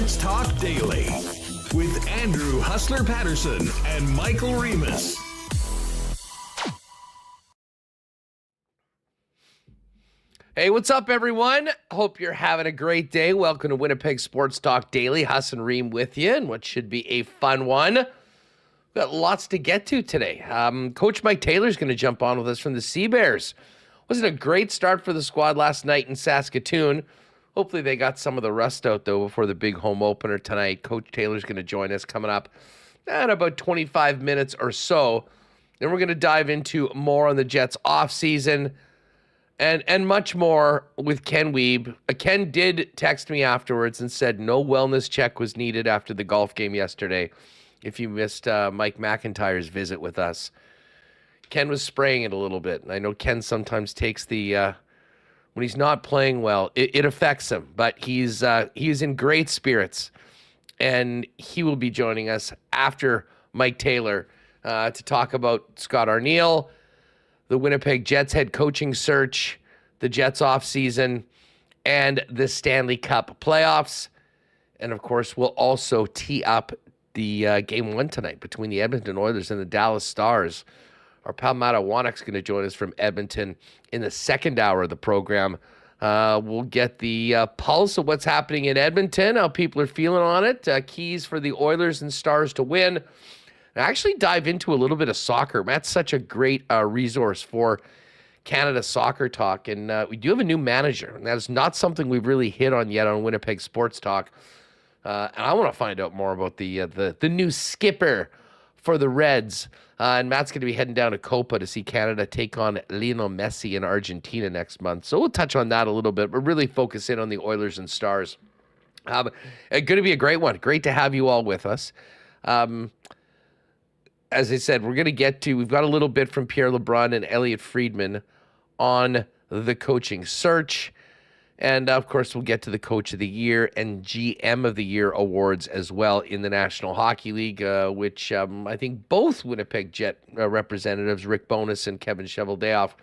Sports Talk Daily with Andrew Hustler Paterson and Michael Remis. Hey, what's up, everyone? Hope you're having a great day. Welcome to Winnipeg Sports Talk Daily. Huss and Reem with you, and what should be a fun one. We've got lots to get to today. Coach Mike Taylor's going to jump on with us from the Sea Bears. Wasn't a great start for the squad last night in Saskatoon. Hopefully they got some of the rust out, though, before the big home opener tonight. Coach Taylor's going to join us coming up in about 25 minutes or so. Then we're going to dive into more on the Jets offseason and much more with Ken Wiebe. Ken did text me afterwards and said no wellness check was needed after the golf game yesterday. If you missed Mike McIntyre's visit with us, Ken was spraying it a little bit. And I know Ken sometimes takes the, when he's not playing well, it affects him. But he's in great spirits. And he will be joining us after Mike Taylor to talk about Scott Arniel, the Winnipeg Jets head coaching search, the Jets offseason, and the Stanley Cup playoffs. And, of course, we'll also tee up the Game 1 tonight between the Edmonton Oilers and the Dallas Stars. Our pal Matt Iwanyk's going to join us from Edmonton in the second hour of the program. We'll get the pulse of what's happening in Edmonton, how people are feeling on it, keys for the Oilers and Stars to win. And actually dive into a little bit of soccer. Matt's such a great resource for Canada Soccer Talk. And we do have a new manager, and that is not something we've really hit on yet on Winnipeg Sports Talk. And I want to find out more about the new skipper for the Reds. And Matt's going to be heading down to Copa to see Canada take on Lionel Messi in Argentina next month. So we'll touch on that a little bit, but really focus in on the Oilers and Stars. Going to be a great one. Great to have you all with us. As I said, we've got a little bit from Pierre LeBrun and Elliot Friedman on the coaching search. And, of course, we'll get to the Coach of the Year and GM of the Year awards as well in the National Hockey League, which I think both Winnipeg Jet representatives, Rick Bowness and Kevin Cheveldayoff,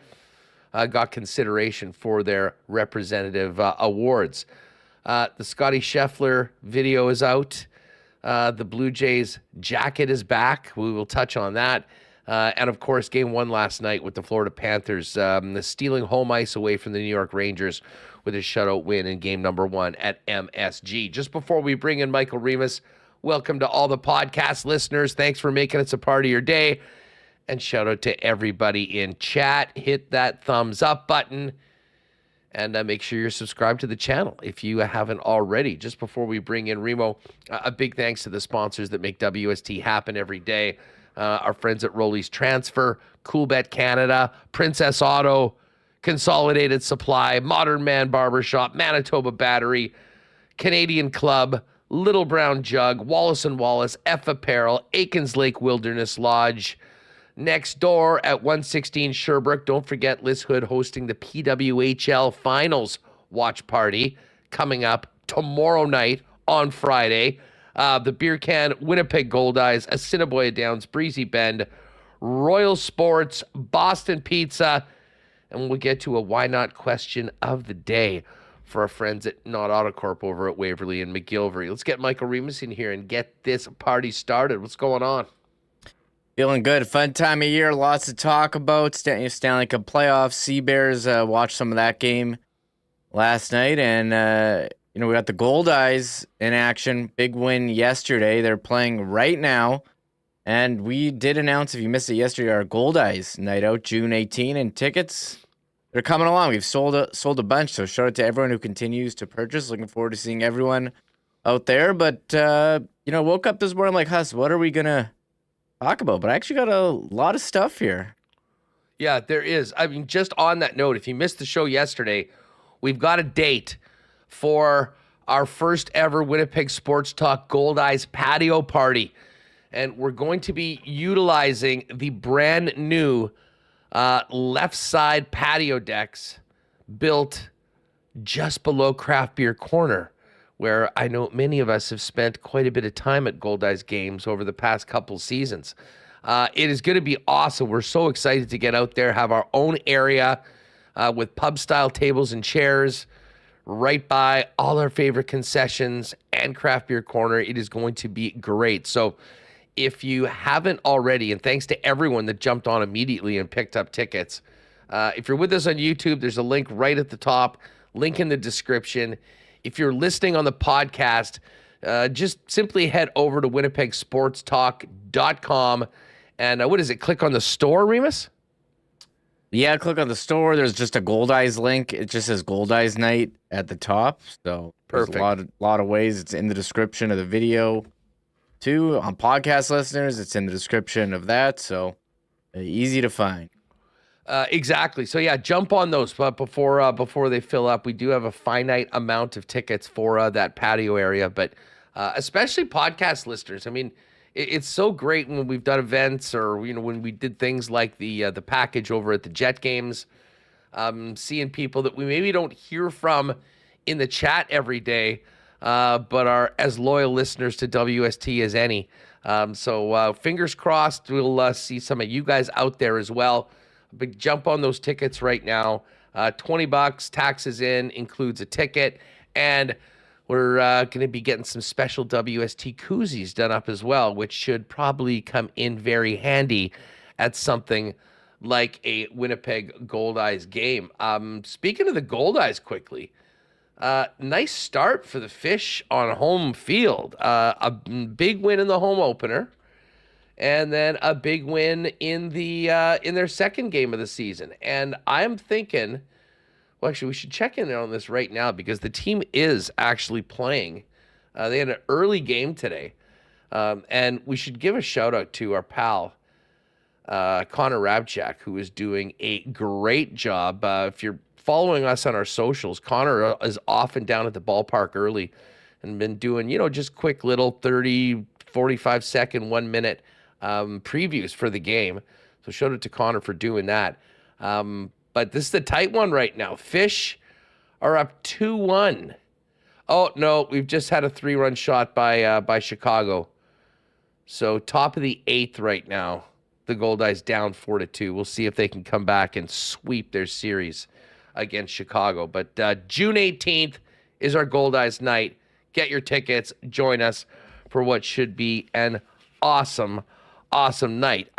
got consideration for their representative awards. The Scotty Scheffler video is out. The Blue Jays jacket is back. We will touch on that. And, of course, Game 1 last night with the Florida Panthers, stealing home ice away from the New York Rangers with a shutout win in Game number 1 at MSG. Just before we bring in Michael Remis, welcome to all the podcast listeners. Thanks for making us a part of your day. And shout out to everybody in chat. Hit that thumbs up button. And make sure you're subscribed to the channel if you haven't already. Just before we bring in Remo, a big thanks to the sponsors that make WST happen every day. Our friends at Rolly's Transfer, Coolbet Canada, Princess Auto, Consolidated Supply, Modern Man Barbershop, Manitoba Battery, Canadian Club, Little Brown Jug, Wallace & Wallace, F Apparel, Aikens Lake Wilderness Lodge, Next Door at 116 Sherbrooke. Don't forget Liz Hood hosting the PWHL Finals watch party coming up tomorrow night on Friday. The Beer Can, Winnipeg Goldeyes, Assiniboia Downs, Breezy Bend, Royal Sports, Boston Pizza, and we'll get to a why not question of the day for our friends at Not Autocorp over at Waverly and McGilvery. Let's get Michael Remis in here and get this party started. What's going on? Feeling good. Fun time of year. Lots to talk about. Stanley Cup playoffs. Sea Bears. Watched some of that game last night. And, we got the Goldeyes in action. Big win yesterday. They're playing right now. And we did announce, if you missed it yesterday, our Goldeyes night out, June 18. And tickets, they're coming along. We've sold a bunch. So shout out to everyone who continues to purchase. Looking forward to seeing everyone out there. But, woke up this morning like, Huss, what are we going to talk about? But I actually got a lot of stuff here. Yeah, there is. I mean, just on that note, if you missed the show yesterday, we've got a date for our first ever Winnipeg Sports Talk Goldeyes patio party. And we're going to be utilizing the brand new left side patio decks built just below Craft Beer Corner, where I know many of us have spent quite a bit of time at Goldeyes games over the past couple seasons. It is going to be awesome. We're so excited to get out there, have our own area with pub-style tables and chairs, right by all our favorite concessions and craft beer corner. It is going to be great. So if you haven't already, and thanks to everyone that jumped on immediately and picked up tickets, if you're with us on YouTube, there's a link right at the top, link in the description. If you're listening on the podcast, just simply head over to winnipegsportstalk.com and what is it? Click on the store, Remis? Yeah, click on the store. There's just a Gold Eyes link. It just says Gold Eyes Night at the top. So perfect. There's a lot of ways. It's in the description of the video too. On podcast listeners, it's in the description of that. So easy to find. Exactly. So yeah, jump on those. But before they fill up, we do have a finite amount of tickets for that patio area. But especially podcast listeners. I mean, it's so great when we've done events or when we did things like the package over at the Jet games, seeing people that we maybe don't hear from in the chat every day, but are as loyal listeners to WST as any. So fingers crossed, we'll see some of you guys out there as well. But jump on those tickets right now. $20, taxes in, includes a ticket, and we're going to be getting some special WST koozies done up as well, which should probably come in very handy at something like a Winnipeg Gold Eyes game. Speaking of the Gold Eyes quickly, nice start for the Fish on home field. A big win in the home opener, and then a big win in their second game of the season. And I'm thinking, well, actually, we should check in on this right now because the team is actually playing. They had an early game today. And we should give a shout out to our pal, Connor Rabchak, who is doing a great job. If you're following us on our socials, Connor is often down at the ballpark early and been doing, just quick little 30, 45 second, 1 minute previews for the game. So shout out to Connor for doing that. But this is the tight one right now. Fish are up 2-1. Oh, no, we've just had a 3-run shot by Chicago. So top of the 8th right now. The Gold Eyes down 4-2. We'll see if they can come back and sweep their series against Chicago. But June 18th is our Gold Eyes night. Get your tickets. Join us for what should be an awesome night.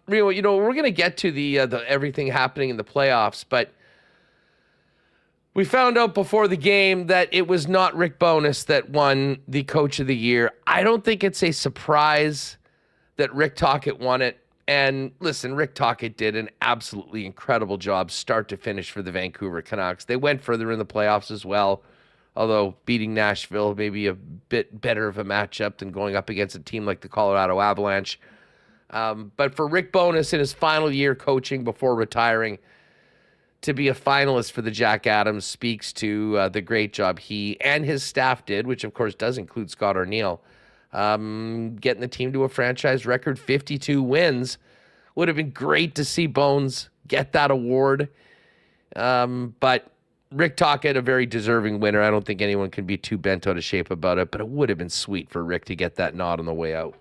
Rio, we're going to get to the everything happening in the playoffs, but we found out before the game that it was not Rick Bowness that won the Coach of the Year. I don't think it's a surprise that Rick Tocchet won it. And listen, Rick Tocchet did an absolutely incredible job start to finish for the Vancouver Canucks. They went further in the playoffs as well, although beating Nashville may be a bit better of a matchup than going up against a team like the Colorado Avalanche. But for Rick Bowness in his final year coaching before retiring, to be a finalist for the Jack Adams speaks to the great job he and his staff did, which of course does include Scott Arniel, getting the team to a franchise record 52 wins. Would have been great to see Bones get that award. But Rick Tocchet, a very deserving winner. I don't think anyone can be too bent out of shape about it, but it would have been sweet for Rick to get that nod on the way out.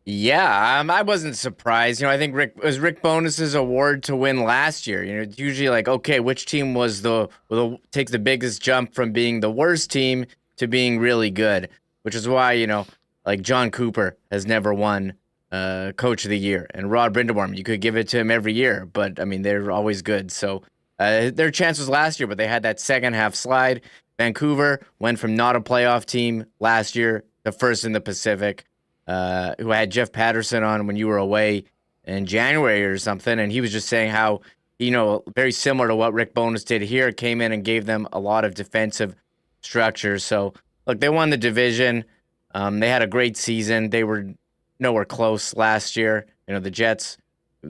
Yeah, I wasn't surprised. I think it was Rick Bowness's award to win last year. It's usually like, okay, which team takes the biggest jump from being the worst team to being really good, which is why, like John Cooper has never won Coach of the Year, and Rod Brind'Amour, you could give it to him every year, but I mean, they're always good. So their chance was last year, but they had that second half slide. Vancouver went from not a playoff team last year to first in the Pacific. Who had Jeff Paterson on when you were away in January or something, and he was just saying how, very similar to what Rick Bowness did here, came in and gave them a lot of defensive structure. So, look, they won the division. They had a great season. They were nowhere close last year. The Jets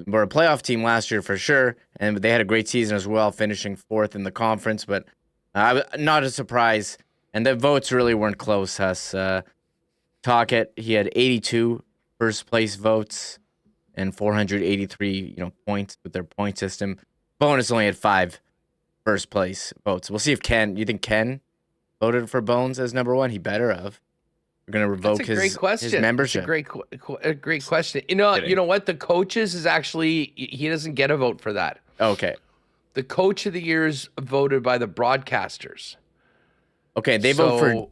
were a playoff team last year for sure, and they had a great season as well, finishing 4th in the conference, but not a surprise. And the votes really weren't close, Huss. Tocchet, he had 82 first place votes and 483, points with their point system. Bowness only had 5 first place votes. We'll see if you think Ken voted for Bones as number 1? He better have. We're going to revoke his membership. It's a great question. You know what? The coaches is actually, he doesn't get a vote for that. Okay. The coach of the year is voted by the broadcasters. Okay, they vote for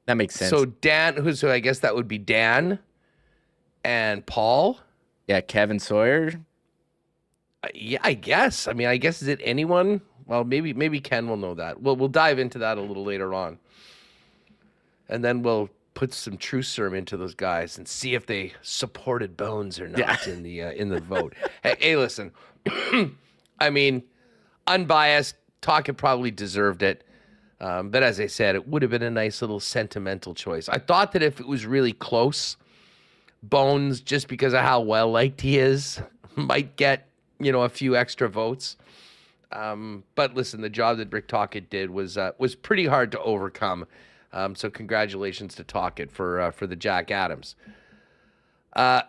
that makes sense. So Dan, so I guess that would be Dan and Paul. Yeah, Kevin Sawyer. Yeah, I guess. I mean, I guess, is it anyone? Well, maybe Ken will know that. We'll dive into that a little later on. And then we'll put some truth serum into those guys and see if they supported Bones or not in the vote. Hey, listen. I mean, unbiased, Tocchet probably deserved it. But as I said, it would have been a nice little sentimental choice. I thought that if it was really close, Bones, just because of how well liked he is, might get, a few extra votes. But listen, the job that Rick Tocchet did was pretty hard to overcome. So congratulations to Tocchet for the Jack Adams. The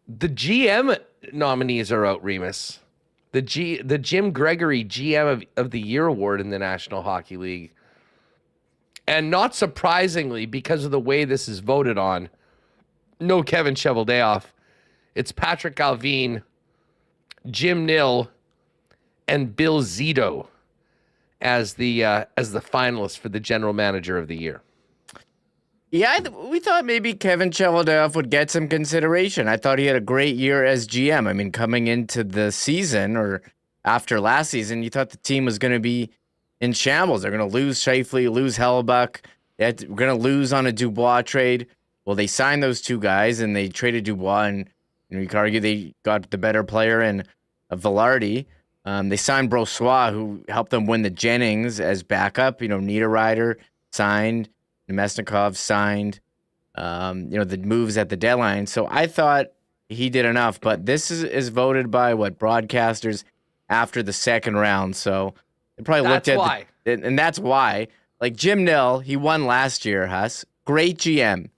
GM nominees are out, Remis. The Jim Gregory GM of the Year award in the National Hockey League. And not surprisingly, because of the way this is voted on, no Kevin Cheveldayoff. It's Patrick Allvin, Jim Nill, and Bill Zito as the finalists for the General Manager of the Year. Yeah, we thought maybe Kevin Cheveldayoff would get some consideration. I thought he had a great year as GM. I mean, coming into the season or after last season, you thought the team was going to be in shambles. They're going to lose Scheifele, lose Hellebuck. We're going to lose on a Dubois trade. Well, they signed those two guys, and they traded Dubois, and you could argue they got the better player in Velarde. They signed Brossoit, who helped them win the Jennings as backup. Niederreiter signed. Nemesnikov signed, the moves at the deadline. So I thought he did enough, but this is voted by broadcasters after the second round. So they probably looked at and that's why. Like Jim Nill, he won last year, Huss. Great GM.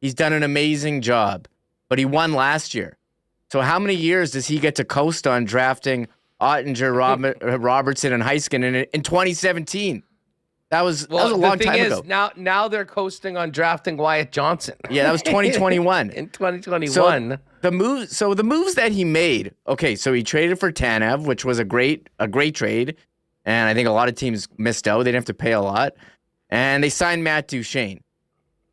He's done an amazing job, but he won last year. So how many years does he get to coast on drafting Ottinger, Robertson, and Heiskanen in 2017? That was a long time ago. Now they're coasting on drafting Wyatt Johnson. Yeah, that was 2021. In 2021. So the moves that he made. Okay, so he traded for Tanev, which was a great trade, and I think a lot of teams missed out. They didn't have to pay a lot, and they signed Matt Duchene.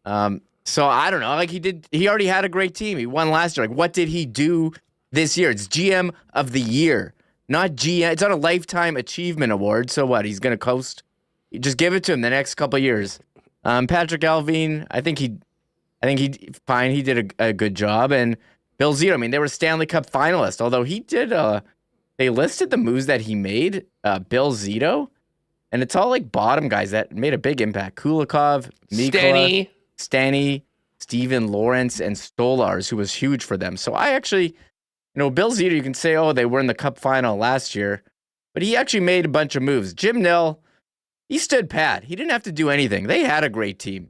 So I don't know. Like he already had a great team. He won last year. Like what did he do this year? It's GM of the year, not GM. It's not a lifetime achievement award. So what? He's gonna coast. Just give it to him the next couple of years. Patrick Allvin, I think he fine. He did a good job. And Bill Zito, I mean, they were Stanley Cup finalists. Although he did, they listed the moves that he made. Bill Zito, and it's all like bottom guys that made a big impact. Kulikov, Mikkola, Stanny, Steven Lawrence, and Stolars, who was huge for them. So I actually, Bill Zito, you can say, oh, they were in the Cup final last year, but he actually made a bunch of moves. Jim Nill. He stood pat. He didn't have to do anything. They had a great team.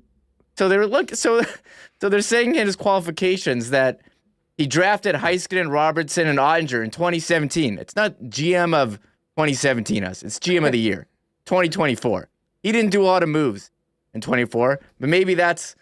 So so they're saying in his qualifications that he drafted Heiskanen, Robertson, and Ottinger in 2017. It's not GM of 2017 us. It's GM of the year, 2024. He didn't do a lot of moves in 24, but maybe that's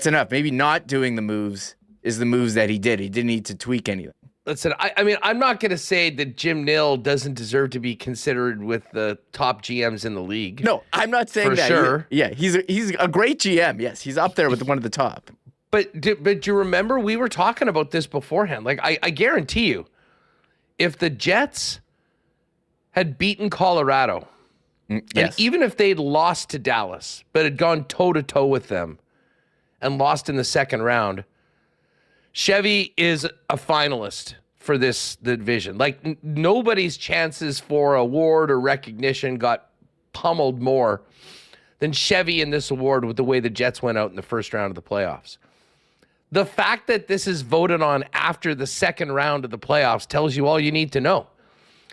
enough. Maybe not doing the moves is the moves that he did. He didn't need to tweak anything. Listen, I mean, I'm not going to say that Jim Nill doesn't deserve to be considered with the top GMs in the league. No, I'm not saying that. For sure. He's a great GM. Yes, he's up there with one of the top. But do you remember we were talking about this beforehand? Like, I guarantee you, if the Jets had beaten Colorado, yes. and even if they'd lost to Dallas, but had gone toe-to-toe with them and lost in the second round, Chevy is a finalist for this division. Like nobody's chances for award or recognition got pummeled more than Chevy in this award with the way the Jets went out in the first round of the playoffs. The fact that this is voted on after the second round of the playoffs tells you all you need to know.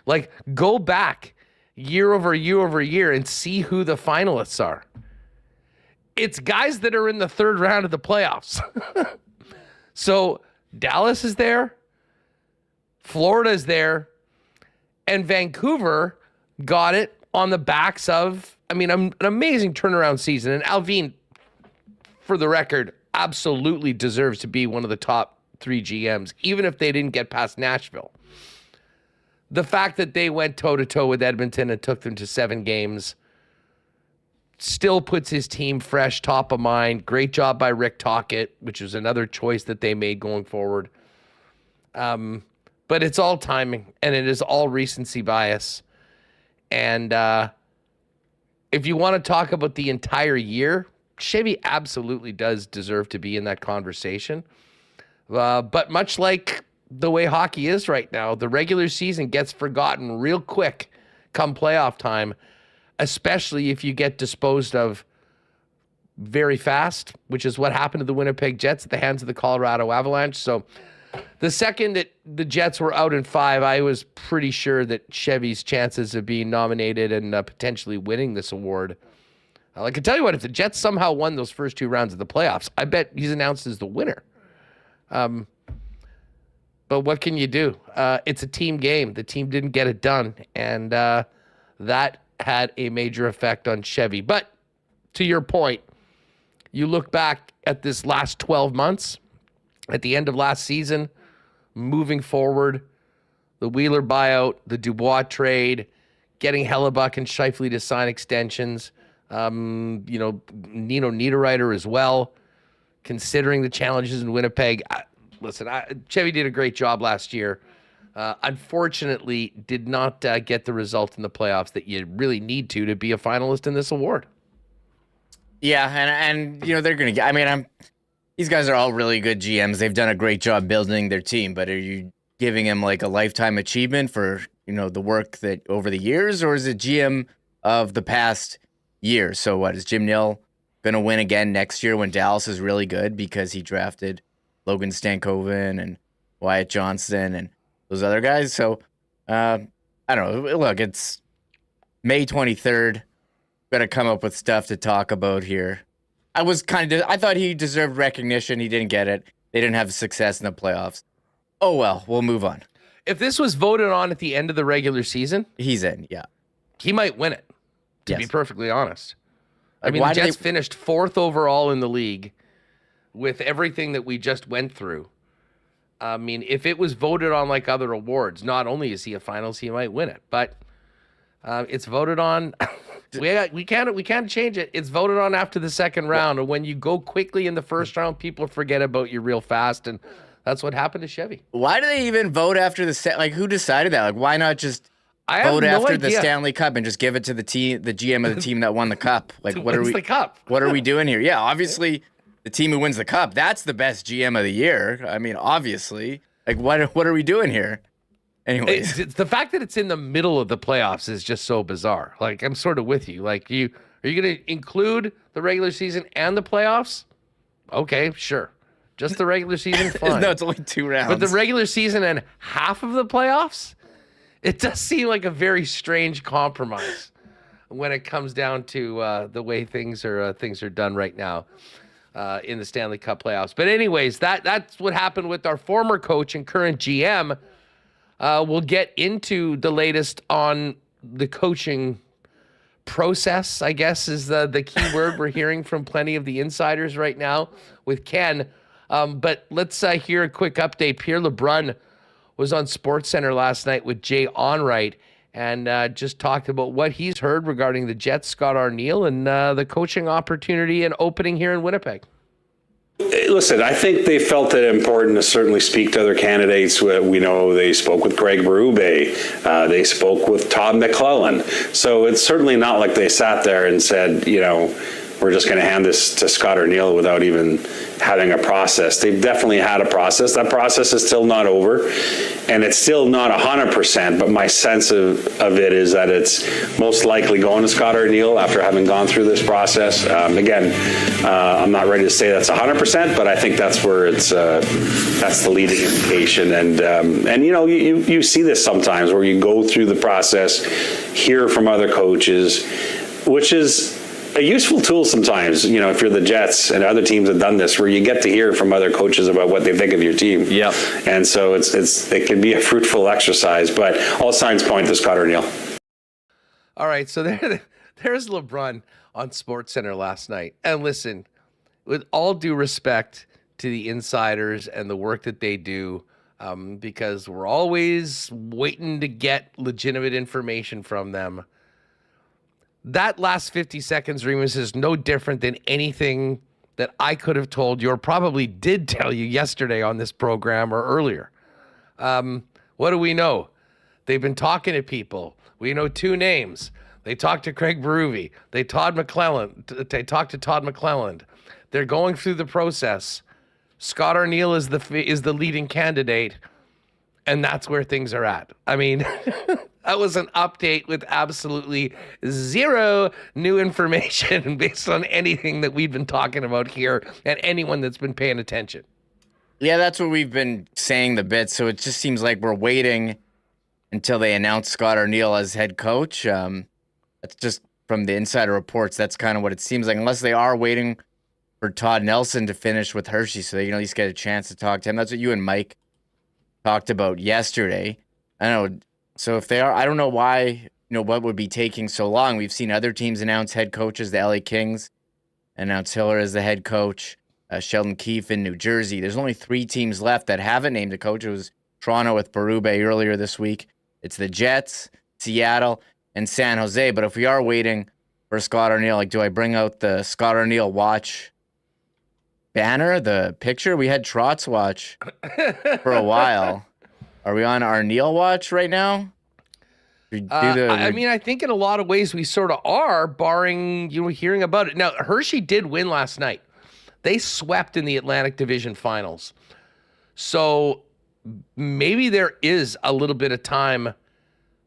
Like go back year over year and see who the finalists are. It's guys that are in the third round of the playoffs. So Dallas is there, Florida is there, and Vancouver got it on the backs of, an amazing turnaround season. And Allvin, for the record, absolutely deserves to be one of the top 3 GMs, even if they didn't get past Nashville. the fact that they went toe-to-toe with Edmonton and took them to 7 games still puts his team fresh, top of mind. Great job by Rick Tocchet, which is another choice that they made going forward. But it's all timing, and it is all recency bias. And if you want to talk about the entire year, Chevy absolutely does deserve to be in that conversation. But much like the way hockey is right now, the regular season gets forgotten real quick come playoff time, especially if you get disposed of very fast, which is what happened to the Winnipeg Jets at the hands of the Colorado Avalanche. So the second that the Jets were out in 5, I was pretty sure that Chevy's chances of being nominated and potentially winning this award. I can tell you what, if the Jets somehow won those first 2 rounds of the playoffs, I bet he's announced as the winner. But what can you do? It's a team game. The team didn't get it done, and that had a major effect on Chevy. But to your point, you look back at this last 12 months, at the end of last season, moving forward, the Wheeler buyout, the Dubois trade, getting Hellebuck and Scheifele to sign extensions, Nino Niederreiter as well, considering the challenges in Winnipeg. Chevy did a great job last year. Unfortunately, did not get the result in the playoffs that you really need to be a finalist in this award. Yeah, and they're going to get, these guys are all really good GMs. They've done a great job building their team, but are you giving them like a lifetime achievement for, the work that over the years, or is it GM of the past year? So what, is Jim Nill going to win again next year when Dallas is really good because he drafted Logan Stankoven and Wyatt Johnston and those other guys? So I don't know. Look, it's May 23rd. Got to come up with stuff to talk about here. I thought he deserved recognition. He didn't get it. They didn't have success in the playoffs. Oh, well, we'll move on. If this was voted on at the end of the regular season, he's in, yeah. He might win it, to be perfectly honest. Like, the Jets finished 4th overall in the league with everything that we just went through. If it was voted on like other awards, not only is he a finals, he might win it. But it's voted on. we can't change it. It's voted on after the second round. And when you go quickly in the first round, people forget about you real fast. And that's what happened to Chevy. Why do they even vote after who decided that? Like, why not just vote after the Stanley Cup and just give it to the GM of the team that won the cup? Like, what are we? The cup. What are we doing here? Yeah, obviously, the team who wins the cup, that's the best GM of the year. obviously. Like, what are we doing here? Anyways, it's the fact that it's in the middle of the playoffs is just so bizarre. Like, I'm sort of with you. Like, are you going to include the regular season and the playoffs? Okay, sure. Just the regular season, fine. No, it's only 2 rounds. But the regular season and half of the playoffs, it does seem like a very strange compromise when it comes down to the way things are done right now in the Stanley Cup playoffs. But anyways, that's what happened with our former coach and current GM. We'll get into the latest on the coaching process, I guess, is the key word we're hearing from plenty of the insiders right now with Ken. But let's hear a quick update. Pierre LeBrun was on SportsCenter last night with Jay Onrait and just talked about what he's heard regarding the Jets, Scott Arniel, and the coaching opportunity and opening here in Winnipeg. Listen, I think they felt it important to certainly speak to other candidates. We know they spoke with Craig Berube. They spoke with Todd McClellan. So it's certainly not like they sat there and said, we're just going to hand this to Scott Arniel without even having a process. They've definitely had a process. That process is still not over, and it's still not 100%, but my sense of it is that it's most likely going to Scott Arniel after having gone through this process. Again, I'm not ready to say that's 100%, but I think that's where that's the leading indication. And you see this sometimes where you go through the process, hear from other coaches, which is a useful tool sometimes, if you're the Jets and other teams have done this, where you get to hear from other coaches about what they think of your team. Yeah. And so it can be a fruitful exercise, but all signs point to Scott Arniel. All right, so there's LeBrun on SportsCenter last night. And listen, with all due respect to the insiders and the work that they do, because we're always waiting to get legitimate information from them. That last 50 seconds, Remis, is no different than anything that I could have told you or probably did tell you yesterday on this program or earlier. What do we know? They've been talking to people. We know 2 names. They talked to Craig Berube. They talked to Todd McClelland. They're going through the process. Scott Arniel is the leading candidate, and that's where things are at. I mean, that was an update with absolutely zero new information based on anything that we've been talking about here and anyone that's been paying attention. Yeah, that's what we've been saying the bit. So it just seems like we're waiting until they announce Scott Arniel as head coach. That's just from the insider reports. That's kind of what it seems like, unless they are waiting for Todd Nelson to finish with Hershey so they can at least get a chance to talk to him. That's what you and Mike talked about yesterday. I don't know. So if they are, I don't know why, what would be taking so long. We've seen other teams announce head coaches. The LA Kings announced Hiller as the head coach. Sheldon Keefe in New Jersey. There's only 3 teams left that haven't named a coach. It was Toronto with Berube earlier this week. It's the Jets, Seattle, and San Jose. But if we are waiting for Scott Arniel, do I bring out the Scott Arniel watch banner, the picture? We had Trotz watch for a while. Are we on Arniel watch right now? I mean, I think in a lot of ways we sort of are, barring hearing about it. Now, Hershey did win last night. They swept in the Atlantic Division Finals. So maybe there is a little bit of time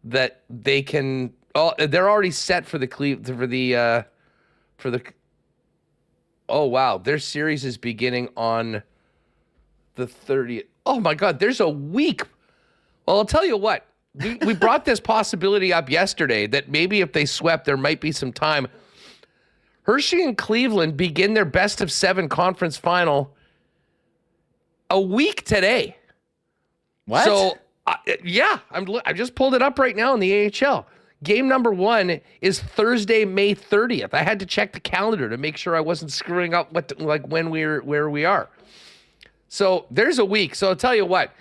that they can. Oh, they're already set for the. Oh wow, their series is beginning on the 30th. Oh my God, there's a week. Well, I'll tell you what. We brought this possibility up yesterday that maybe if they swept, there might be some time. Hershey and Cleveland begin their best of 7 conference final a week today. What? So, yeah, I just pulled it up right now in the AHL. Game number 1 is Thursday, May 30th. I had to check the calendar to make sure I wasn't screwing up where we are. So there's a week. So I'll tell you what,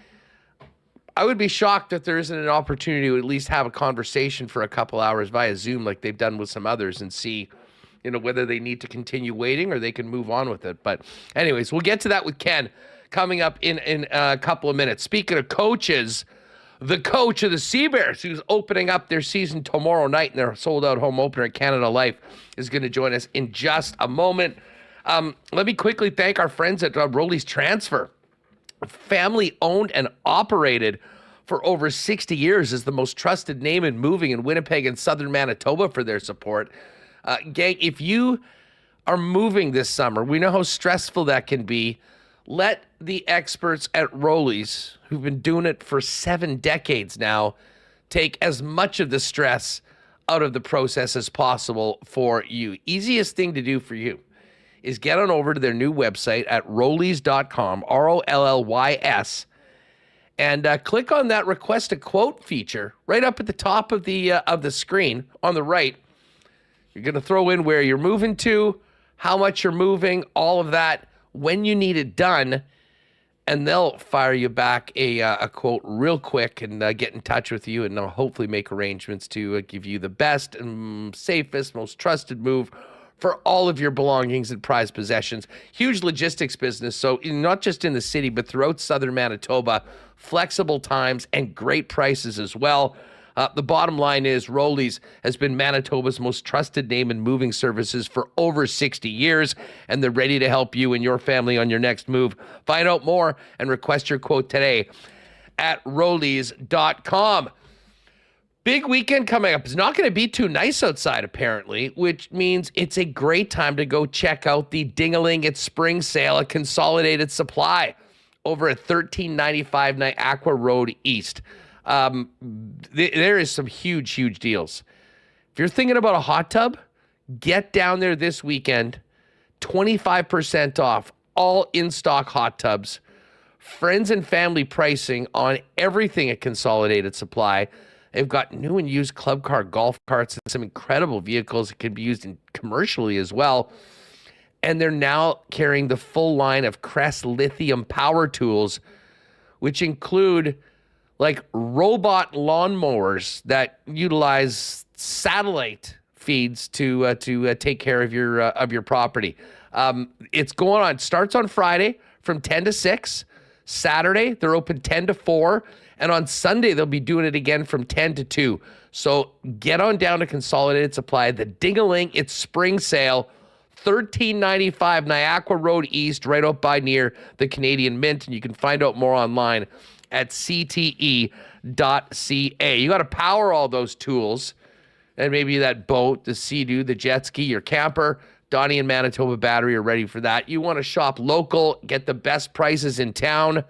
I would be shocked if there isn't an opportunity to at least have a conversation for a couple hours via Zoom like they've done with some others and see whether they need to continue waiting or they can move on with it. But anyways, we'll get to that with Ken coming up in a couple of minutes. Speaking of coaches, the coach of the Sea Bears, who's opening up their season tomorrow night in their sold-out home opener at Canada Life, is going to join us in just a moment. Let me quickly thank our friends at Rolly's Transfer. Family-owned and operated for over 60 years, is the most trusted name in moving in Winnipeg and southern Manitoba for their support. Gang, if you are moving this summer, we know how stressful that can be. Let the experts at Rolly's, who've been doing it for 7 decades now, take as much of the stress out of the process as possible for you. Easiest thing to do for you is get on over to their new website at rollys.com, ROLLYS, and click on that request a quote feature right up at the top of the screen on the right. You're going to throw in where you're moving to, how much you're moving, all of that, when you need it done, and they'll fire you back a quote real quick and get in touch with you, and they'll hopefully make arrangements to give you the best and safest, most trusted move for all of your belongings and prized possessions. Huge logistics business, so not just in the city, but throughout southern Manitoba. Flexible times and great prices as well. The bottom line is Rolly's has been Manitoba's most trusted name in moving services for over 60 years, and they're ready to help you and your family on your next move. Find out more and request your quote today at rollys.com. Big weekend coming up. It's not going to be too nice outside, apparently, which means it's a great time to go check out the Ding-a-Ling at Spring Sale at Consolidated Supply over at 1395 Niagara Road East. There is some huge deals. If you're thinking about a hot tub, get down there this weekend. 25% off all in-stock hot tubs. Friends and family pricing on everything at Consolidated Supply. They've got new and used club car, golf carts, and some incredible vehicles that can be used commercially as well. And they're now carrying the full line of Crest lithium power tools, which include like robot lawnmowers that utilize satellite feeds to take care of your property. It's going on. It starts on Friday from 10 to 6. Saturday, they're open 10 to 4. And on Sunday, they'll be doing it again from 10 to 2. So get on down to Consolidated Supply. The Ding-a-Ling, it's spring sale. $13.95 Niagara Road East, right up by near the Canadian Mint. And you can find out more online at cte.ca. You got to power all those tools. And maybe that boat, the Sea-Doo, the jet ski, your camper. Donnie and Manitoba Battery are ready for that. You want to shop local, get the best prices in town,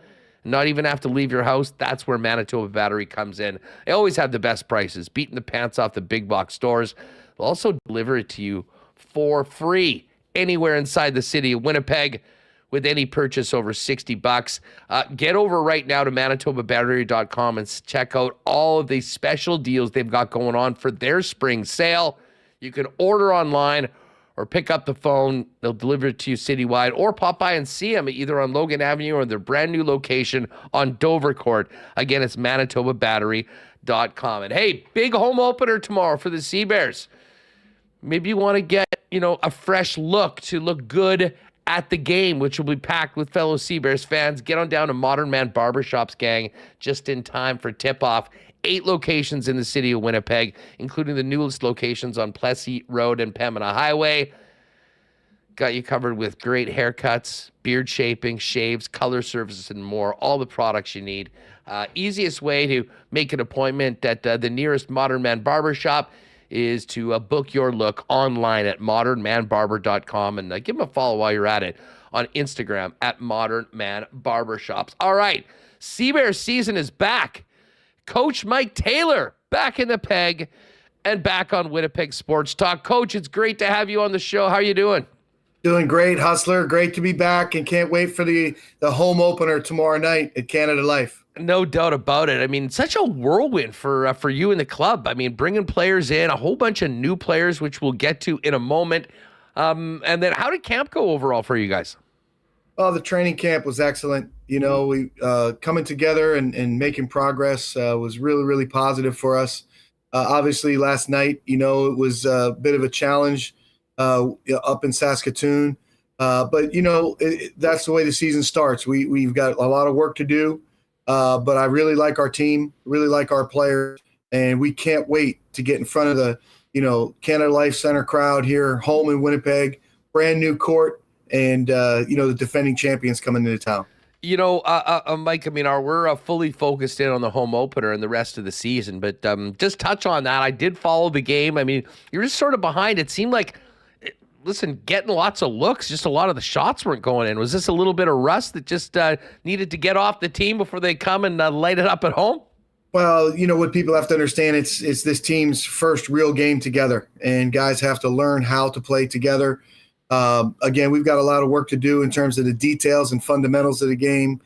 not even have to leave your house. That's where Manitoba Battery comes in. They always have the best prices, beating the pants off the big box stores. They'll also deliver it to you for free anywhere inside the city of Winnipeg with any purchase over $60. Get over right now to manitobabattery.com and check out all of the special deals they've got going on for their spring sale. You can order online or pick up the phone. They'll deliver it to you citywide, or pop by and see them either on Logan Avenue or their brand new location on Dover Court. Again, it's manitobabattery.com. And hey, big home opener tomorrow for the Sea Bears. Maybe you want to get, a fresh look to look good at the game, which will be packed with fellow Sea Bears fans. Get on down to Modern Man Barbershops, gang, just in time for tip-off. 8 locations in the city of Winnipeg, including the newest locations on Plessis Road and Pembina Highway. Got you covered with great haircuts, beard shaping, shaves, color services, and more. All the products you need. Easiest way to make an appointment at the nearest Modern Man Barbershop is to book your look online at modernmanbarber.com, and give them a follow while you're at it on Instagram at Modern Man Barbershops. All right, Sea Bears season is back. Coach Mike Taylor back in the peg and back on Winnipeg Sports Talk. Coach, it's great to have you on the show. How are you doing? Doing great, Hustler. Great to be back, and can't wait for the home opener tomorrow night at Canada Life. No doubt about it. I mean, such a whirlwind for you and the club. I mean, bringing players in, a whole bunch of new players, which we'll get to in a moment. And then how did camp go overall for you guys? Oh, the training camp was excellent. We coming together and making progress was really, really positive for us. Obviously, last night, it was a bit of a challenge up in Saskatoon. But, that's the way the season starts. We've got a lot of work to do. But I really like our team, really like our players, and we can't wait to get in front of the, Canada Life Center crowd here, home in Winnipeg, brand new court, and, the defending champions coming into town. Mike, we're fully focused in on the home opener and the rest of the season, but just touch on that. I did follow the game. You're just sort of behind. It seemed like, getting lots of looks, just a lot of the shots weren't going in. Was this a little bit of rust that just needed to get off the team before they come and light it up at home? Well, what people have to understand, it's this team's first real game together, and guys have to learn how to play together. Again, we've got a lot of work to do in terms of the details and fundamentals of the game.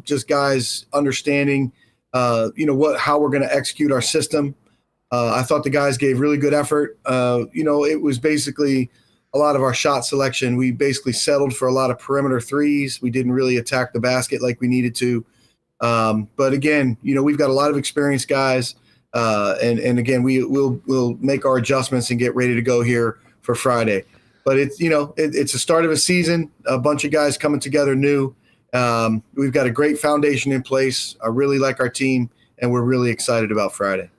Just guys understanding, how we're going to execute our system. I thought the guys gave really good effort. It was basically a lot of our shot selection. We basically settled for a lot of perimeter threes. We didn't really attack the basket like we needed to. But again, we've got a lot of experienced guys. And again, we'll make our adjustments and get ready to go here for Friday. But it's the start of a season, a bunch of guys coming together new. We've got a great foundation in place. I really like our team, and we're really excited about Friday.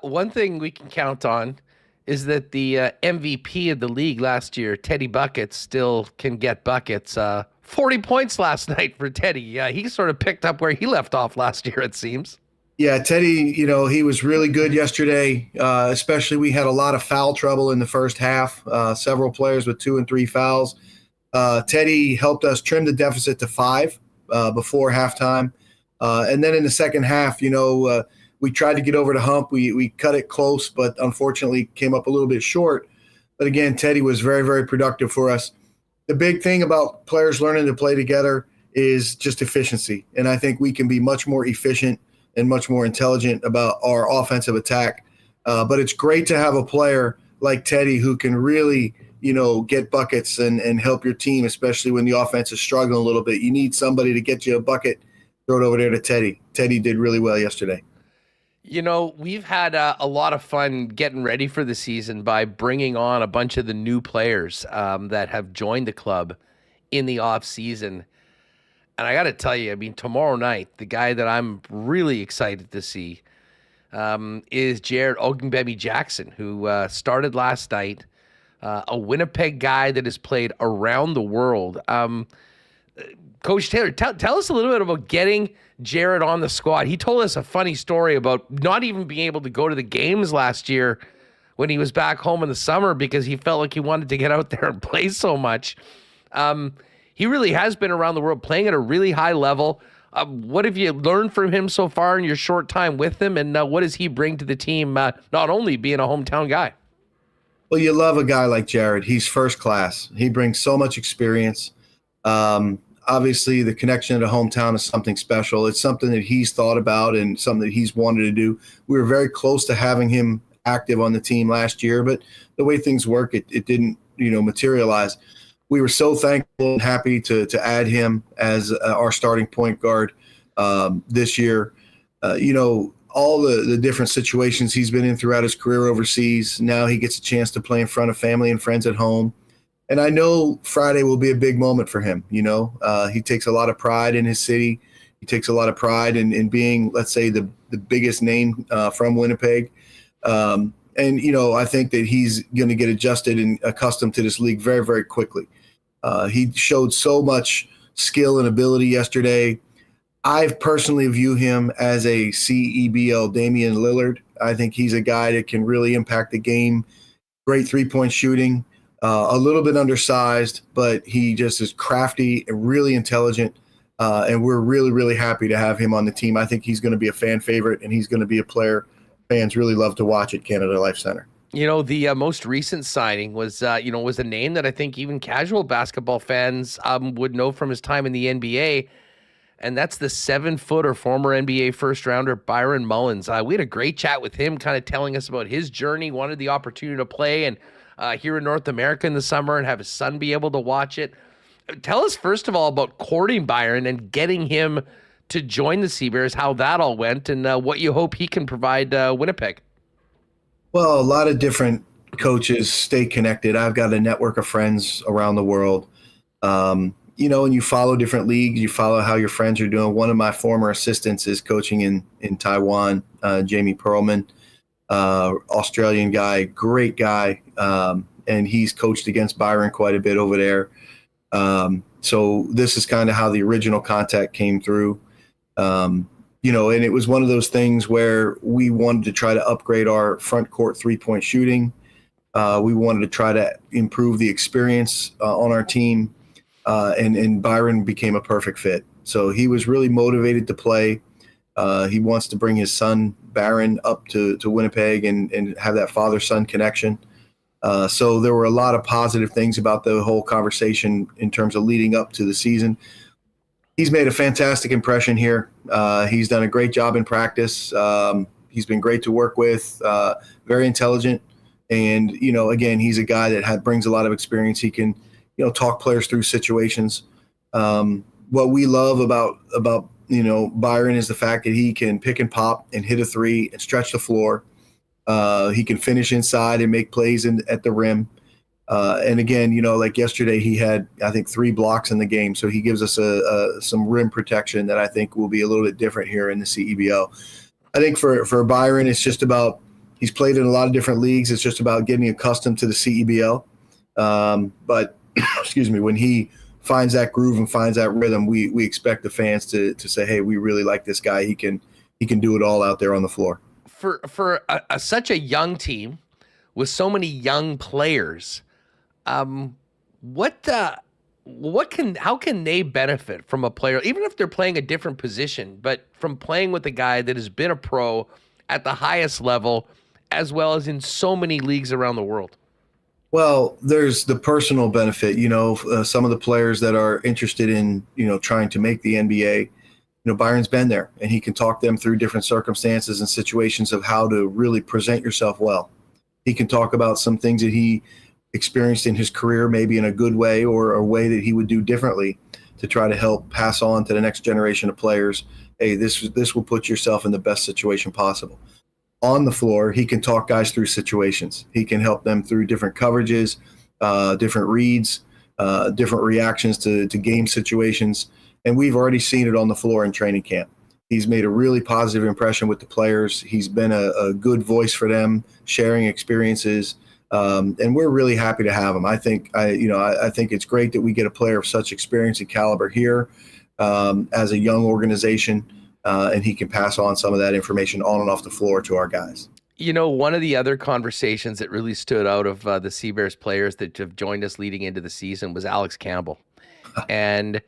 One thing we can count on is that the MVP of the league last year, Teddy Buckets, still can get buckets. 40 points last night for Teddy. He sort of picked up where he left off last year, it seems. Yeah, Teddy, he was really good yesterday. Especially we had a lot of foul trouble in the first half, several players with 2 and 3 fouls. Teddy helped us trim the deficit to 5 before halftime. And then in the second half, we tried to get over the hump. We cut it close, but unfortunately came up a little bit short. But again, Teddy was very, very productive for us. The big thing about players learning to play together is just efficiency. And I think we can be much more efficient and much more intelligent about our offensive attack. But it's great to have a player like Teddy who can really, get buckets and help your team, especially when the offense is struggling a little bit. You need somebody to get you a bucket throw it over there to Teddy. Teddy did really well yesterday. You know, we've had a lot of fun getting ready for the season by bringing on a bunch of the new players that have joined the club in the off season. And I got to tell you, I mean, tomorrow night, the guy that I'm really excited to see is Jared Ogunbemi-Jackson, who started last night, a Winnipeg guy that has played around the world. Coach Taylor, tell us a little bit about getting Jared on the squad. He told us a funny story about not even being able to go to the games last year when he was back home in the summer because he felt like he wanted to get out there and play so much. He really has been around the world playing at a really high level. What have you learned from him so far in your short time with him, and what does he bring to the team, not only being a hometown guy? Well, you love a guy like Jared. He's first class. He brings so much experience. Obviously, the connection to hometown is something special. It's something that he's thought about and something that he's wanted to do. We were very close to having him active on the team last year, but the way things work, it didn't, materialize. We were so thankful and happy to add him as our starting point guard this year. All the different situations he's been in throughout his career overseas. Now he gets a chance to play in front of family and friends at home. And I know Friday will be a big moment for him. He takes a lot of pride in his city. He takes a lot of pride in being, let's say, the biggest name from Winnipeg. I think that he's going to get adjusted and accustomed to this league very, very quickly. He showed so much skill and ability yesterday. I personally view him as a CEBL Damian Lillard. I think he's a guy that can really impact the game. Great three-point shooting. A little bit undersized, but he just is crafty and really intelligent. And we're really, really happy to have him on the team. I think he's going to be a fan favorite, and he's going to be a player fans really love to watch at Canada Life Center. The most recent signing was a name that I think even casual basketball fans would know from his time in the NBA. And that's the 7-footer former NBA first rounder, Byron Mullins. We had a great chat with him, kind of telling us about his journey, wanted the opportunity to play and here in North America in the summer and have his son be able to watch it. Tell us, first of all, about courting Byron and getting him to join the Sea Bears, how that all went, and what you hope he can provide Winnipeg. Well, a lot of different coaches stay connected. I've got a network of friends around the world. And you follow different leagues. You follow how your friends are doing. One of my former assistants is coaching in Taiwan, Jamie Perlman, Australian guy, great guy. And he's coached against Byron quite a bit over there. So this is kind of how the original contact came through. And it was one of those things where we wanted to try to upgrade our front court three-point shooting. We wanted to try to improve the experience on our team. And Byron became a perfect fit. So he was really motivated to play. He wants to bring his son, Barron, up to Winnipeg and have that father-son connection. So there were a lot of positive things about the whole conversation in terms of leading up to the season. He's made a fantastic impression here. He's done a great job in practice. He's been great to work with, very intelligent. And, again, he's a guy that brings a lot of experience. He can, talk players through situations. What we love about Byron is the fact that he can pick and pop and hit a three and stretch the floor. He can finish inside and make plays at the rim. And again, like yesterday, he had, I think, 3 blocks in the game. So he gives us some rim protection that I think will be a little bit different here in the CEBL. I think for Byron, it's just about, he's played in a lot of different leagues. It's just about getting accustomed to the CEBL. But excuse me, when he finds that groove and finds that rhythm, we expect the fans to say, hey, we really like this guy. He can do it all out there on the floor. For such a young team with so many young players, how can they benefit from a player, even if they're playing a different position, but from playing with a guy that has been a pro at the highest level, as well as in so many leagues around the world? Well, there's the personal benefit. Some of the players that are interested in, trying to make the NBA, Byron's been there, and he can talk them through different circumstances and situations of how to really present yourself well. He can talk about some things that he experienced in his career, maybe in a good way or a way that he would do differently to try to help pass on to the next generation of players, hey, this will put yourself in the best situation possible. On the floor, he can talk guys through situations. He can help them through different coverages, different reads, different reactions to game situations. And we've already seen it on the floor in training camp. He's made a really positive impression with the players. He's been a good voice for them, sharing experiences. And we're really happy to have him. I think it's great that we get a player of such experience and caliber here as a young organization, and he can pass on some of that information on and off the floor to our guys. You know, one of the other conversations that really stood out of the Sea Bears players that have joined us leading into the season was Alex Campbell. And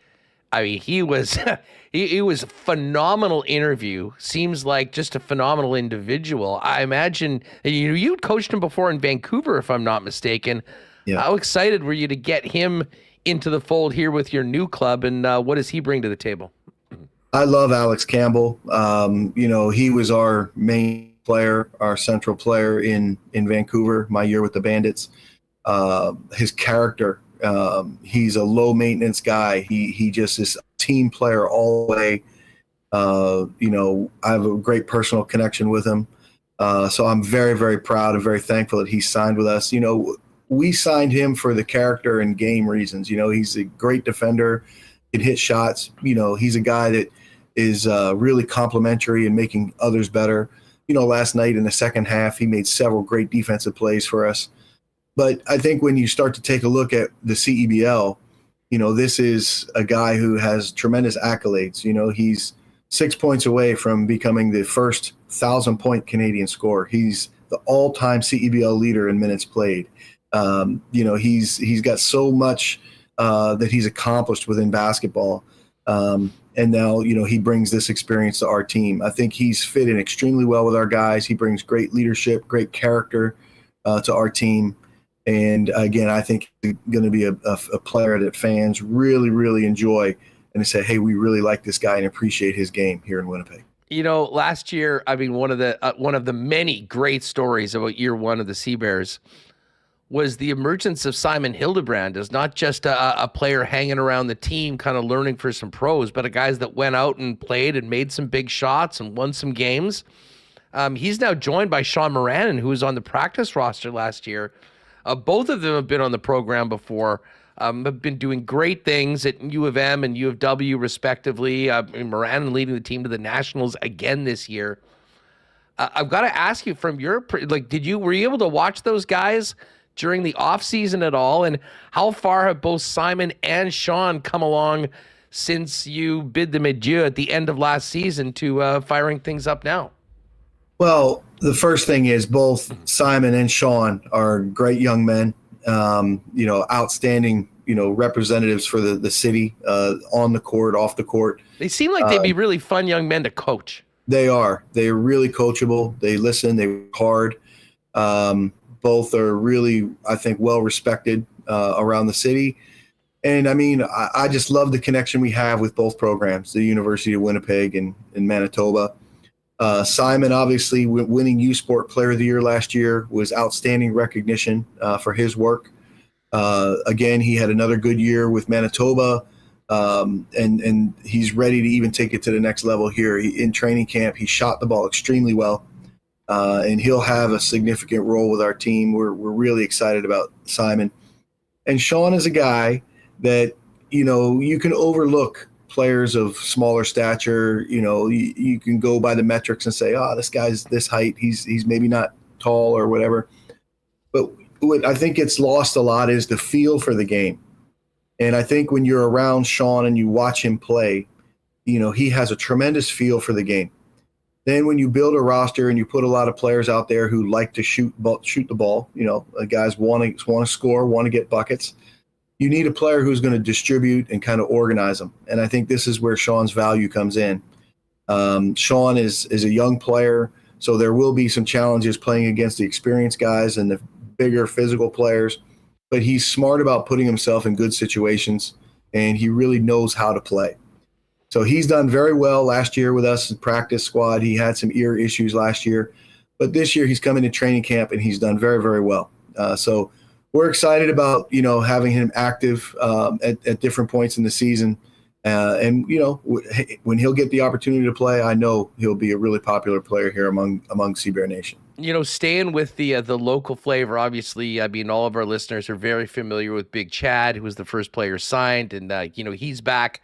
I mean, he was he was a phenomenal interview. Seems like just a phenomenal individual. I imagine you'd coached him before in Vancouver, if I'm not mistaken. Yeah. How excited were you to get him into the fold here with your new club, and what does he bring to the table? I love Alex Campbell. He was our main player, our central player in Vancouver, my year with the Bandits. His character. He's a low maintenance guy. He just is a team player all the way. I have a great personal connection with him. So I'm very, very proud and very thankful that he signed with us. We signed him for the character and game reasons. He's a great defender, can hit shots. He's a guy that is really complimentary and making others better. Last night in the second half, he made several great defensive plays for us. But I think when you start to take a look at the CEBL, this is a guy who has tremendous accolades. He's 6 points away from becoming the first 1,000-point Canadian scorer. He's the all-time CEBL leader in minutes played. He's got so much that he's accomplished within basketball. And now, he brings this experience to our team. I think he's fit in extremely well with our guys. He brings great leadership, great character to our team. And again, I think he's going to be a player that fans really, really enjoy, and they say, hey, we really like this guy and appreciate his game here in Winnipeg. Last year, I mean, one of the many great stories about year one of the Sea Bears was the emergence of Simon Hildebrand as not just a player hanging around the team, kind of learning for some pros, but a guy that went out and played and made some big shots and won some games. He's now joined by Sean Moranin, who was on the practice roster last year. Both of them have been on the program before, have been doing great things at U of M and U of W, respectively. Moranin leading the team to the Nationals again this year. I've got to ask you, from your were you able to watch those guys during the off season at all? And how far have both Simon and Sean come along since you bid them adieu at the end of last season to firing things up now? Well, the first thing is both Simon and Sean are great young men, outstanding, representatives for the city, on the court, off the court. They seem like they'd be really fun young men to coach. They are. They're really coachable. They listen. They work hard. Both are really, I think, well respected around the city. And I mean, I just love the connection we have with both programs, the University of Winnipeg and Manitoba. Simon, obviously, winning U Sport Player of the Year last year was outstanding recognition for his work. Again, he had another good year with Manitoba, and he's ready to even take it to the next level here. In training camp, he shot the ball extremely well, and he'll have a significant role with our team. We're really excited about Simon. And Sean is a guy that, you can overlook players of smaller stature. You can go by the metrics and say, this guy's this height, he's maybe not tall or whatever. But what I think gets lost a lot is the feel for the game. And I think when you're around Sean and you watch him play, he has a tremendous feel for the game. Then when you build a roster and you put a lot of players out there who like to shoot the ball, guys want to score, want to get buckets, you need a player who's going to distribute and kind of organize them. And I think this is where Sean's value comes in. Sean is a young player, so there will be some challenges playing against the experienced guys and the bigger physical players, but he's smart about putting himself in good situations, and he really knows how to play. So he's done very well last year with us in practice squad. He had some ear issues last year, but this year he's come into training camp and he's done very, very well. So we're excited about, having him active at different points in the season. And when he'll get the opportunity to play, I know he'll be a really popular player here among Sea Bear Nation. Staying with the local flavor, obviously, I mean, all of our listeners are very familiar with Big Chad, who was the first player signed, and he's back.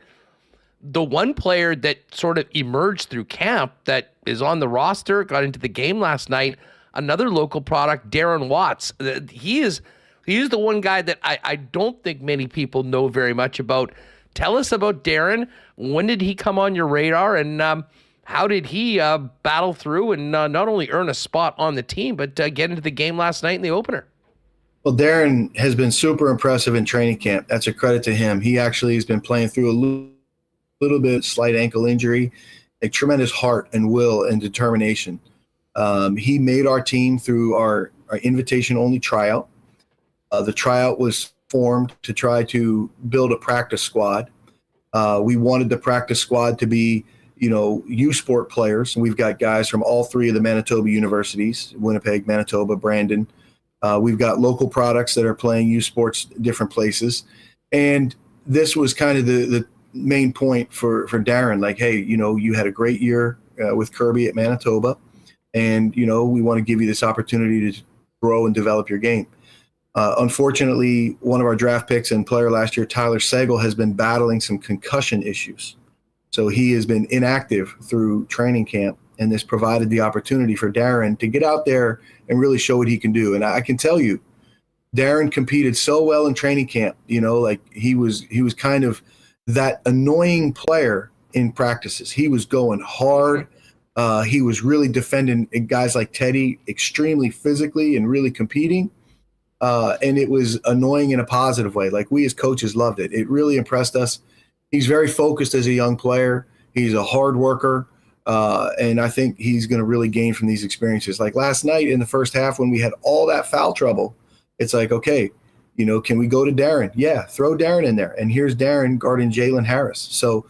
The one player that sort of emerged through camp that is on the roster, got into the game last night, another local product, Darren Watts. He is the one guy that I don't think many people know very much about. Tell us about Darren. When did he come on your radar, and how did he battle through and not only earn a spot on the team, but get into the game last night in the opener? Well, Darren has been super impressive in training camp. That's a credit to him. He actually has been playing through a little bit slight ankle injury, a tremendous heart and will and determination. He made our team through our invitation-only tryout. The tryout was formed to try to build a practice squad. We wanted the practice squad to be, U Sport players. We've got guys from all three of the Manitoba universities, Winnipeg, Manitoba, Brandon. We've got local products that are playing U Sports different places. And this was kind of the main point for Darren. Like, hey, you had a great year with Kirby at Manitoba, and, we want to give you this opportunity to grow and develop your game. Unfortunately, one of our draft picks and player last year, Tyler Sagal, has been battling some concussion issues. So he has been inactive through training camp, and this provided the opportunity for Darren to get out there and really show what he can do. And I can tell you, Darren competed so well in training camp. Like he was kind of that annoying player in practices. He was going hard. He was really defending guys like Teddy extremely physically and really competing. And it was annoying in a positive way. Like, we as coaches loved it. It really impressed us. He's very focused as a young player. He's a hard worker. And I think he's going to really gain from these experiences. Like last night in the first half, when we had all that foul trouble, it's like, okay, can we go to Darren? Yeah, throw Darren in there. And here's Darren guarding Jalen Harris. So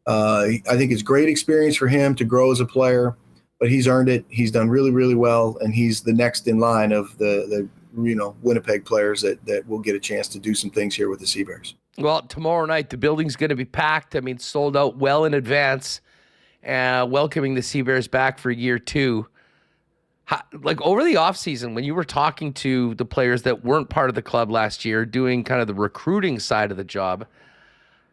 I think it's great experience for him to grow as a player, but he's earned it. He's done really, really well. And he's the next in line of the Winnipeg players that will get a chance to do some things here with the Sea Bears. Well, tomorrow night, the building's going to be packed. I mean, sold out well in advance, welcoming the Sea Bears back for year two. Like, over the offseason, when you were talking to the players that weren't part of the club last year, doing kind of the recruiting side of the job,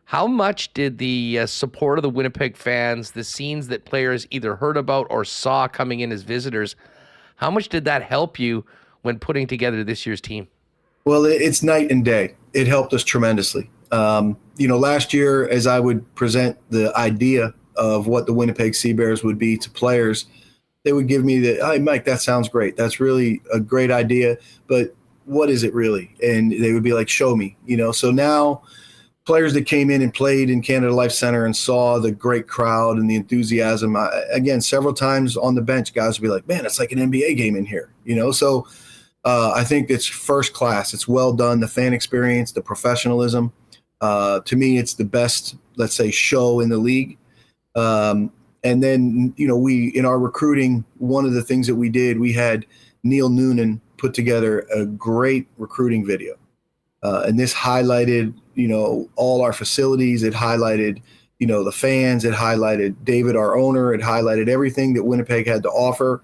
how much did the support of the Winnipeg fans, the scenes that players either heard about or saw coming in as visitors, how much did that help you when putting together this year's team? Well, it's night and day. It helped us tremendously. Last year, as I would present the idea of what the Winnipeg Sea Bears would be to players, they would give me hey, Mike, that sounds great. That's really a great idea, but what is it really? And they would be like, show me, So now players that came in and played in Canada Life Center and saw the great crowd and the enthusiasm, again, several times on the bench, guys would be like, man, it's like an NBA game in here, So I think it's first class. It's well done. The fan experience, the professionalism. To me, it's the best, let's say, show in the league. And then, we, in our recruiting, one of the things that we did, we had Neil Noonan put together a great recruiting video. And this highlighted, all our facilities. It highlighted, the fans. It highlighted David, our owner. It highlighted everything that Winnipeg had to offer.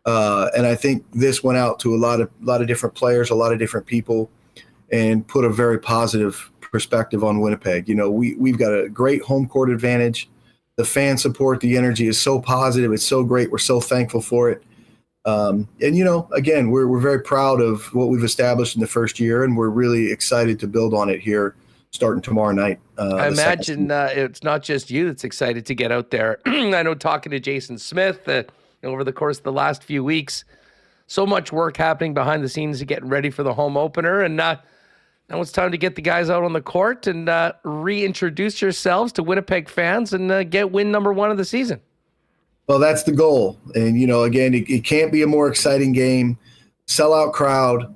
And I think this went out to a lot of different players, a lot of different people, and put a very positive perspective on Winnipeg. We've got a great home court advantage. The fan support, the energy is so positive. It's so great. We're so thankful for it. And, again, we're very proud of what we've established in the first year, and we're really excited to build on it here starting tomorrow night. I imagine it's not just you that's excited to get out there. I know, talking to Jason Smith over the course of the last few weeks, so much work happening behind the scenes of getting ready for the home opener. And now it's time to get the guys out on the court and reintroduce yourselves to Winnipeg fans and get win number one of the season. Well, that's the goal. And, again, it can't be a more exciting game. Sellout crowd,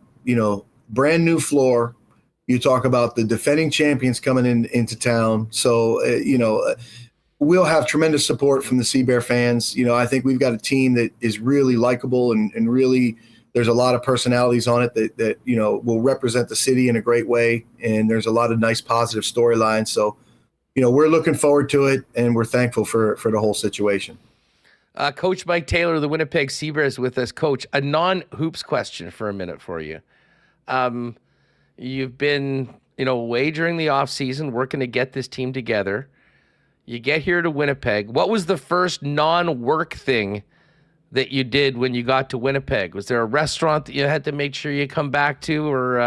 brand new floor. You talk about the defending champions coming into town. So, we'll have tremendous support from the Sea Bear fans. I think we've got a team that is really likable and really there's a lot of personalities on it that will represent the city in a great way. And there's a lot of nice positive storylines. So we're looking forward to it, and we're thankful for the whole situation. Coach Mike Taylor of the Winnipeg Sea Bears with us. Coach, a non-hoops question for a minute for you. You've been, away during the offseason working to get this team together. You get here to Winnipeg. What was the first non-work thing that you did when you got to Winnipeg? Was there a restaurant that you had to make sure you come back to, or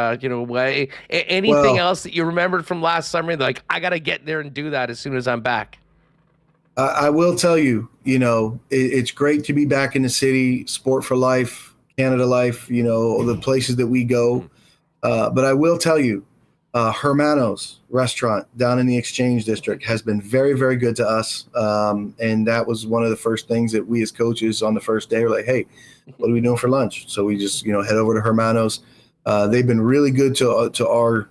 anything else that you remembered from last summer? Like, I got to get there and do that as soon as I'm back. I will tell you, it's great to be back in the city. Sport for life, Canada life, the places that we go. But I will tell you, Hermano's restaurant down in the Exchange District has been very, very good to us. And that was one of the first things that we as coaches on the first day were like, hey, what are we doing for lunch? So we just, head over to Hermano's. They've been really good to our,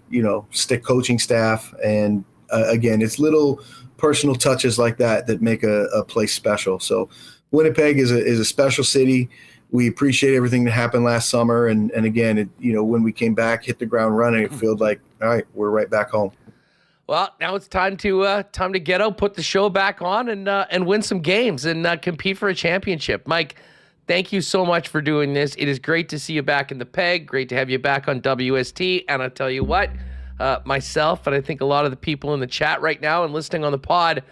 stick coaching staff. And again, it's little personal touches like that make a place special. So Winnipeg is a special city. We appreciate everything that happened last summer. And again, when we came back, hit the ground running, it feels like, all right, we're right back home. Well, now it's time to get out, put the show back on, and win some games and compete for a championship. Mike, thank you so much for doing this. It is great to see you back in the Peg. Great to have you back on WST. And I'll tell you what, myself and I think a lot of the people in the chat right now and listening on the pod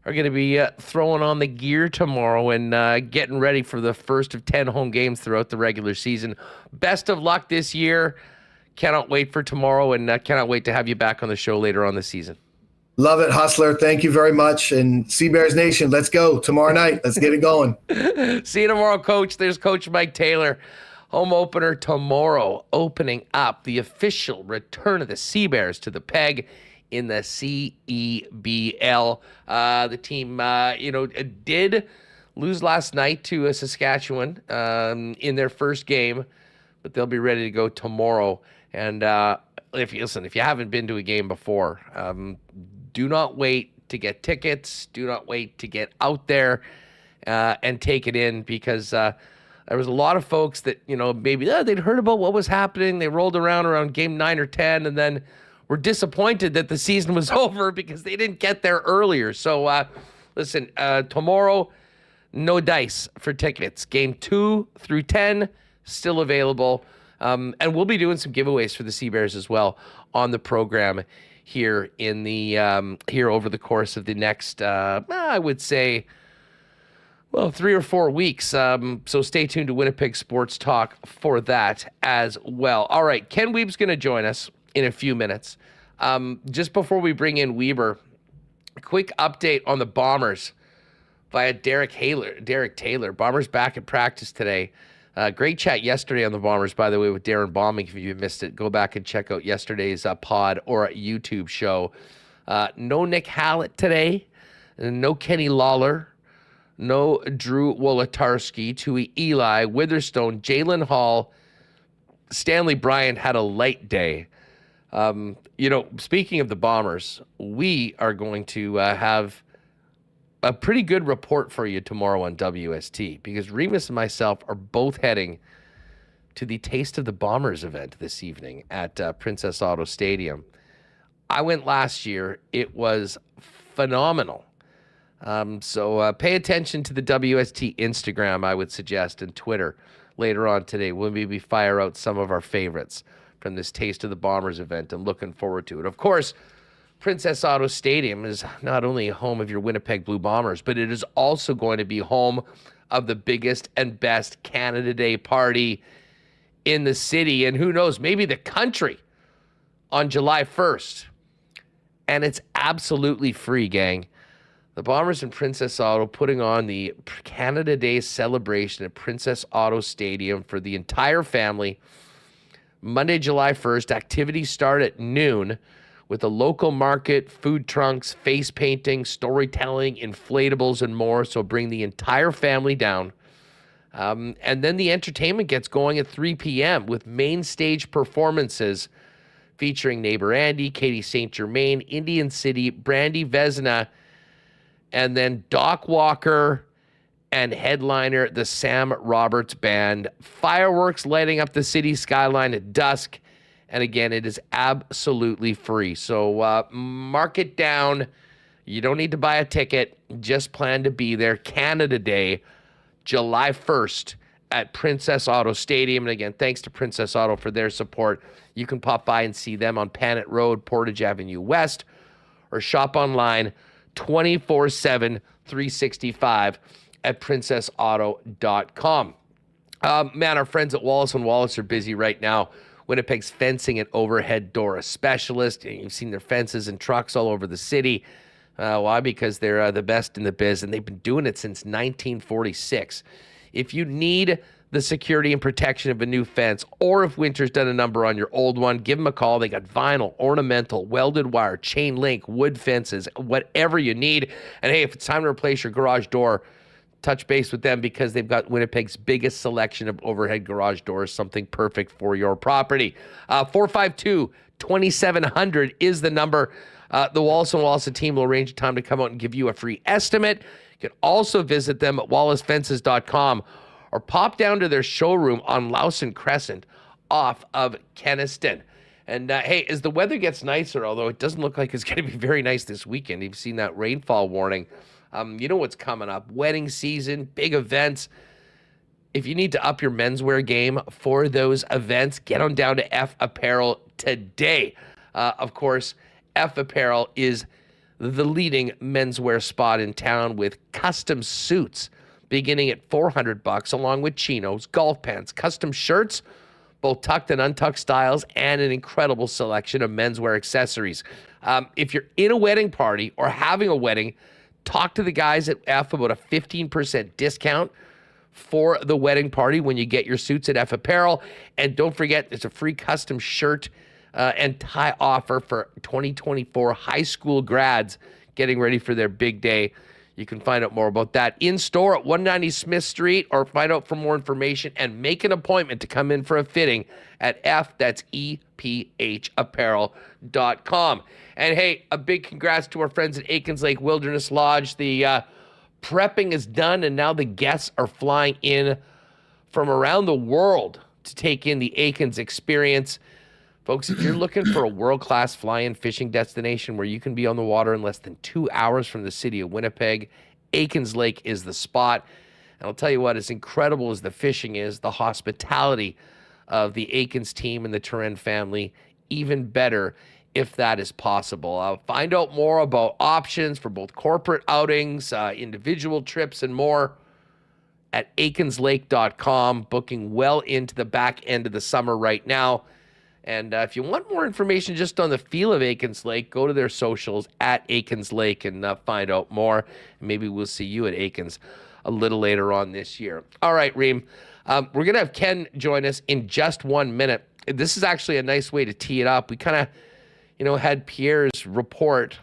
are going to be throwing on the gear tomorrow and getting ready for the first of 10 home games throughout the regular season. Best of luck this year. Cannot wait for tomorrow, and cannot wait to have you back on the show later on this season. Love it, Hustler. Thank you very much. And Sea Bears Nation, let's go tomorrow night. Let's get it going. See you tomorrow, Coach. There's Coach Mike Taylor. Home opener tomorrow, opening up the official return of the Sea Bears to the Peg in the CEBL. The team, did lose last night to Saskatchewan in their first game, but they'll be ready to go tomorrow. And if you haven't been to a game before, do not wait to get tickets. Do not wait to get out there and take it in, because there was a lot of folks that, maybe they'd heard about what was happening. They rolled around game 9 or 10 and then were disappointed that the season was over because they didn't get there earlier. So listen, tomorrow, no dice for tickets. Game 2 through 10 still available. And we'll be doing some giveaways for the Sea Bears as well on the program here in the here over the course of the next, I would say, 3 or 4 weeks. So stay tuned to Winnipeg Sports Talk for that as well. All right, Ken Wiebe's going to join us in a few minutes. Just before we bring in Wiebe, a quick update on the Bombers via Derek Taylor. Bombers back at practice today. Great chat yesterday on the Bombers, by the way, with Darren Bombing. If you missed it, go back and check out yesterday's pod or YouTube show. No Nick Hallett today. No Kenny Lawler. No Drew Wolotarski. Tui Eli, Witherstone, Jalen Hall. Stanley Bryant had a light day. Speaking of the Bombers, we are going to have a pretty good report for you tomorrow on WST, because Remis and myself are both heading to the Taste of the Bombers event this evening at Princess Auto Stadium. I went last year. It was phenomenal. So pay attention to the WST Instagram, I would suggest, and Twitter later on today. We'll maybe fire out some of our favorites from this Taste of the Bombers event. I'm looking forward to it. Of course, Princess Auto Stadium is not only home of your Winnipeg Blue Bombers, but it is also going to be home of the biggest and best Canada Day party in the city, and who knows, maybe the country, on July 1st. And it's absolutely free, gang. The Bombers and Princess Auto putting on the Canada Day celebration at Princess Auto Stadium for the entire family. Monday, July 1st, activities start at noon with a local market, food trunks, face painting, storytelling, inflatables, and more. So bring the entire family down. And then the entertainment gets going at 3 p.m. with main stage performances featuring Neighbor Andy, Katie St. Germain, Indian City, Brandy Vesna, and then Doc Walker and headliner the Sam Roberts Band. Fireworks lighting up the city skyline at dusk. And again, it is absolutely free. So mark it down. You don't need to buy a ticket. Just plan to be there. Canada Day, July 1st at Princess Auto Stadium. And again, thanks to Princess Auto for their support. You can pop by and see them on Panet Road, Portage Avenue West, or shop online 24/7, 365 at princessauto.com. Man, our friends at Wallace & Wallace are busy right now. Winnipeg's fencing and overhead door specialist. You've seen their fences and trucks all over the city. Why? Because they're the best in the biz, and they've been doing it since 1946. If you need the security and protection of a new fence, or if winter's done a number on your old one, give them a call. They got vinyl, ornamental, welded wire, chain link, wood fences, whatever you need. And hey, if it's time to replace your garage door, touch base with them because they've got Winnipeg's biggest selection of overhead garage doors, something perfect for your property. 452-2700 is the number. The Wallace & Wallace team will arrange a time to come out and give you a free estimate. You can also visit them at wallacefences.com or pop down to their showroom on Lawson Crescent off of Kenaston. And hey, as the weather gets nicer, although it doesn't look like it's going to be very nice this weekend, you've seen that rainfall warning. You know what's coming up. Wedding season, big events. If you need to up your menswear game for those events, get on down to F Apparel today. Of course, F Apparel is the leading menswear spot in town with custom suits beginning at $400, along with chinos, golf pants, custom shirts, both tucked and untucked styles, and an incredible selection of menswear accessories. If you're in a wedding party or having a wedding, talk to the guys at F about a 15% discount for the wedding party when you get your suits at F Apparel. And don't forget, there's a free custom shirt and tie offer for 2024 high school grads getting ready for their big day. You can find out more about that in store at 190 Smith Street, or find out for more information and make an appointment to come in for a fitting at EPHapparel.com. And hey, a big congrats to our friends at Aikens Lake Wilderness Lodge. The prepping is done, and now the guests are flying in from around the world to take in the Aikens experience. Folks, if you're looking for a world-class fly-in fishing destination where you can be on the water in less than 2 hours from the city of Winnipeg, Aikens Lake is the spot. And I'll tell you what, as incredible as the fishing is, the hospitality of the Aikens team and the Turin family, even better if that is possible. I'll find out more about options for both corporate outings, individual trips, and more at aikenslake.com, booking well into the back end of the summer right now. And if you want more information just on the feel of Aikens Lake, go to their socials at Aikens Lake and find out more. Maybe we'll see you at Aikens a little later on this year. All right, Reem, we're going to have Ken join us in just 1 minute. This is actually a nice way to tee it up. We kind of, had Pierre's report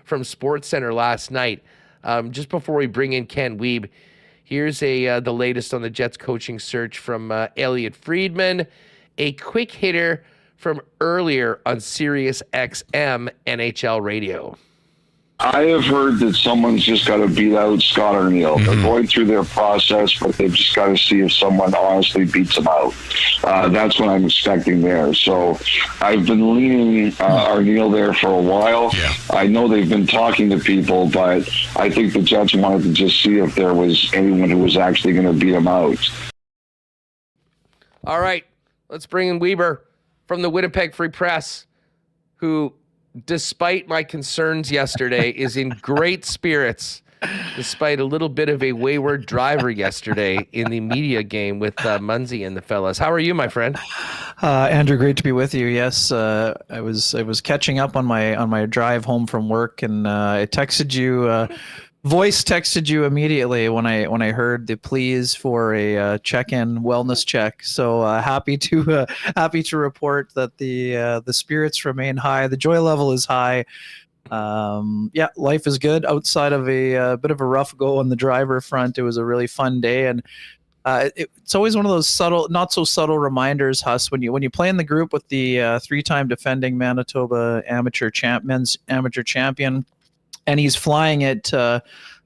from SportsCenter last night. Just before we bring in Ken Wiebe, here's the latest on the Jets coaching search from Elliot Friedman. A quick hitter from earlier on Sirius XM NHL radio. I have heard that someone's just got to beat out Scott Arniel. Mm-hmm. They're going through their process, but they've just got to see if someone honestly beats them out. That's what I'm expecting there. So I've been leaning Arniel there for a while. Yeah. I know they've been talking to people, but I think the Jets wanted to just see if there was anyone who was actually going to beat them out. All right. Let's bring in Wiebe from the Winnipeg Free Press, who, despite my concerns yesterday, is in great spirits, despite a little bit of a wayward driver yesterday in the media game with Munzie and the fellas. How are you, my friend? Andrew, great to be with you. Yes, I was catching up on my drive home from work, and I texted you. Voice texted you immediately when I heard the pleas for a check-in wellness check. So happy to report that the spirits remain high. The joy level is high. Life is good outside of a bit of a rough go on the driver front. It was a really fun day, and it's always one of those subtle, not so subtle reminders, Huss, when you play in the group with the three-time defending Manitoba men's amateur champion. And he's flying at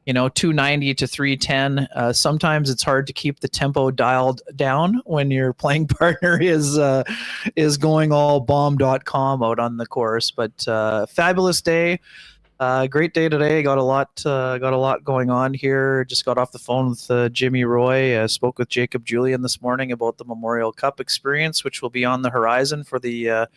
290 to 310. Sometimes it's hard to keep the tempo dialed down when your playing partner is going all bomb.com out on the course. But fabulous day. Great day today. Got a lot going on here. Just got off the phone with Jimmy Roy. Spoke with Jacob Julian this morning about the Memorial Cup experience, which will be on the horizon for the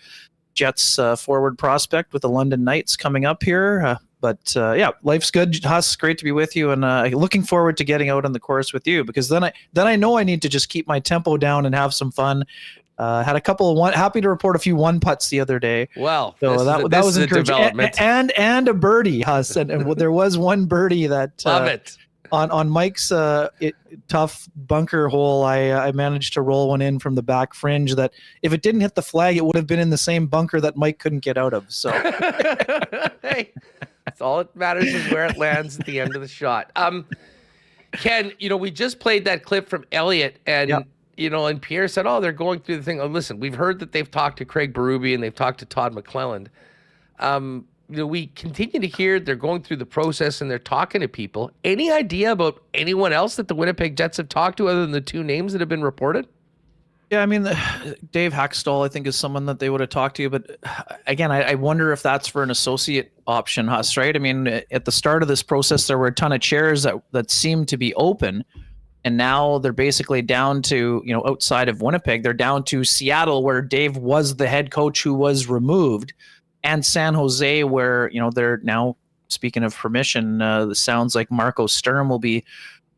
Jets forward prospect with the London Knights coming up here. But life's good. Huss, great to be with you, and looking forward to getting out on the course with you, because then I know I need to just keep my tempo down and have some fun. Had a couple of happy to report a few one putts the other day. Well, so that was encouraging. And a birdie, Huss, and there was one birdie that love it. On Mike's tough bunker hole, I managed to roll one in from the back fringe that if it didn't hit the flag, it would have been in the same bunker that Mike couldn't get out of. So hey, that's all that matters is where it lands at the end of the shot. Ken, we just played that clip from Elliott, and and Pierre said, "Oh, they're going through the thing." Oh, listen, we've heard that they've talked to Craig Berube and they've talked to Todd McClelland. We continue to hear they're going through the process and they're talking to people. Any idea about anyone else that the Winnipeg Jets have talked to other than the two names that have been reported? Yeah, I mean, Dave Hackstall, I think, is someone that they would have talked to. But again, I wonder if that's for an associate option, Huss, right? I mean, at the start of this process, there were a ton of chairs that seemed to be open. And now they're basically down to, outside of Winnipeg, they're down to Seattle, where Dave was the head coach who was removed, and San Jose, where, they're now, speaking of permission, it sounds like Marco Sturm will be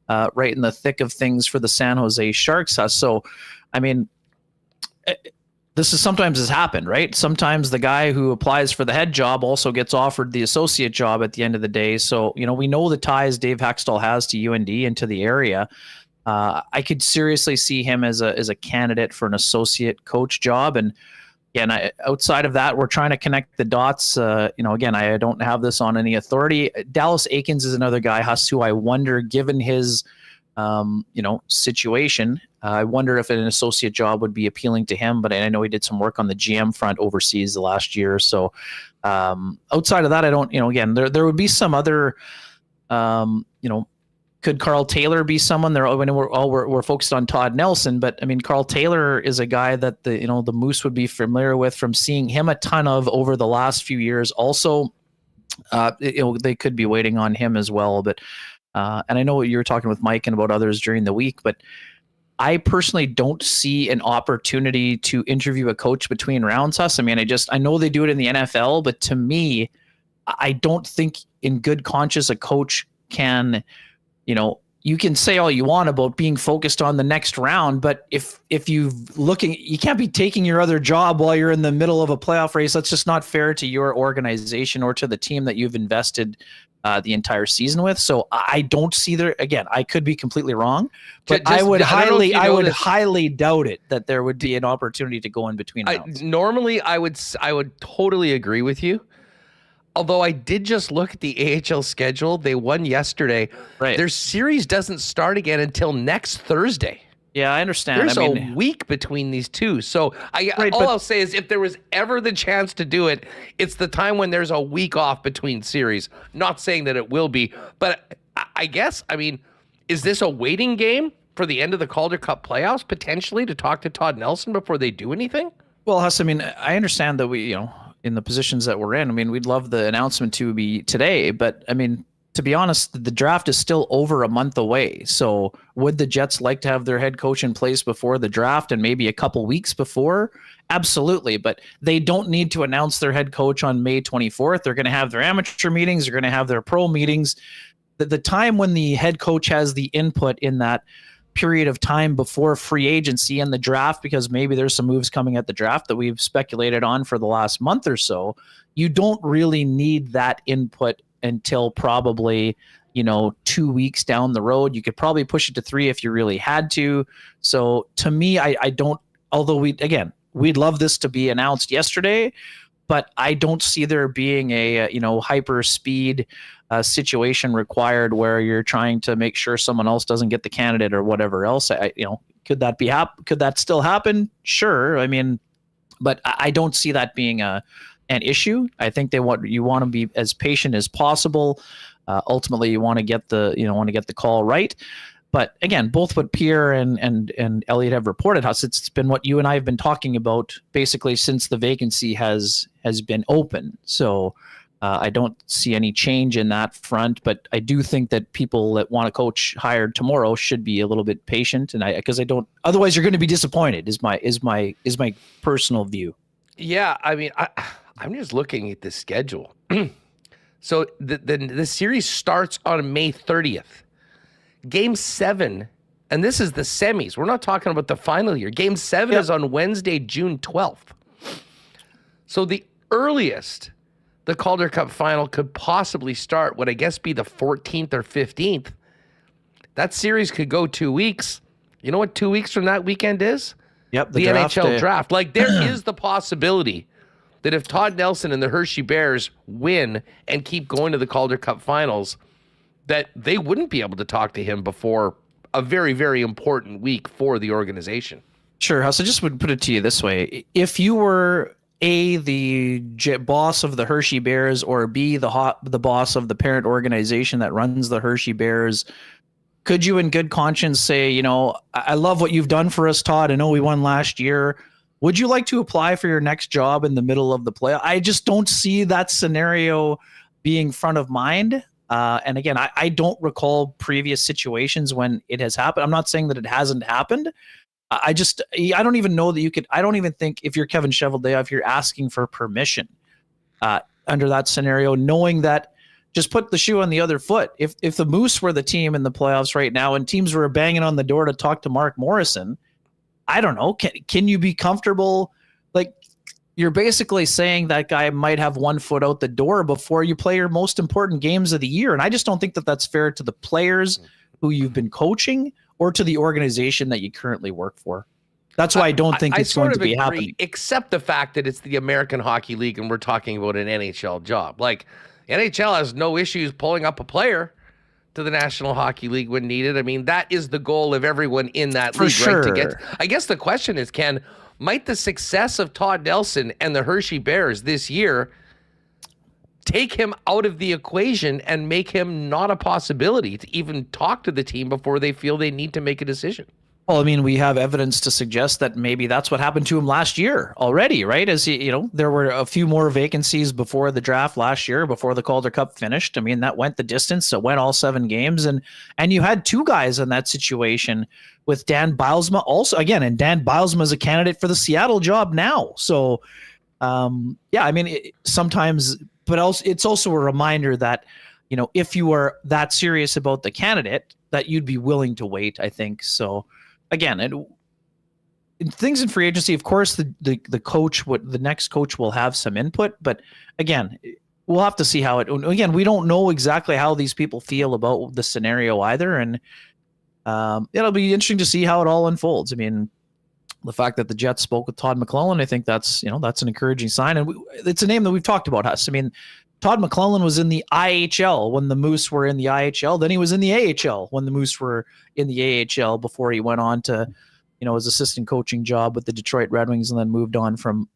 right in the thick of things for the San Jose Sharks. So, I mean, this is sometimes has happened, right? Sometimes the guy who applies for the head job also gets offered the associate job at the end of the day. So, we know the ties Dave Hackstall has to UND and to the area. I could seriously see him as a candidate for an associate coach job. And outside of that, we're trying to connect the dots. Again, I don't have this on any authority. Dallas Aikens is another guy, Huss, who I wonder, given his situation, I wonder if an associate job would be appealing to him. But I know he did some work on the GM front overseas the last year. So outside of that, I don't. Again, there would be some other. Could Carl Taylor be someone? We're focused on Todd Nelson, but I mean, Carl Taylor is a guy that the Moose would be familiar with from seeing him a ton of over the last few years. Also, they could be waiting on him as well. But and I know you were talking with Mike and about others during the week, but I personally don't see an opportunity to interview a coach between rounds, Huss. I mean, I know they do it in the NFL, but to me, I don't think in good conscience a coach can. You can say all you want about being focused on the next round, but if you can't be taking your other job while you're in the middle of a playoff race. That's just not fair to your organization or to the team that you've invested the entire season with. So I don't see there. Again, I could be completely wrong, but I would highly doubt it that there would be an opportunity to go in between rounds. Normally, I would totally agree with you. Although I did just look at the AHL schedule, they won yesterday. Right. Their series doesn't start again until next Thursday. Yeah, I understand. There's a week between these two. So I'll say is if there was ever the chance to do it, it's the time when there's a week off between series. Not saying that it will be, but I guess, is this a waiting game for the end of the Calder Cup playoffs, potentially, to talk to Todd Nelson before they do anything? Well, Huss, I understand that we, in the positions that we're in, we'd love the announcement to be today, but to be honest, the draft is still over a month away. So would the Jets like to have their head coach in place before the draft and maybe a couple weeks before? Absolutely. But they don't need to announce their head coach on May 24th. They're going to have their amateur meetings. They're going to have their pro meetings. The time when the head coach has the input in that period of time before free agency and the draft, because maybe there's some moves coming at the draft that we've speculated on for the last month or so, you don't really need that input until probably 2 weeks down the road. You could probably push it to 3 if you really had to. So to me, I don't, although we'd love this to be announced yesterday, but I don't see there being a hyper speed situation required where you're trying to make sure someone else doesn't get the candidate or whatever else. Could that still happen? Sure. But I don't see that being an issue. I think you want to be as patient as possible. Ultimately, you want to get the call right. But again, both what Pierre and Elliot have reported, Huss, it's been what you and I have been talking about basically since the vacancy has been open. So I don't see any change in that front, but I do think that people that want a coach hired tomorrow should be a little bit patient, and otherwise you're going to be disappointed. Is my personal view. Yeah, I mean, I'm just looking at the schedule. So the series starts on May 30th. Game 7, and this is the semis. We're not talking about the final here. Game 7 is on Wednesday, June 12th. So the earliest the Calder Cup final could possibly start would, I guess, be the 14th or 15th. That series could go 2 weeks. You know what 2 weeks from that weekend is? Yep, the NHL draft. Like, there is the possibility that if Todd Nelson and the Hershey Bears win and keep going to the Calder Cup finals, that they wouldn't be able to talk to him before a very, very important week for the organization. Sure. So just would put it to you this way. If you were the boss of the Hershey Bears, or B, the boss of the parent organization that runs the Hershey Bears, could you in good conscience say, I love what you've done for us, Todd. I know we won last year. Would you like to apply for your next job in the middle of the play? I just don't see that scenario being front of mind. And again, I don't recall previous situations when it has happened. I'm not saying that it hasn't happened. I don't even know that you could. I don't even think if you're Kevin Cheveldayoff, if you're asking for permission under that scenario, knowing that, just put the shoe on the other foot. If the Moose were the team in the playoffs right now and teams were banging on the door to talk to Mark Morrison, I don't know. Can you be comfortable? Like, you're basically saying that guy might have 1 foot out the door before you play your most important games of the year. And I just don't think that that's fair to the players who you've been coaching or to the organization that you currently work for. That's why I don't think it's going to be happening. Except the fact that it's the American Hockey League and we're talking about an NHL job. Like, NHL has no issues pulling up a player to the National Hockey League when needed. I mean, that is the goal of everyone in that league, sure. Right? I guess the question is, might the success of Todd Nelson and the Hershey Bears this year take him out of the equation and make him not a possibility to even talk to the team before they feel they need to make a decision? Well, I mean, we have evidence to suggest that maybe that's what happened to him last year already, right? As there were a few more vacancies before the draft last year, before the Calder Cup finished. I mean, that went the distance. It went all 7 games, and you had 2 guys in that situation with Dan Bylsma also again, and Dan Bylsma is a candidate for the Seattle job now. So, yeah, I mean, sometimes, but also it's also a reminder that if you are that serious about the candidate, that you'd be willing to wait. I think so. Again, things in free agency, of course, the coach, the next coach will have some input, but again, we'll have to see how it. Again, we don't know exactly how these people feel about the scenario either, and it'll be interesting to see how it all unfolds. I mean, the fact that the Jets spoke with Todd McLellan, I think that's an encouraging sign, and it's a name that we've talked about. Huss. I mean, Todd McLellan was in the IHL when the Moose were in the IHL. Then he was in the AHL when the Moose were in the AHL before he went on to, his assistant coaching job with the Detroit Red Wings and then moved on from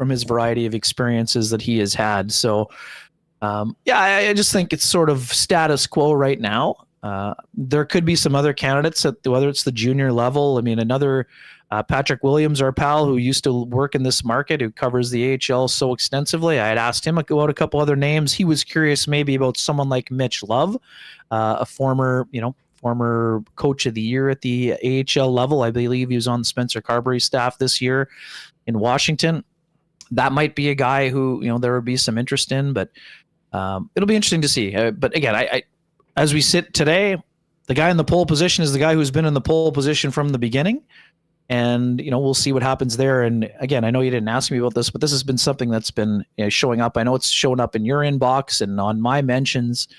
his variety of experiences that he has had. So, yeah, I just think it's sort of status quo right now. There could be some other candidates whether it's the junior level. I mean, another Patrick Williams, our pal, who used to work in this market, who covers the AHL so extensively. I had asked him about a couple other names. He was curious maybe about someone like Mitch Love, a former coach of the year at the AHL level. I believe he was on Spencer Carberry's staff this year in Washington. That might be a guy who, there would be some interest in, but it'll be interesting to see. But again, I as we sit today, the guy in the pole position is the guy who's been in the pole position from the beginning. And, we'll see what happens there. And again, I know you didn't ask me about this, but this has been something that's been showing up. I know it's shown up in your inbox and on my mentions.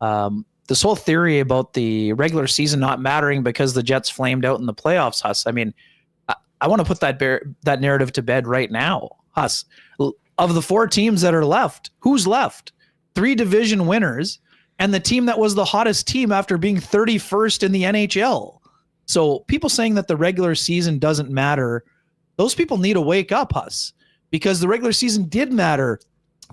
This whole theory about the regular season not mattering because the Jets flamed out in the playoffs, Huss. I mean, I want to put that narrative to bed right now, Huss. Of the 4 teams that are left, who's left? 3 division winners and the team that was the hottest team after being 31st in the NHL. So people saying that the regular season doesn't matter, those people need to wake up, Huss, because the regular season did matter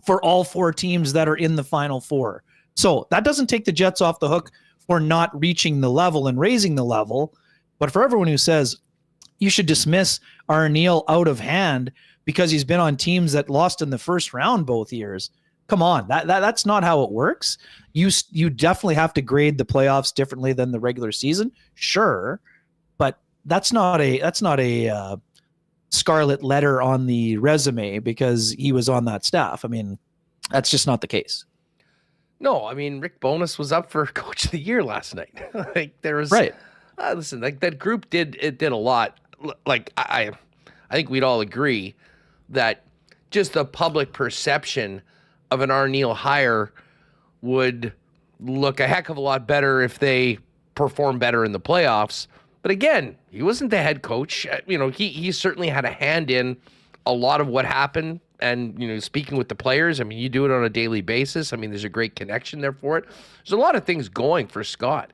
for all 4 teams that are in the Final Four. So that doesn't take the Jets off the hook for not reaching the level and raising the level. But for everyone who says you should dismiss Arniel out of hand because he's been on teams that lost in the first round both years, come on, that's not how it works. You definitely have to grade the playoffs differently than the regular season, sure, but that's not a scarlet letter on the resume because he was on that staff. I mean, that's just not the case. No, I mean, Rick Bowness was up for Coach of the Year last night. Like there was right. Listen, like that group did a lot. Like I think we'd all agree that just the public perception of an Arniel hire would look a heck of a lot better if they perform better in the playoffs. But again, he wasn't the head coach. You know, he certainly had a hand in a lot of what happened. And, you know, speaking with the players, I mean, you do it on a daily basis. I mean, there's a great connection there for it. There's a lot of things going for Scott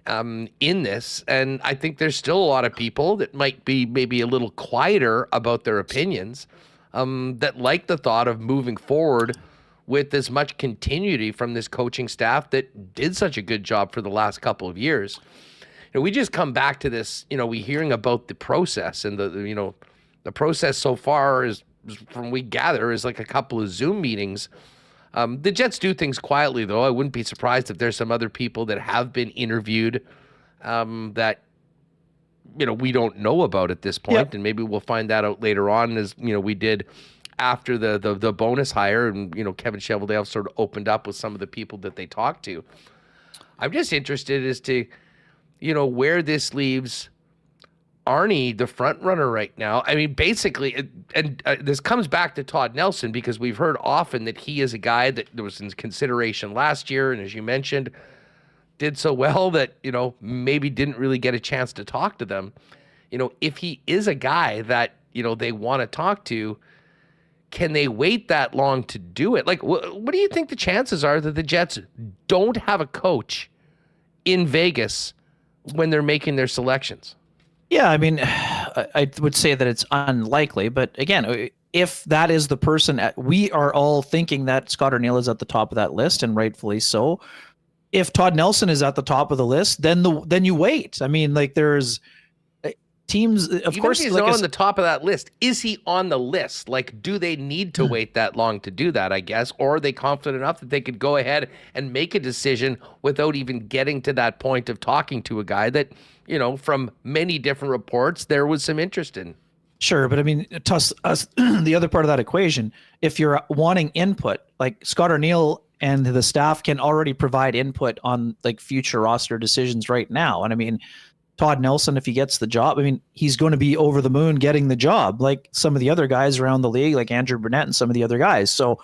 in this. And I think there's still a lot of people that might be maybe a little quieter about their opinions that like the thought of moving forward with as much continuity from this coaching staff that did such a good job for the last couple of years. You know, we just come back to this, you know, we hearing about the process and the process so far is, from we gather, is like a couple of Zoom meetings. The Jets do things quietly, though. I wouldn't be surprised if there's some other people that have been interviewed that, you know, we don't know about at this point. Yep. And maybe we'll find that out later on, as, you know, we did after the bonus hire, and, you know, Kevin Cheveldayoff sort of opened up with some of the people that they talked to. I'm just interested as to, you know, where this leaves Arnie, the front runner right now. I mean, basically, and this comes back to Todd Nelson, because we've heard often that he is a guy that was in consideration last year, and as you mentioned, did so well that, you know, maybe didn't really get a chance to talk to them. You know, if he is a guy that, you know, they want to talk to, can they wait that long to do it? Like, what do you think the chances are that the Jets don't have a coach in Vegas when they're making their selections? Yeah, I mean, I would say that it's unlikely, but again, if that is the person, we are all thinking that Scott Arniel is at the top of that list, and rightfully so. If Todd Nelson is at the top of the list, then you wait. I mean, like, there's teams, of Even course. If he's like on the top of that list, is he on the list? Like, do they need to wait that long to do that, I guess? Or are they confident enough that they could go ahead and make a decision without even getting to that point of talking to a guy that, you know, from many different reports, there was some interest in? Sure, but I mean, the other part of that equation, if you're wanting input, like Scott Arniel and the staff can already provide input on like future roster decisions right now. And I mean, Todd Nelson, if he gets the job, I mean, he's going to be over the moon getting the job, like some of the other guys around the league, like Andrew Burnett and some of the other guys. So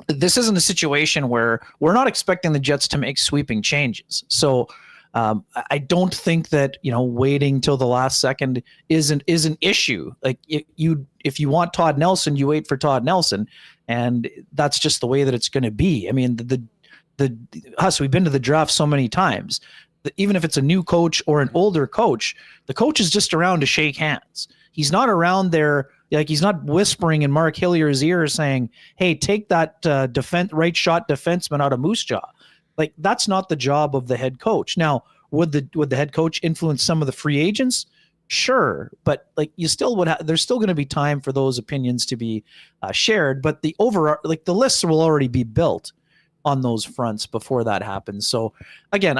this isn't a situation where we're not expecting the Jets to make sweeping changes. So I don't think that, you know, waiting till the last second is an issue. Like, if you want Todd Nelson, you wait for Todd Nelson, and that's just the way that it's going to be. I mean, we've been to the draft so many times. Even if it's a new coach or an older coach, the coach is just around to shake hands. He's not around there. Like, he's not whispering in Mark Hillier's ear saying, hey, take that right shot defenseman out of Moose Jaw. Like, that's not the job of the head coach. Now, would the head coach influence some of the free agents? Sure. But like, you still would there's still going to be time for those opinions to be shared. But the lists will already be built on those fronts before that happens. So again,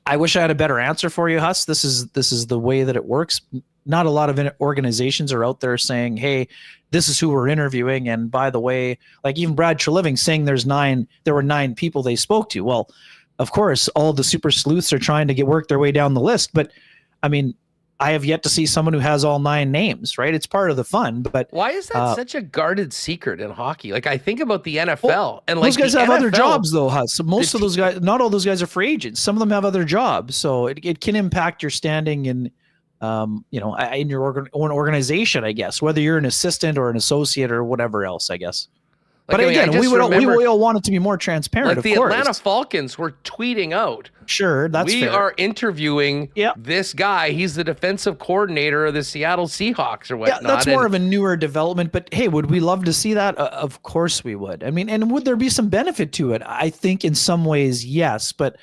I wish I had a better answer for you, Huss. This is the way that it works. Not a lot of organizations are out there saying, hey, this is who we're interviewing. And by the way, like even Brad Treliving saying there were 9 people they spoke to. Well, of course, all the super sleuths are trying to work their way down the list. But I mean, I have yet to see someone who has all 9 names, right? It's part of the fun. But why is that such a guarded secret in hockey? Like, I think about the NFL, and like, those guys have other jobs, though, Huss. Most of those guys, not all those guys are free agents. Some of them have other jobs, so it can impact your standing in, you know, in your own organization, I guess, whether you're an assistant or an associate or whatever else, I guess. But again, we all want it to be more transparent. Like of the course. Atlanta Falcons were tweeting out. Sure, that's we fair. are interviewing this guy. He's the defensive coordinator of the Seattle Seahawks or whatnot. Yeah, that's more of a newer development. But hey, would we love to see that? Of course we would. I mean, and would there be some benefit to it? I think in some ways, yes. But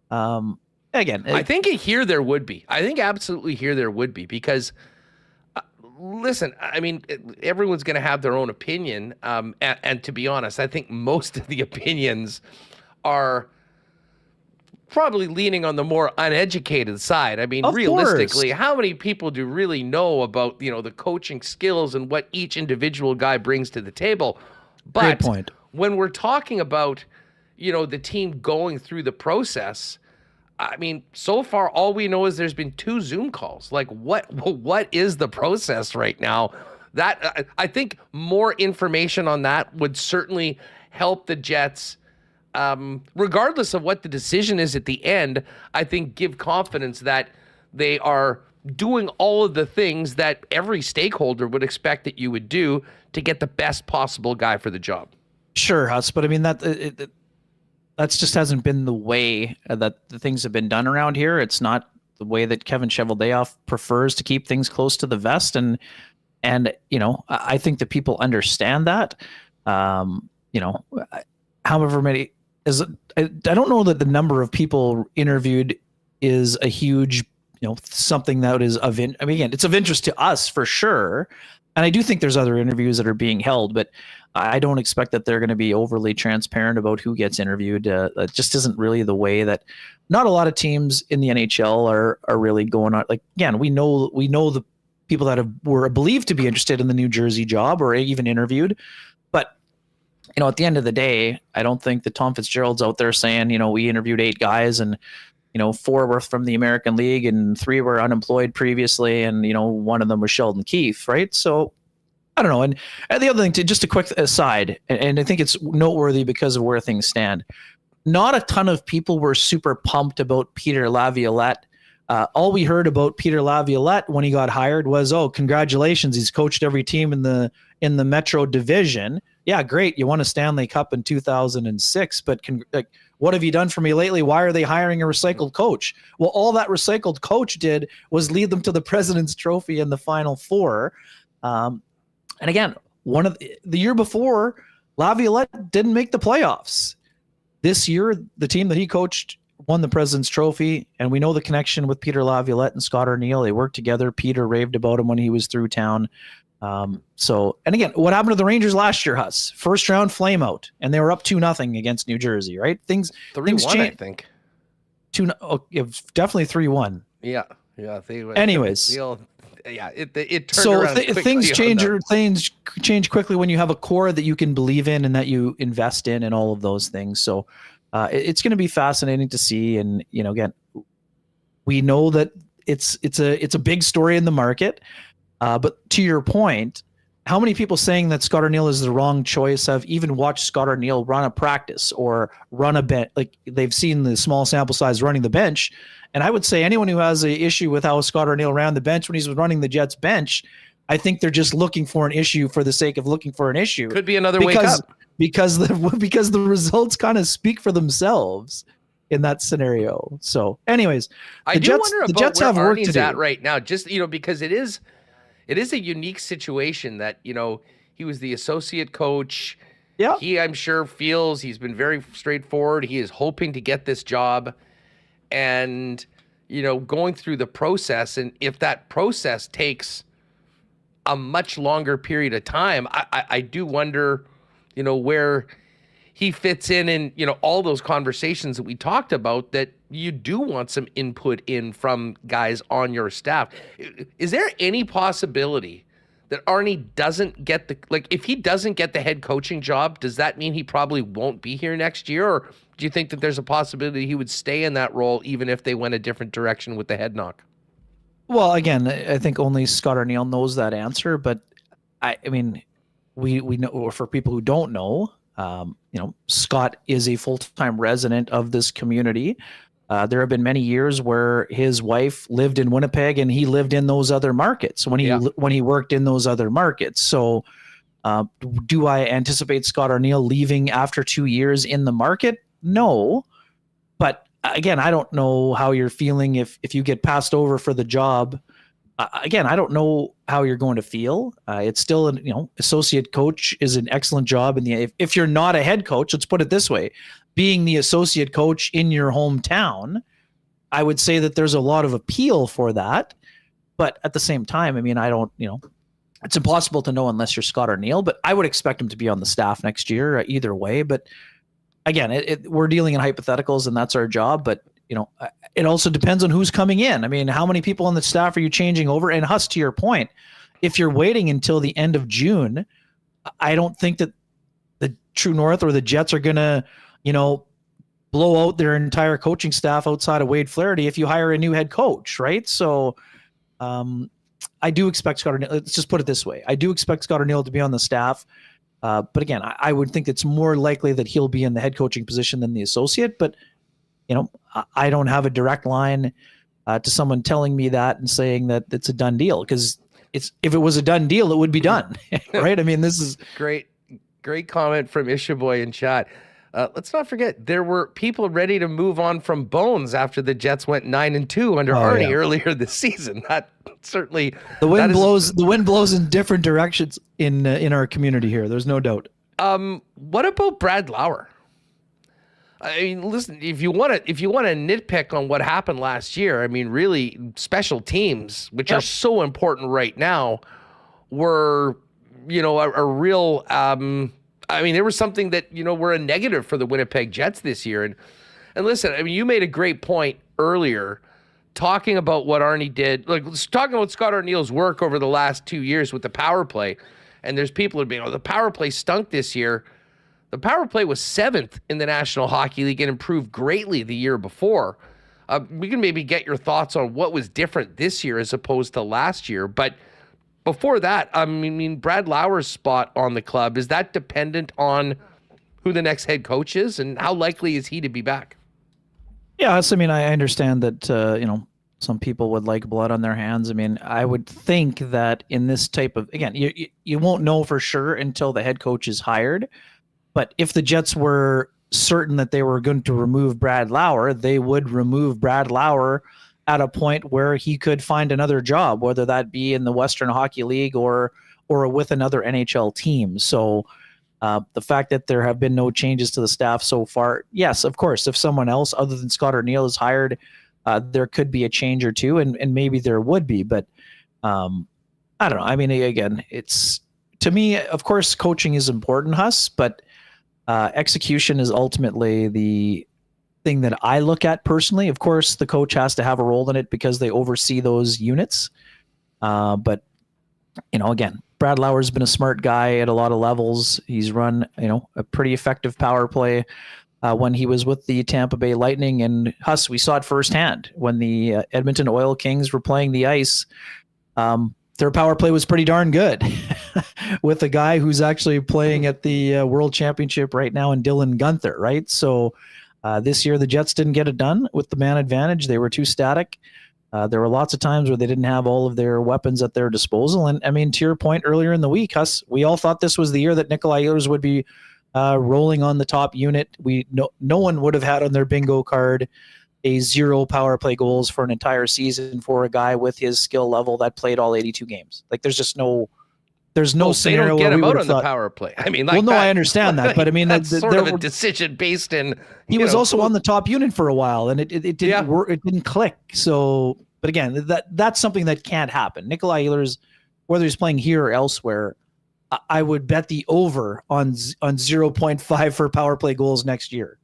again, I think here there would be. I think absolutely here there would be because. Listen, I mean, everyone's going to have their own opinion. And to be honest, I think most of the opinions are probably leaning on the more uneducated side. I mean, realistically, how many people do really know about, the coaching skills and what each individual guy brings to the table? But great point. When we're talking about, the team going through the process, I mean, so far, all we know is there's been 2 Zoom calls. Like, what is the process right now? That I think more information on that would certainly help the Jets, regardless of what the decision is at the end. I think give confidence that they are doing all of the things that every stakeholder would expect that you would do to get the best possible guy for the job. Sure, Huss, but I mean that's just hasn't been the way that the things have been done around here. It's not the way that Kevin Cheveldayoff prefers to keep things close to the vest. And I think that people understand that. However many I don't know that the number of people interviewed is a huge, something that is again, it's of interest to us for sure. And I do think there's other interviews that are being held, but I don't expect that they're going to be overly transparent about who gets interviewed. It just isn't really the way that not a lot of teams in the NHL are really going on. Like, again, we know the people that were believed to be interested in the New Jersey job or even interviewed. But, at the end of the day, I don't think that Tom Fitzgerald's out there saying, we interviewed 8 guys and, 4 were from the American League and 3 were unemployed previously. And, one of them was Sheldon Keefe. Right. So, I don't know. And the other thing, just a quick aside, and I think it's noteworthy because of where things stand. Not a ton of people were super pumped about Peter Laviolette. All we heard about Peter Laviolette when he got hired was, "Oh, congratulations! He's coached every team in the Metro Division. Yeah, great. You won a Stanley Cup in 2006, but what have you done for me lately? Why are they hiring a recycled coach?" Well, all that recycled coach did was lead them to the President's Trophy in the Final Four. And again, the year before, Laviolette didn't make the playoffs. This year, the team that he coached won the President's Trophy, and we know the connection with Peter Laviolette and Scott Arniel. They worked together. Peter raved about him when he was through town. And again, what happened to the Rangers last year, Huss? First round flame out, and they were up 2-0 against New Jersey, right? Things 3-1, changed. I think. It was definitely 3-1. Yeah. Anyways. It turned around quickly. Things change quickly when you have a core that you can believe in and that you invest in and all of those things. So it's going to be fascinating to see. And, again, we know that it's a big story in the market. But to your point, how many people saying that Scott Arniel is the wrong choice have even watched Scott Arniel run a practice or run a bench? Like, they've seen the small sample size running the bench. And I would say anyone who has an issue with how Scott Arniel ran the bench when he was running the Jets bench, I think they're just looking for an issue for the sake of looking for an issue. Could be another wake up. Because the results kind of speak for themselves in that scenario. So anyways, I do wonder about where Arnie's at right now, just, because it is a unique situation that, he was the associate coach. Yeah. He, I'm sure, feels he's been very straightforward. He is hoping to get this job. And, going through the process, and if that process takes a much longer period of time, I do wonder, where he fits in, all those conversations that we talked about, that you do want some input in from guys on your staff. Is there any possibility that Arnie doesn't get if he doesn't get the head coaching job, does that mean he probably won't be here next year? Or do you think that there's a possibility he would stay in that role even if they went a different direction with the head knock? Well, again, I think only Scott Arniel knows that answer, but I mean, we know, or for people who don't know, Scott is a full-time resident of this community. There have been many years where his wife lived in Winnipeg and he lived in those other markets when he worked in those other markets. So Do I anticipate Scott Arniel leaving after 2 years in the market? No. But again, I don't know how you're feeling if you get passed over for the job. Again, I don't know how you're going to feel. It's still, associate coach is an excellent job. If you're not a head coach, let's put it this way, being the associate coach in your hometown, I would say that there's a lot of appeal for that. But at the same time, I mean, I don't, it's impossible to know unless you're Scott Arniel, but I would expect him to be on the staff next year either way. But again, we're dealing in hypotheticals and that's our job. But, it also depends on who's coming in. I mean, how many people on the staff are you changing over? And Huss, to your point, if you're waiting until the end of June, I don't think that the True North or the Jets are going to, blow out their entire coaching staff outside of Wade Flaherty if you hire a new head coach, right? So I do expect Scott Arniel, let's just put it this way. I do expect Scott Arniel to be on the staff. But again, I would think it's more likely that he'll be in the head coaching position than the associate. But, I don't have a direct line to someone telling me that and saying that it's a done deal, because if it was a done deal, it would be done, right? I mean, this is great comment from Ishaboy in chat. Let's not forget there were people ready to move on from Bones after the Jets went 9-2 under Arnie earlier this season. That certainly the wind blows in different directions in our community here. There's no doubt. What about Brad Lauer? I mean, listen, if you want to nitpick on what happened last year, I mean, really special teams, which are so important right now, were, a real, I mean, there was something that, were a negative for the Winnipeg Jets this year. And listen, I mean, you made a great point earlier talking about what Arnie did, like talking about Scott Arniel's work over the last 2 years with the power play. And there's people who are being, the power play stunk this year. The power play was 7th in the National Hockey League and improved greatly the year before. We can maybe get your thoughts on what was different this year as opposed to last year. But before that, I mean, Brad Lauer's spot on the club, is that dependent on who the next head coach is, and how likely is he to be back? Yeah, I mean, I understand that, some people would like blood on their hands. I mean, I would think that in this type of, again, you won't know for sure until the head coach is hired. But if the Jets were certain that they were going to remove Brad Lauer, they would remove Brad Lauer at a point where he could find another job, whether that be in the Western Hockey League or with another NHL team. So the fact that there have been no changes to the staff so far, yes, of course, if someone else other than Scott Arniel is hired, there could be a change or two, and maybe there would be. But I don't know. I mean, again, it's, to me, of course, coaching is important, Huss, but execution is ultimately the thing that I look at personally. Of course, the coach has to have a role in it because they oversee those units. But, again, Brad Lauer's been a smart guy at a lot of levels. He's run, a pretty effective power play when he was with the Tampa Bay Lightning. And Huss, we saw it firsthand when the Edmonton Oil Kings were playing the ice. Their power play was pretty darn good with a guy who's actually playing at the World Championship right now in Dylan Guenther, right? So this year the Jets didn't get it done with the man advantage. They were too static. There were lots of times where they didn't have all of their weapons at their disposal. And I mean, to your point earlier in the week, we all thought this was the year that Nikolai Ehlers would be rolling on the top unit. No one would have had on their bingo card a 0 power play goals for an entire season for a guy with his skill level that played all 82 games. Like there's no scenario. They don't get get him out on the power play. I mean, I understand that, but I mean, that's sort of a decision based in. He was also on the top unit for a while, and it didn't work. It didn't click. So, but again, that's something that can't happen. Nikolai Ehlers, whether he's playing here or elsewhere, I would bet the over on 0.5 for power play goals next year.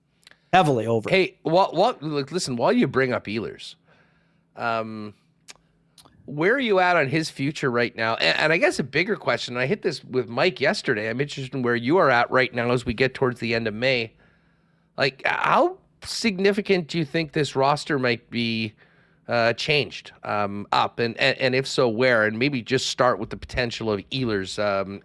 Heavily over. Hey, listen, while you bring up Ehlers, where are you at on his future right now? And I guess a bigger question, and I hit this with Mike yesterday, I'm interested in where you are at right now as we get towards the end of May. Like, how significant do you think this roster might be changed up? And if so, where? And maybe just start with the potential of Ehlers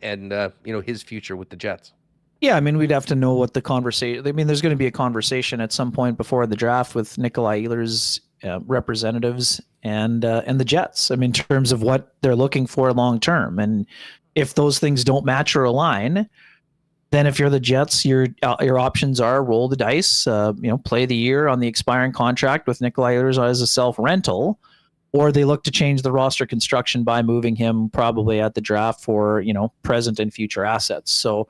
and his future with the Jets. Yeah, I mean, we'd have to know what the conversation. I mean, there's going to be a conversation at some point before the draft with Nikolai Ehlers' representatives and the Jets. I mean, in terms of what they're looking for long term, and If those things don't match or align, then if you're the Jets, your options are roll the dice, play the year on the expiring contract with Nikolai Ehlers as a self-rental, or they look to change the roster construction by moving him probably at the draft for, present and future assets. So,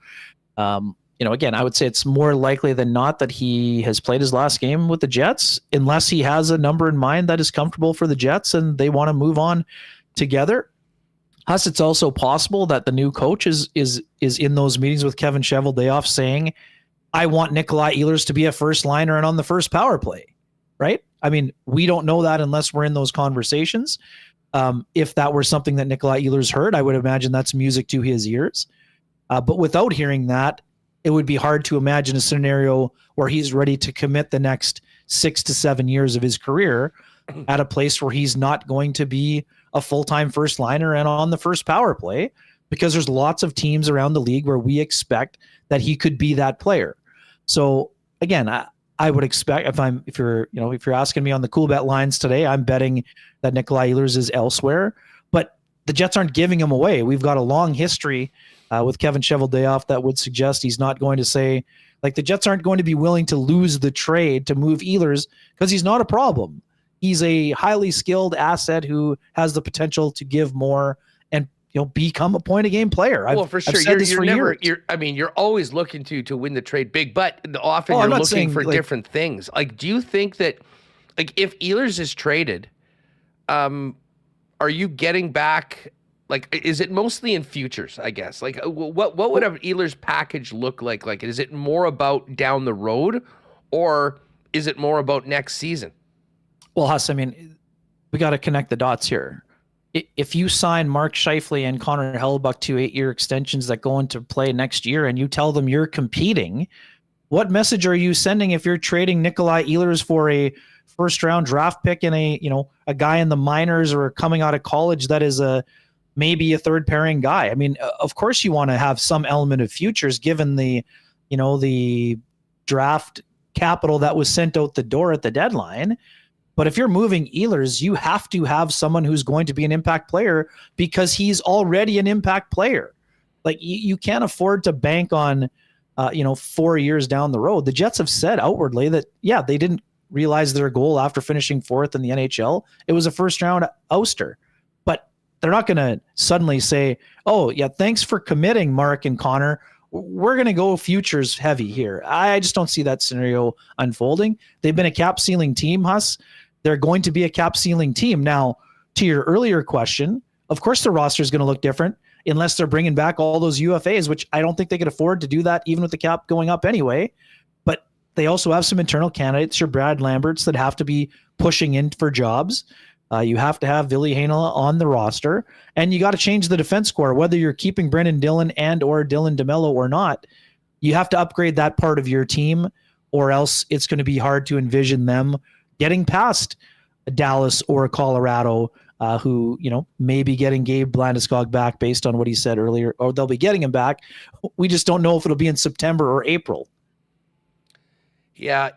again, I would say it's more likely than not that he has played his last game with the Jets, unless he has a number in mind that is comfortable for the Jets and they want to move on together. Huss, it's also possible that the new coach is in those meetings with Kevin Cheveldayoff saying, I want Nikolai Ehlers to be a first liner and on the first power play, right? I mean, we don't know that unless we're in those conversations. If that were something that Nikolai Ehlers heard, I would imagine that's music to his ears. But without hearing that, it would be hard to imagine a scenario where he's ready to commit the next 6 to 7 years of his career at a place where he's not going to be a full-time first liner and on the first power play, because there's lots of teams around the league where we expect that he could be that player. So again, I would expect if you're asking me on the Coolbet lines today, I'm betting that Nikolai Ehlers is elsewhere, but the Jets aren't giving him away. We've got a long history with Kevin Cheveldayoff that would suggest he's not going to say, like, the Jets aren't going to be willing to lose the trade to move Ehlers because he's not a problem. He's a highly skilled asset who has the potential to give more and become a point a game player. For sure. You're always looking to win the trade big, but often you're looking for different things. Like, do you think that, like, if Ehlers is traded, are you getting back? Like, is it mostly in futures? I guess. Like, what would an Ehlers package look like? Like, is it more about down the road, or is it more about next season? Well, Huss, I mean, we got to connect the dots here. If you sign Mark Scheifele and Connor Hellebuyck to 8-year extensions that go into play next year, and you tell them you're competing, what message are you sending if you're trading Nikolai Ehlers for a first-round draft pick and a guy in the minors or coming out of college that is maybe a third-pairing guy? I mean, of course you want to have some element of futures given the draft capital that was sent out the door at the deadline. But if you're moving Ehlers, you have to have someone who's going to be an impact player because he's already an impact player. Like, you can't afford to bank on, 4 years down the road. The Jets have said outwardly that, they didn't realize their goal after finishing 4th in the NHL. It was a first-round ouster. But they're not going to suddenly say, oh, yeah, thanks for committing, Mark and Connor. We're going to go futures heavy here. I just don't see that scenario unfolding. They've been a cap ceiling team, Huss. They're going to be a cap ceiling team. Now, to your earlier question, of course the roster is going to look different unless they're bringing back all those UFAs, which I don't think they could afford to do that even with the cap going up anyway. But they also have some internal candidates, your Brad Lamberts, that have to be pushing in for jobs. You have to have Ville Heinola on the roster, and you got to change the defense core, whether you're keeping Brendan Dillon and or Dylan DeMello or not. You have to upgrade that part of your team, or else it's going to be hard to envision them getting past Dallas or Colorado, who, may be getting Gabe Landeskog back based on what he said earlier, or they'll be getting him back. We just don't know if it'll be in September or April. Yeah,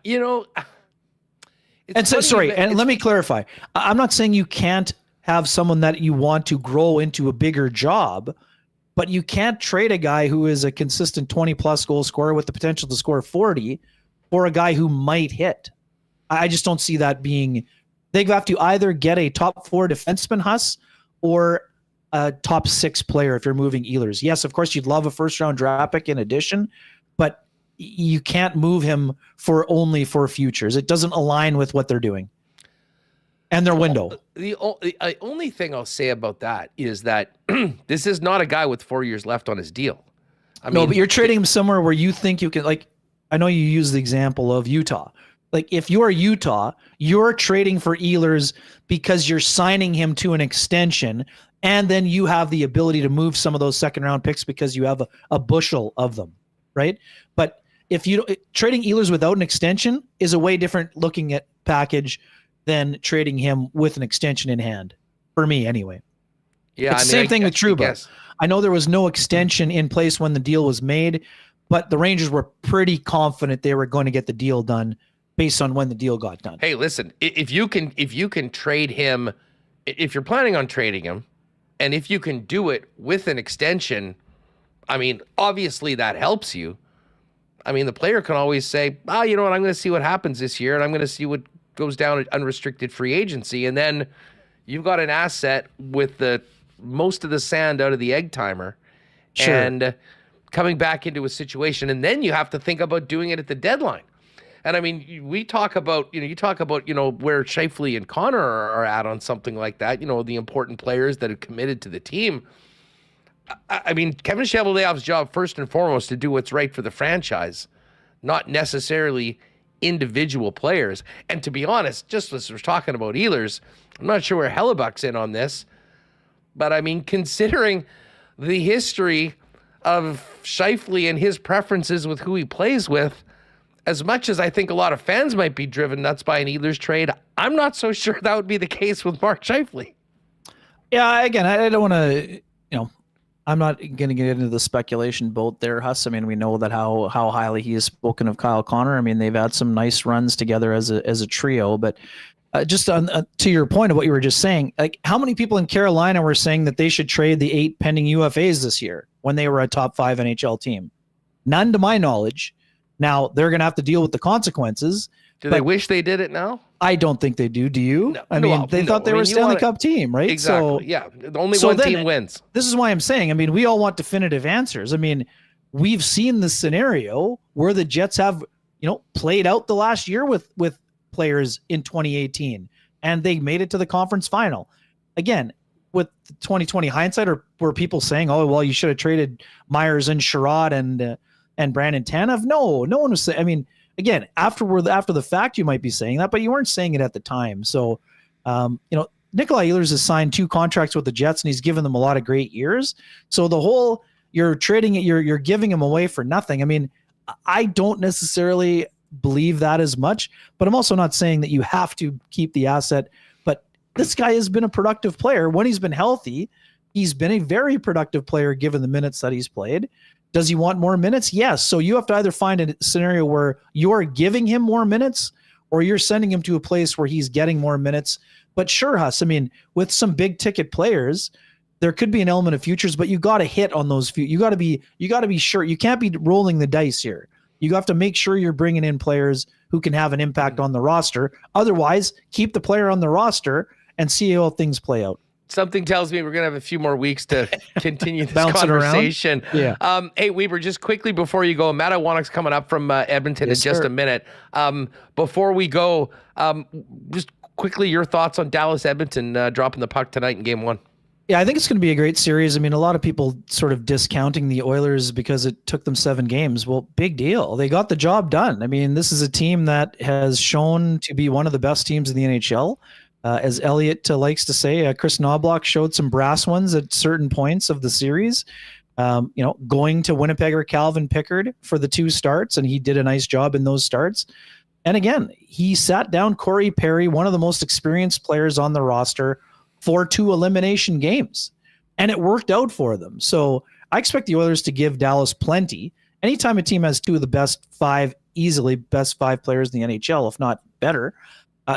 and let me clarify. I'm not saying you can't have someone that you want to grow into a bigger job, but you can't trade a guy who is a consistent 20-plus goal scorer with the potential to score 40 for a guy who might hit. I just don't see that being. They have to either get a top 4 defenseman, Huss, or a top 6 player if you're moving Ehlers. Yes, of course, you'd love a first-round draft pick in addition, but you can't move him only for futures. It doesn't align with what they're doing and their window. The only thing I'll say about that is that this is not a guy with 4 years left on his deal. No, but you're trading him somewhere where you think you can, like, I know you use the example of Utah. Like, if you're Utah, you're trading for Ehlers because you're signing him to an extension, and then you have the ability to move some of those second-round picks because you have a bushel of them, right? But if trading Ehlers without an extension is a way different looking at package than trading him with an extension in hand, for me anyway. Yeah, it's the same thing with Trouba. I know there was no extension in place when the deal was made, but the Rangers were pretty confident they were going to get the deal done based on when the deal got done. Hey, listen, if you can trade him, if you're planning on trading him, And if you can do it with an extension, I mean, obviously that helps you. I mean, the player can always say, you know what, I'm going to see what happens this year, and I'm going to see what goes down at unrestricted free agency. And then you've got an asset with the most of the sand out of the egg timer. Sure. And coming back into a situation, and then you have to think about doing it at the deadline. And I mean, we talk about, where Scheifele and Connor are at on something like that, the important players that have committed to the team. I mean, Kevin Cheveldayoff's job, first and foremost, to do what's right for the franchise, not necessarily individual players. And to be honest, just as we're talking about Ehlers, I'm not sure where Hellebuck's in on this, but I mean, considering the history of Scheifele and his preferences with who he plays with, as much as I think a lot of fans might be driven nuts by an Ehlers trade, I'm not so sure that would be the case with Mark Scheifele. Yeah, again, I don't want to, I'm not going to get into the speculation boat there, Huss. I mean, we know that how highly he has spoken of Kyle Connor. I mean, they've had some nice runs together as a trio, but just on to your point of what you were just saying, like how many people in Carolina were saying that they should trade the 8 pending UFAs this year when they were a top 5 NHL team? None to my knowledge. Now they're going to have to deal with the consequences. Do they wish they did it now? I don't think they do. Do you? No, I mean, they thought they were a Stanley Cup team, right? Exactly. So, yeah. Only one team wins. This is why I'm saying, I mean, we all want definitive answers. I mean, we've seen the scenario where the Jets have, played out the last year with players in 2018, and they made it to the conference final. Again, with 2020 hindsight, or were people saying, oh, well, you should have traded Myers and Sherrod and Brandon Tanev? No one was saying. I mean, again, after the fact, you might be saying that, but you weren't saying it at the time. So, Nikolai Ehlers has signed 2 contracts with the Jets, and he's given them a lot of great years. So the whole you're trading it, you're giving him away for nothing. I mean, I don't necessarily believe that as much, but I'm also not saying that you have to keep the asset. But this guy has been a productive player when he's been healthy. He's been a very productive player given the minutes that he's played. Does he want more minutes? Yes. So you have to either find a scenario where you're giving him more minutes or you're sending him to a place where he's getting more minutes. But sure, Huss, I mean, with some big ticket players, there could be an element of futures, but you got to hit on those few. You got to be sure. You can't be rolling the dice here. You have to make sure you're bringing in players who can have an impact on the roster. Otherwise, keep the player on the roster and see how things play out. Something tells me we're going to have a few more weeks to continue this conversation. Yeah. Hey, Wiebe, just quickly before you go, Matt Iwanyk's coming up from Edmonton in just a minute. Before we go, just quickly your thoughts on Dallas-Edmonton dropping the puck tonight in Game 1. Yeah, I think it's going to be a great series. I mean, a lot of people sort of discounting the Oilers because it took them 7 games. Well, big deal. They got the job done. I mean, this is a team that has shown to be one of the best teams in the NHL. As Elliot likes to say, Chris Knobloch showed some brass ones at certain points of the series. Going to Winnipeg or Calvin Pickard for the 2 starts, and he did a nice job in those starts. And again, he sat down Corey Perry, one of the most experienced players on the roster, for 2 elimination games, and it worked out for them. So I expect the Oilers to give Dallas plenty. Anytime a team has 2 of the best 5 players in the NHL, if not better,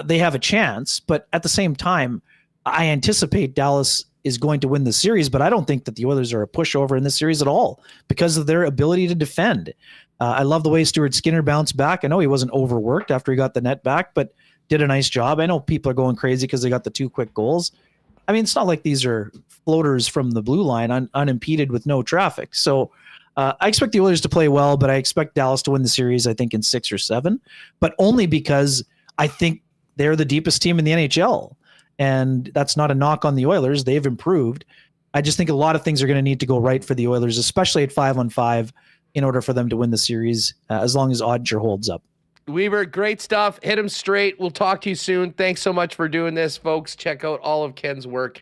they have a chance. But at the same time, I anticipate Dallas is going to win the series, but I don't think that the Oilers are a pushover in this series at all because of their ability to defend. I love the way Stuart Skinner bounced back. I know he wasn't overworked after he got the net back, but did a nice job. I know people are going crazy because they got the 2 quick goals. I mean, it's not like these are floaters from the blue line unimpeded with no traffic. So I expect the Oilers to play well, but I expect Dallas to win the series, I think, in 6 or 7, but only because I think they're the deepest team in the NHL. And that's not a knock on the Oilers. They've improved. I just think a lot of things are going to need to go right for the Oilers, especially at 5-on-5, in order for them to win the series, as long as Odger holds up. Wiebe, great stuff. Hit him straight. We'll talk to you soon. Thanks so much for doing this, folks. Check out all of Ken's work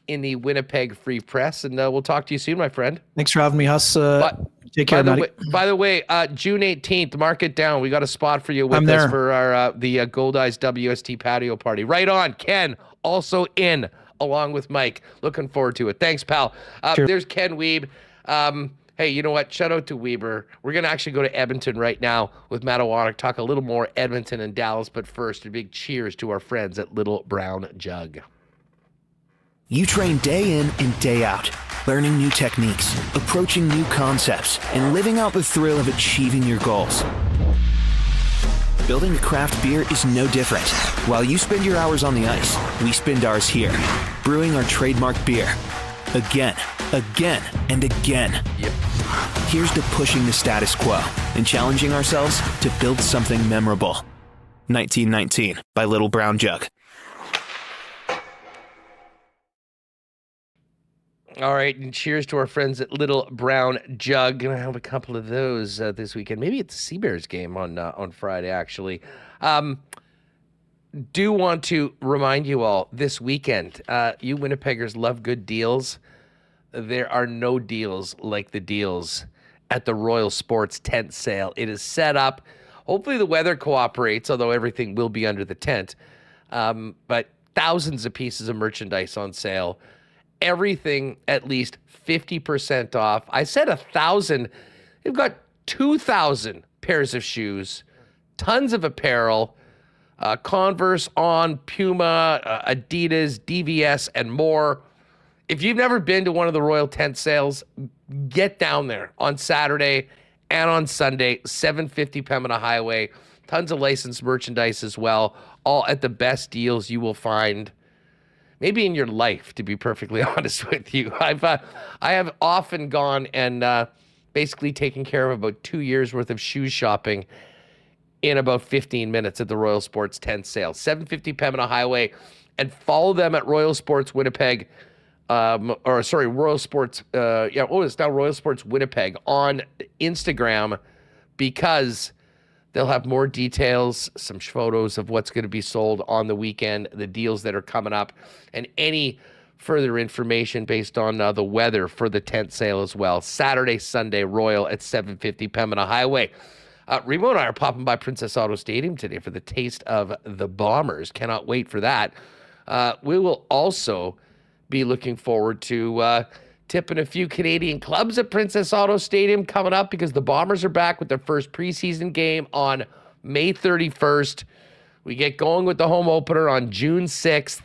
in the Winnipeg Free Press, and we'll talk to you soon, my friend. Thanks for having me, Huss. Take care, Matty. By the way, June 18th, mark it down. We got a spot for you with us for our the Gold Eyes WST patio party. Right on. Ken, also in, along with Mike. Looking forward to it. Thanks, pal. Sure. There's Ken Wiebe. Hey, you know what? Shout out to Weber. We're going to actually go to Edmonton right now with Matt Iwanyk, talk a little more Edmonton and Dallas. But first, a big cheers to our friends at Little Brown Jug. You train day in and day out, learning new techniques, approaching new concepts, and living out the thrill of achieving your goals. Building a craft beer is no different. While you spend your hours on the ice, we spend ours here, brewing our trademark beer. Again, and again. Yep. Here's to pushing the status quo and challenging ourselves to build something memorable. 1919 by Little Brown Jug. All right, and cheers to our friends at Little Brown Jug. Gonna have a couple of those this weekend. Maybe it's the Sea Bears game on Friday, actually. Do want to remind you all this weekend, you Winnipeggers love good deals. There are no deals like the deals at the Royal Sports tent sale. It is set up. Hopefully the weather cooperates, although everything will be under the tent. But thousands of pieces of merchandise on sale. Everything at least 50% off. I said 1,000. They've got 2,000 pairs of shoes, tons of apparel, Converse, On, Puma, Adidas, DVS, and more. If you've never been to one of the Royal tent sales, get down there on Saturday and on Sunday, 750 Pembina Highway. Tons of licensed merchandise as well, all at the best deals you will find maybe in your life, to be perfectly honest with you. I have often gone and basically taken care of about 2 years worth of shoe shopping in about 15 minutes at the Royal Sports tent sale. 750 Pembina Highway, and follow them at Royal Sports Winnipeg, Royal Sports, it's now Royal Sports Winnipeg on Instagram, because they'll have more details, some photos of what's going to be sold on the weekend, the deals that are coming up, and any further information based on the weather for the tent sale as well. Saturday, Sunday, Royal at 750 Pembina Highway. Remo and I are popping by Princess Auto Stadium today for the taste of the Bombers. Cannot wait for that. We will also be looking forward to tipping a few Canadian clubs at Princess Auto Stadium coming up, because the Bombers are back with their first preseason game on May 31st. We get going with the home opener on June 6th.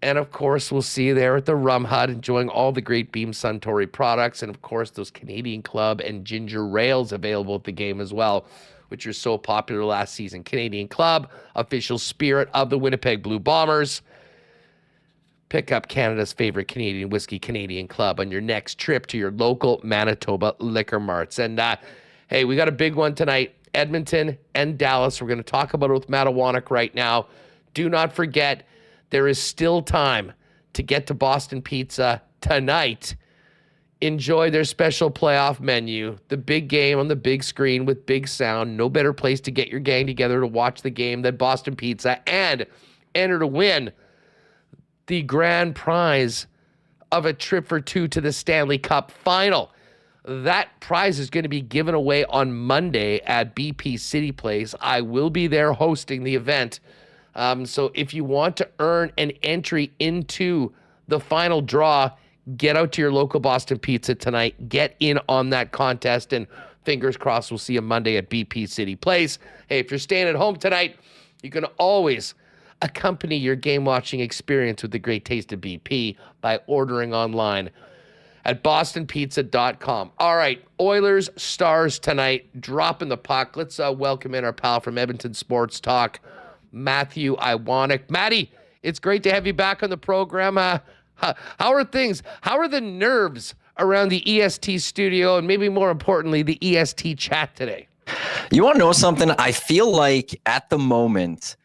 And, of course, we'll see you there at the Rum Hut, enjoying all the great Beam Suntory products. And, of course, those Canadian Club and Ginger Rails available at the game as well, which are so popular last season. Canadian Club, official spirit of the Winnipeg Blue Bombers. Pick up Canada's favorite Canadian whiskey, Canadian Club, on your next trip to your local Manitoba liquor marts. And, hey, we got a big one tonight. Edmonton and Dallas. We're going to talk about it with Matt Iwanyk right now. Do not forget, there is still time to get to Boston Pizza tonight. Enjoy their special playoff menu. The big game on the big screen with big sound. No better place to get your gang together to watch the game than Boston Pizza, and enter to win the grand prize of a trip for two to the Stanley Cup final. That prize is going to be given away on Monday at BP City Place. I will be there hosting the event. So if you want to earn an entry into the final draw, get out to your local Boston Pizza tonight. Get in on that contest, and fingers crossed we'll see you Monday at BP City Place. Hey, if you're staying at home tonight, you can always accompany your game-watching experience with the great taste of BP by ordering online at bostonpizza.com. All right, Oilers, Stars tonight, dropping the puck. Let's welcome in our pal from Edmonton Sports Talk, Matthew Iwanyk. Matty, it's great to have you back on the program. How are things? How are the nerves around the EST studio, and maybe more importantly, the EST chat today? You want to know something? I feel like at the moment,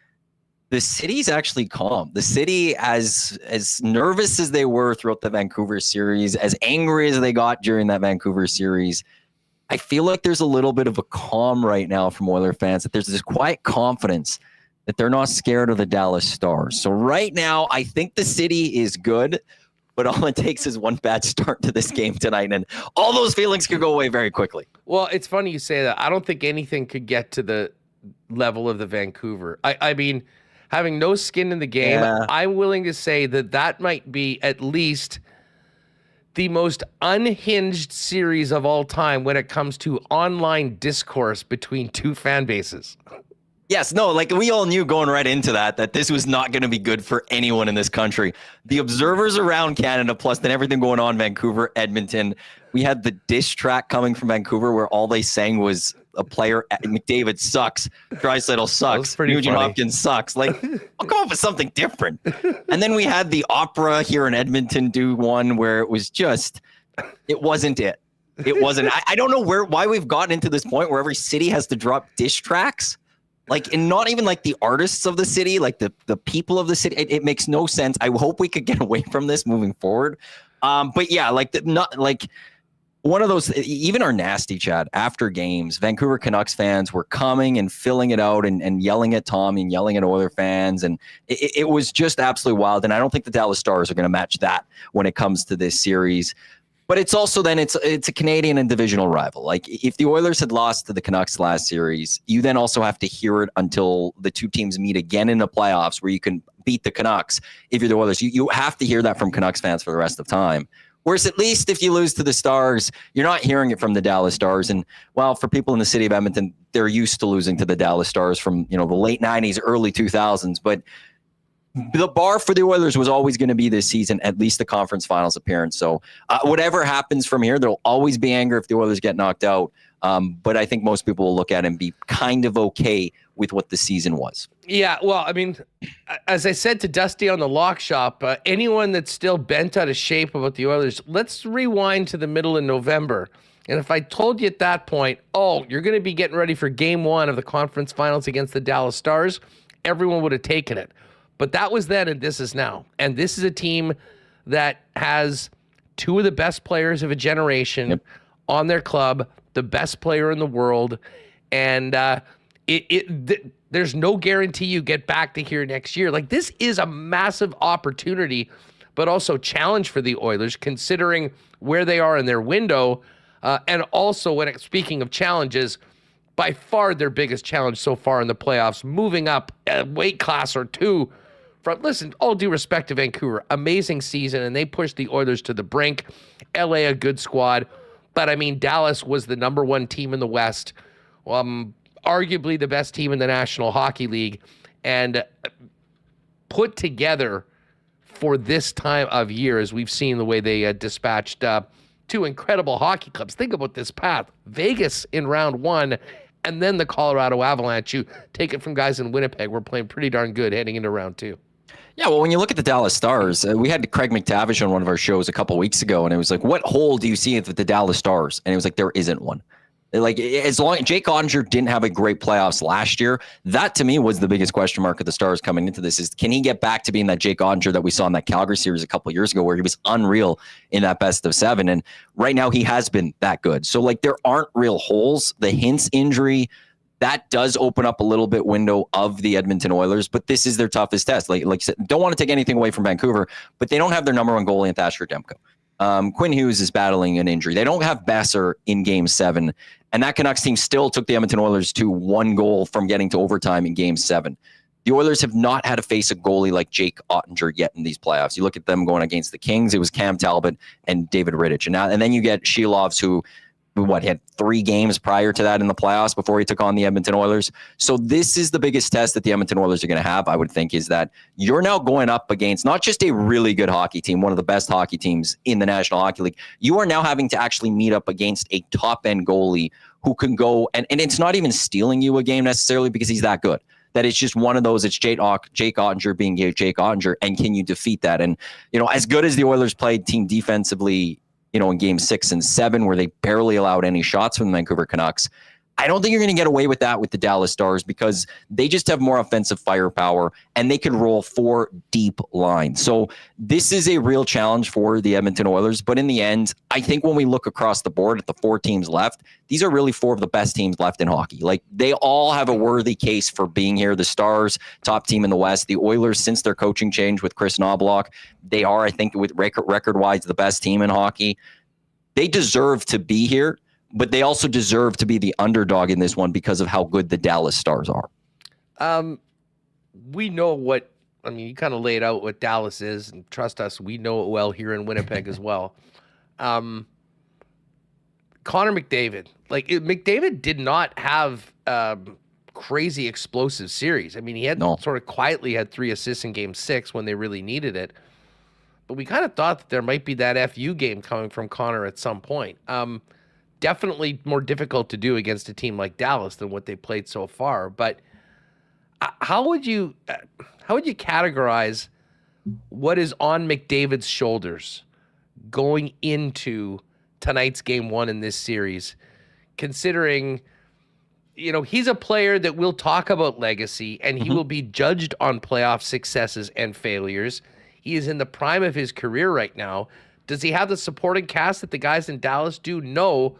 the city's actually calm. The city, as nervous as they were throughout the Vancouver series, as angry as they got during that Vancouver series, I feel like there's a little bit of a calm right now from Oiler fans, that there's this quiet confidence that they're not scared of the Dallas Stars. So right now, I think the city is good, but all it takes is one bad start to this game tonight, and all those feelings could go away very quickly. Well, it's funny you say that. I don't think anything could get to the level of the Vancouver. I mean, having no skin in the game, yeah. I'm willing to say that might be at least the most unhinged series of all time when it comes to online discourse between two fan bases. Yes, no, like we all knew going right into that this was not going to be good for anyone in this country. The observers around Canada, plus then everything going on in Vancouver, Edmonton. We had the diss track coming from Vancouver where all they sang was a player, McDavid sucks, Draisaitl sucks, Nugent Hopkins sucks. Like, I'll come up with something different. And then we had the opera here in Edmonton do one where it was just, it wasn't it. It wasn't. I don't know why we've gotten into this point where every city has to drop diss tracks. Like, and not even like the artists of the city, like the people of the city. It makes no sense. I hope we could get away from this moving forward. But yeah, one of those, even our nasty chat after games, Vancouver Canucks fans were coming and filling it out and yelling at Tommy and yelling at Oiler fans. And it was just absolutely wild. And I don't think the Dallas Stars are going to match that when it comes to this series. But it's also then it's a Canadian and divisional rival. Like if the Oilers had lost to the Canucks last series, you then also have to hear it until the two teams meet again in the playoffs where you can beat the Canucks. If you're the Oilers, you have to hear that from Canucks fans for the rest of time. Whereas at least if you lose to the Stars, you're not hearing it from the Dallas Stars. And well, for people in the city of Edmonton, they're used to losing to the Dallas Stars from the late 90s, early 2000s. But the bar for the Oilers was always going to be this season, at least the conference finals appearance. So whatever happens from here, there'll always be anger if the Oilers get knocked out. But I think most people will look at it and be kind of okay with what the season was. Yeah, well, I mean, as I said to Dusty on the Lock Shop, anyone that's still bent out of shape about the Oilers, let's rewind to the middle of November. And if I told you at that point, you're going to be getting ready for game one of the conference finals against the Dallas Stars, everyone would have taken it. But that was then and this is now. And this is a team that has two of the best players of a generation on their club, the best player in the world. And there's no guarantee you get back to here next year. Like, this is a massive opportunity, but also challenge for the Oilers, considering where they are in their window. And also, speaking of challenges, by far their biggest challenge so far in the playoffs, moving up a weight class or two. Listen, all due respect to Vancouver, amazing season, and they pushed the Oilers to the brink. LA, a good squad. But, I mean, Dallas was the number one team in the West, arguably the best team in the National Hockey League, and put together for this time of year, as we've seen the way they dispatched two incredible hockey clubs. Think about this path. Vegas in round one, and then the Colorado Avalanche. You take it from guys in Winnipeg. We're playing pretty darn good heading into round two. Yeah, well, when you look at the Dallas Stars, we had Craig McTavish on one of our shows a couple of weeks ago, and it was like, what hole do you see with the Dallas Stars? And it was like, there isn't one. Like, as long as Jake Ottinger didn't have a great playoffs last year, that to me was the biggest question mark of the Stars coming into this, is can he get back to being that Jake Ottinger that we saw in that Calgary series a couple of years ago, where he was unreal in that best of seven? And right now he has been that good. So like, there aren't real holes. The Hintz injury, that does open up a little bit window of the Edmonton Oilers, but this is their toughest test. Like you said, don't want to take anything away from Vancouver, but they don't have their number one goalie in Thatcher Demko. Quinn Hughes is battling an injury. They don't have Besser in game 7, and that Canucks team still took the Edmonton Oilers to 1 goal from getting to overtime in game 7. The Oilers have not had to face a goalie like Jake Ottinger yet in these playoffs. You look at them going against the Kings, it was Cam Talbot and David Rittich. And then you get Shilovs, who he had 3 games prior to that in the playoffs before he took on the Edmonton Oilers. So this is the biggest test that the Edmonton Oilers are going to have, I would think, is that you're now going up against not just a really good hockey team, one of the best hockey teams in the National Hockey League. You are now having to actually meet up against a top-end goalie who can go, and it's not even stealing you a game necessarily because he's that good. That it's just one of those, it's Jake Ottinger being Jake Ottinger, and can you defeat that? And, as good as the Oilers played team defensively, in game 6 and 7, where they barely allowed any shots from the Vancouver Canucks, I don't think you're going to get away with that with the Dallas Stars, because they just have more offensive firepower and they can roll 4 deep lines. So this is a real challenge for the Edmonton Oilers. But in the end, I think when we look across the board at the 4 teams left, these are really 4 of the best teams left in hockey. Like, they all have a worthy case for being here. The Stars, top team in the West. The Oilers, since their coaching change with Chris Knobloch, they are, I think, with record-wise, the best team in hockey. They deserve to be here, but they also deserve to be the underdog in this one because of how good the Dallas Stars are. We know you kind of laid out what Dallas is, and trust us, we know it well here in Winnipeg as well. Connor McDavid. McDavid did not have crazy explosive series. I mean, he had sort of quietly had 3 assists in Game 6 when they really needed it. But we kind of thought that there might be that FU game coming from Connor at some point. Definitely more difficult to do against a team like Dallas than what they played so far. But how would you categorize what is on McDavid's shoulders going into tonight's Game 1 in this series, considering, you know, he's a player that will talk about legacy and he will be judged on playoff successes and failures. He is in the prime of his career right now. Does he have the supporting cast that the guys in Dallas do? No,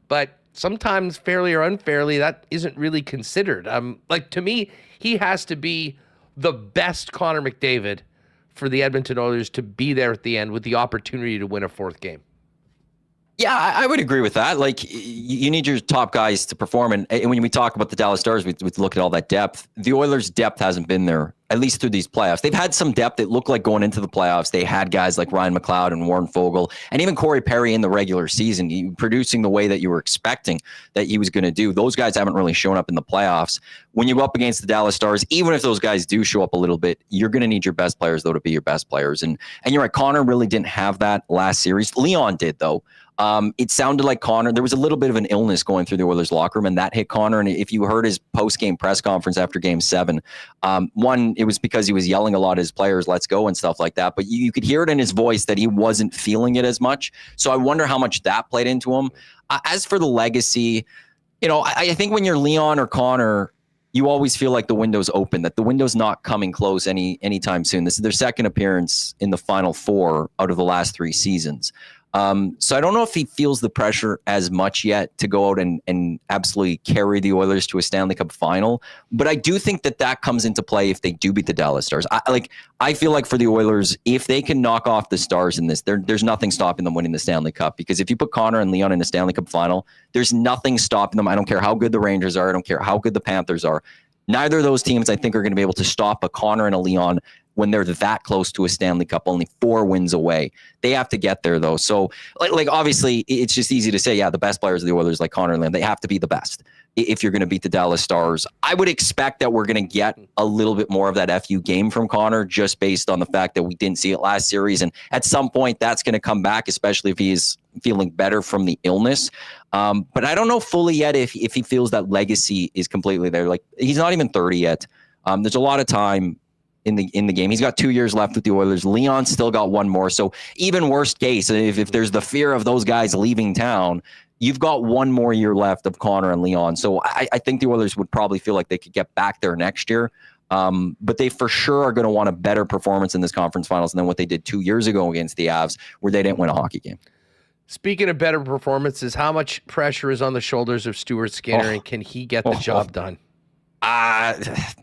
but sometimes fairly or unfairly, that isn't really considered. Like, to me, he has to be the best Connor McDavid for the Edmonton Oilers to be there at the end with the opportunity to win a 4th game. Yeah, I would agree with that. Like, you need your top guys to perform. And when we talk about the Dallas Stars, we look at all that depth. The Oilers' depth hasn't been there, at least through these playoffs. They've had some depth that looked like going into the playoffs. They had guys like Ryan McLeod and Warren Fogle, and even Corey Perry in the regular season, producing the way that you were expecting that he was going to do. Those guys haven't really shown up in the playoffs. When you go up against the Dallas Stars, even if those guys do show up a little bit, you're going to need your best players, though, to be your best players. And you're right, Connor really didn't have that last series. Leon did, though. It sounded like Connor, there was a little bit of an illness going through the Oilers locker room, and that hit Connor. And if you heard his post-game press conference after Game 7, one, it was because he was yelling a lot at his players, let's go and stuff like that. But you could hear it in his voice that he wasn't feeling it as much. So I wonder how much that played into him. As for the legacy, you know, I think when you're Leon or Connor, you always feel like the window's open, that the window's not coming close anytime soon. This is their second appearance in the Final Four out of the last 3 seasons. So I don't know if he feels the pressure as much yet to go out and absolutely carry the Oilers to a Stanley Cup final. But I do think that comes into play if they do beat the Dallas Stars. I feel like for the Oilers, if they can knock off the Stars in this, there's nothing stopping them winning the Stanley Cup. Because if you put Connor and Leon in the Stanley Cup final, there's nothing stopping them. I don't care how good the Rangers are. I don't care how good the Panthers are. Neither of those teams, I think, are going to be able to stop a Connor and a Leon when they're that close to a Stanley Cup, only 4 wins away. They have to get there, though. So, like obviously, it's just easy to say, yeah, the best players of the Oilers, like Connor and Leon, they have to be the best if you're going to beat the Dallas Stars. I would expect that we're going to get a little bit more of that FU game from Connor, just based on the fact that we didn't see it last series. And at some point, that's going to come back, especially if he is feeling better from the illness. But I don't know fully yet if he feels that legacy is completely there. Like, he's not even 30 yet. There's a lot of time in the game. He's got 2 years left with the Oilers. Leon's still got 1 more. So even worst case, if there's the fear of those guys leaving town, you've got 1 more year left of Connor and Leon. So I think the Oilers would probably feel like they could get back there next year. But they for sure are going to want a better performance in this conference finals than what they did 2 years ago against the Avs, where they didn't win a hockey game. Speaking of better performances, how much pressure is on the shoulders of Stuart Skinner, and can he get the job done?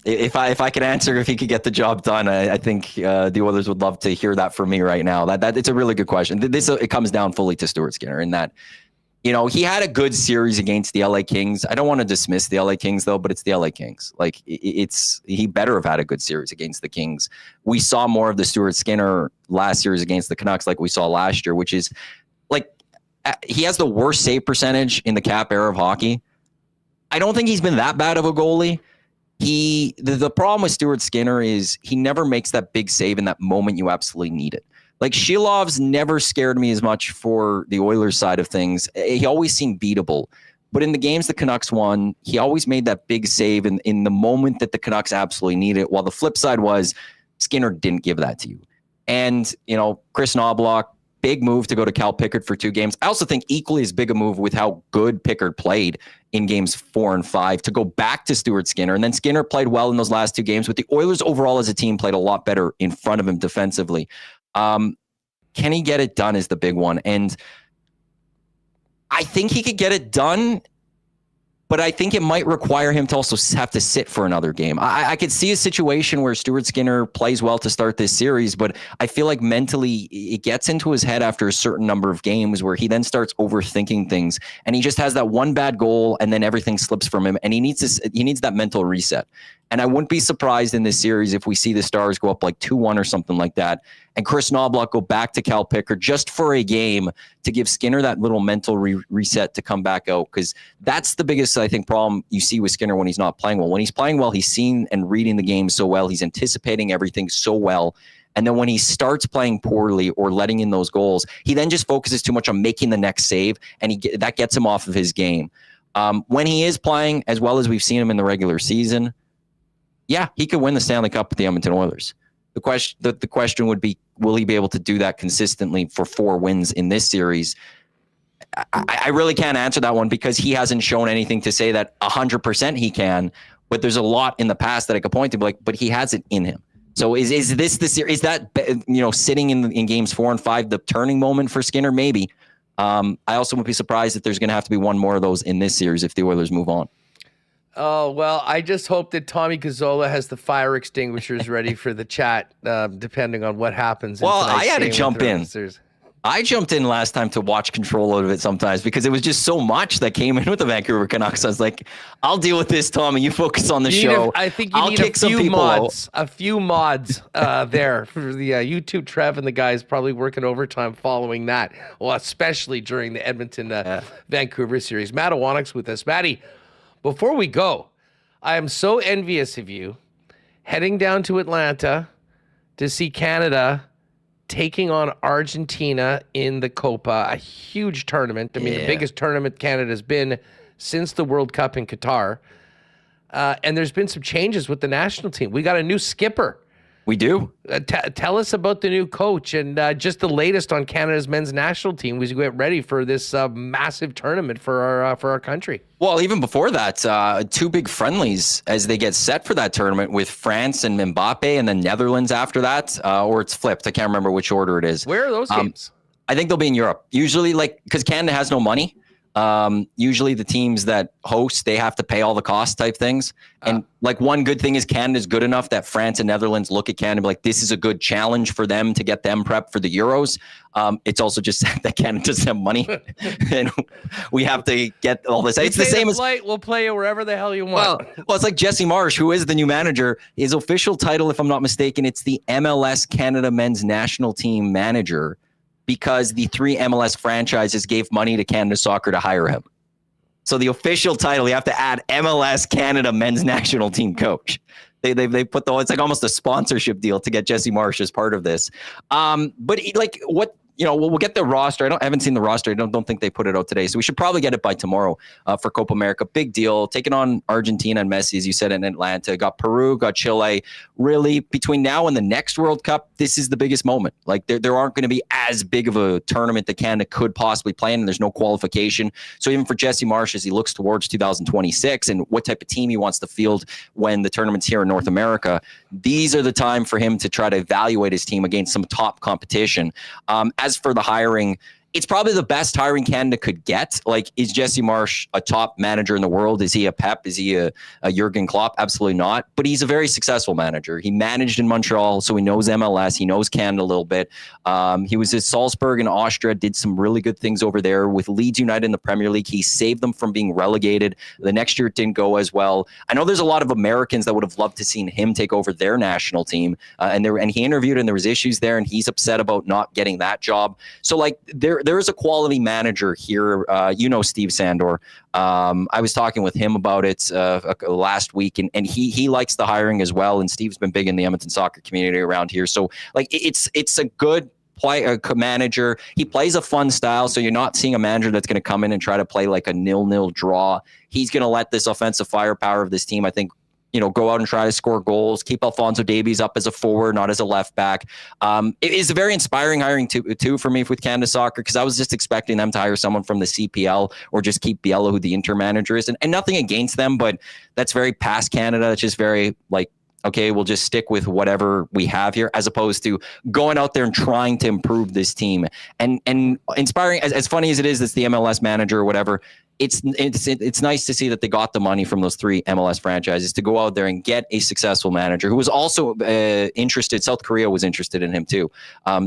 If I could answer if he could get the job done, I think the Oilers would love to hear that from me right now. That it's a really good question. It comes down fully to Stuart Skinner in that, you know, he had a good series against the LA Kings. I don't want to dismiss the LA Kings though, but it's the LA Kings. Like, he better have had a good series against the Kings. We saw more of the Stuart Skinner last series against the Canucks, like we saw last year, which is like, he has the worst save percentage in the Cap era of hockey. I don't think he's been that bad of a goalie. The problem with Stuart Skinner is he never makes that big save in that moment you absolutely need it. Like, Shilov's never scared me as much for the Oilers side of things. He always seemed beatable. But in the games the Canucks won, he always made that big save in the moment that the Canucks absolutely needed it, while the flip side was Skinner didn't give that to you. And, you know, Chris Knoblauch, big move to go to Cal Pickard for 2 games. I also think equally as big a move with how good Pickard played in games 4 and 5 to go back to Stuart Skinner. And then Skinner played well in those last 2 games, but the Oilers overall as a team played a lot better in front of him defensively. Can he get it done is the big one. And I think he could get it done, but I think it might require him to also have to sit for another game. I could see a situation where Stuart Skinner plays well to start this series, but I feel like mentally it gets into his head after a certain number of games where he then starts overthinking things, and he just has that one bad goal and then everything slips from him, and he needs that mental reset. And I wouldn't be surprised in this series if we see the Stars go up like 2-1 or something like that, and Chris Knoblauch go back to Cal Picker just for a game to give Skinner that little mental reset to come back out. Because that's the biggest, I think, problem you see with Skinner when he's not playing well. When he's playing well, he's seeing and reading the game so well. He's anticipating everything so well. And then when he starts playing poorly or letting in those goals, he then just focuses too much on making the next save, and that gets him off of his game. When he is playing as well as we've seen him in the regular season, yeah, he could win the Stanley Cup with the Edmonton Oilers. The question would be, will he be able to do that consistently for 4 wins in this series? I really can't answer that one because he hasn't shown anything to say that 100% he can, but there's a lot in the past that I could point to, but he has it in him. So is this the series? Is that, sitting in games 4 and 5 the turning moment for Skinner? Maybe. I also would be surprised if there's going to have to be one more of those in this series if the Oilers move on. Oh, well, I just hope that Tommy Gazzola has the fire extinguishers ready for the chat, depending on what happens. Well, I had to jump in. I jumped in last time to watch control of it sometimes because it was just so much that came in with the Vancouver Canucks. I was like, I'll deal with this, Tommy. You focus on the show. I think you need a few mods there for the YouTube. Trev and the guys probably working overtime following that. Well, especially during the Edmonton Vancouver series. Matt Iwanyk's with us. Matty, before we go, I am so envious of you heading down to Atlanta to see Canada taking on Argentina in the Copa, a huge tournament. I mean, the biggest tournament Canada's been since the World Cup in Qatar. And there's been some changes with the national team. We got a new skipper. We do. Tell us about the new coach and just the latest on Canada's men's national team as we get ready for this massive tournament for our country. Well, even before that, 2 big friendlies as they get set for that tournament with France and Mbappe and then Netherlands after that, or it's flipped. I can't remember which order it is. Where are those games? I think they'll be in Europe. Usually, because Canada has no money. Usually the teams that host, they have to pay all the cost type things. And one good thing is Canada's good enough that France and Netherlands look at Canada like this is a good challenge for them to get them prepped for the Euros. It's also just that Canada doesn't have money and we have to get all this. It's the same as we'll play you wherever the hell you want. Well, it's like Jesse Marsh, who is the new manager. His official title, if I'm not mistaken, it's the MLS Canada men's national team manager, because the 3 MLS franchises gave money to Canada Soccer to hire him. So the official title, you have to add MLS Canada men's national team coach. They put it's like almost a sponsorship deal to get Jesse Marsh as part of this. But what? We'll get the roster. I haven't seen the roster. I don't think they put it out today. So we should probably get it by tomorrow for Copa America. Big deal. Taking on Argentina and Messi, as you said, in Atlanta. Got Peru, got Chile. Really, between now and the next World Cup, this is the biggest moment. Like there aren't going to be as big of a tournament that Canada could possibly play in, and there's no qualification. So even for Jesse Marsh, as he looks towards 2026 and what type of team he wants to field when the tournament's here in North America, these are the time for him to try to evaluate his team against some top competition. As for the hiring, it's probably the best hiring Canada could get. Like, is Jesse Marsh a top manager in the world? Is he a Pep? Is he a Jurgen Klopp? Absolutely not. But he's a very successful manager. He managed in Montreal, so he knows MLS. He knows Canada a little bit. He was at Salzburg in Austria, did some really good things over there with Leeds United in the Premier League. He saved them from being relegated. The next year it didn't go as well. I know there's a lot of Americans that would have loved to seen him take over their national team. And he interviewed and there was issues there, and he's upset about not getting that job. So there is a quality manager here. Steve Sandor. I was talking with him about it last week, and he likes the hiring as well. And Steve's been big in the Edmonton soccer community around here. So it's a good manager. He plays a fun style. So you're not seeing a manager that's going to come in and try to play like a 0-0 draw. He's going to let this offensive firepower of this team, I think, go out and try to score goals, keep Alphonso Davies up as a forward, not as a left back. It is a very inspiring hiring too for me with Canada Soccer, because I was just expecting them to hire someone from the CPL or just keep Biella, who the interim manager is. And nothing against them, but that's very past Canada. It's just very okay, we'll just stick with whatever we have here, as opposed to going out there and trying to improve this team. And inspiring, as funny as it is, that's the MLS manager or whatever. It's nice to see that they got the money from those 3 MLS franchises to go out there and get a successful manager who was also interested. South Korea was interested in him too.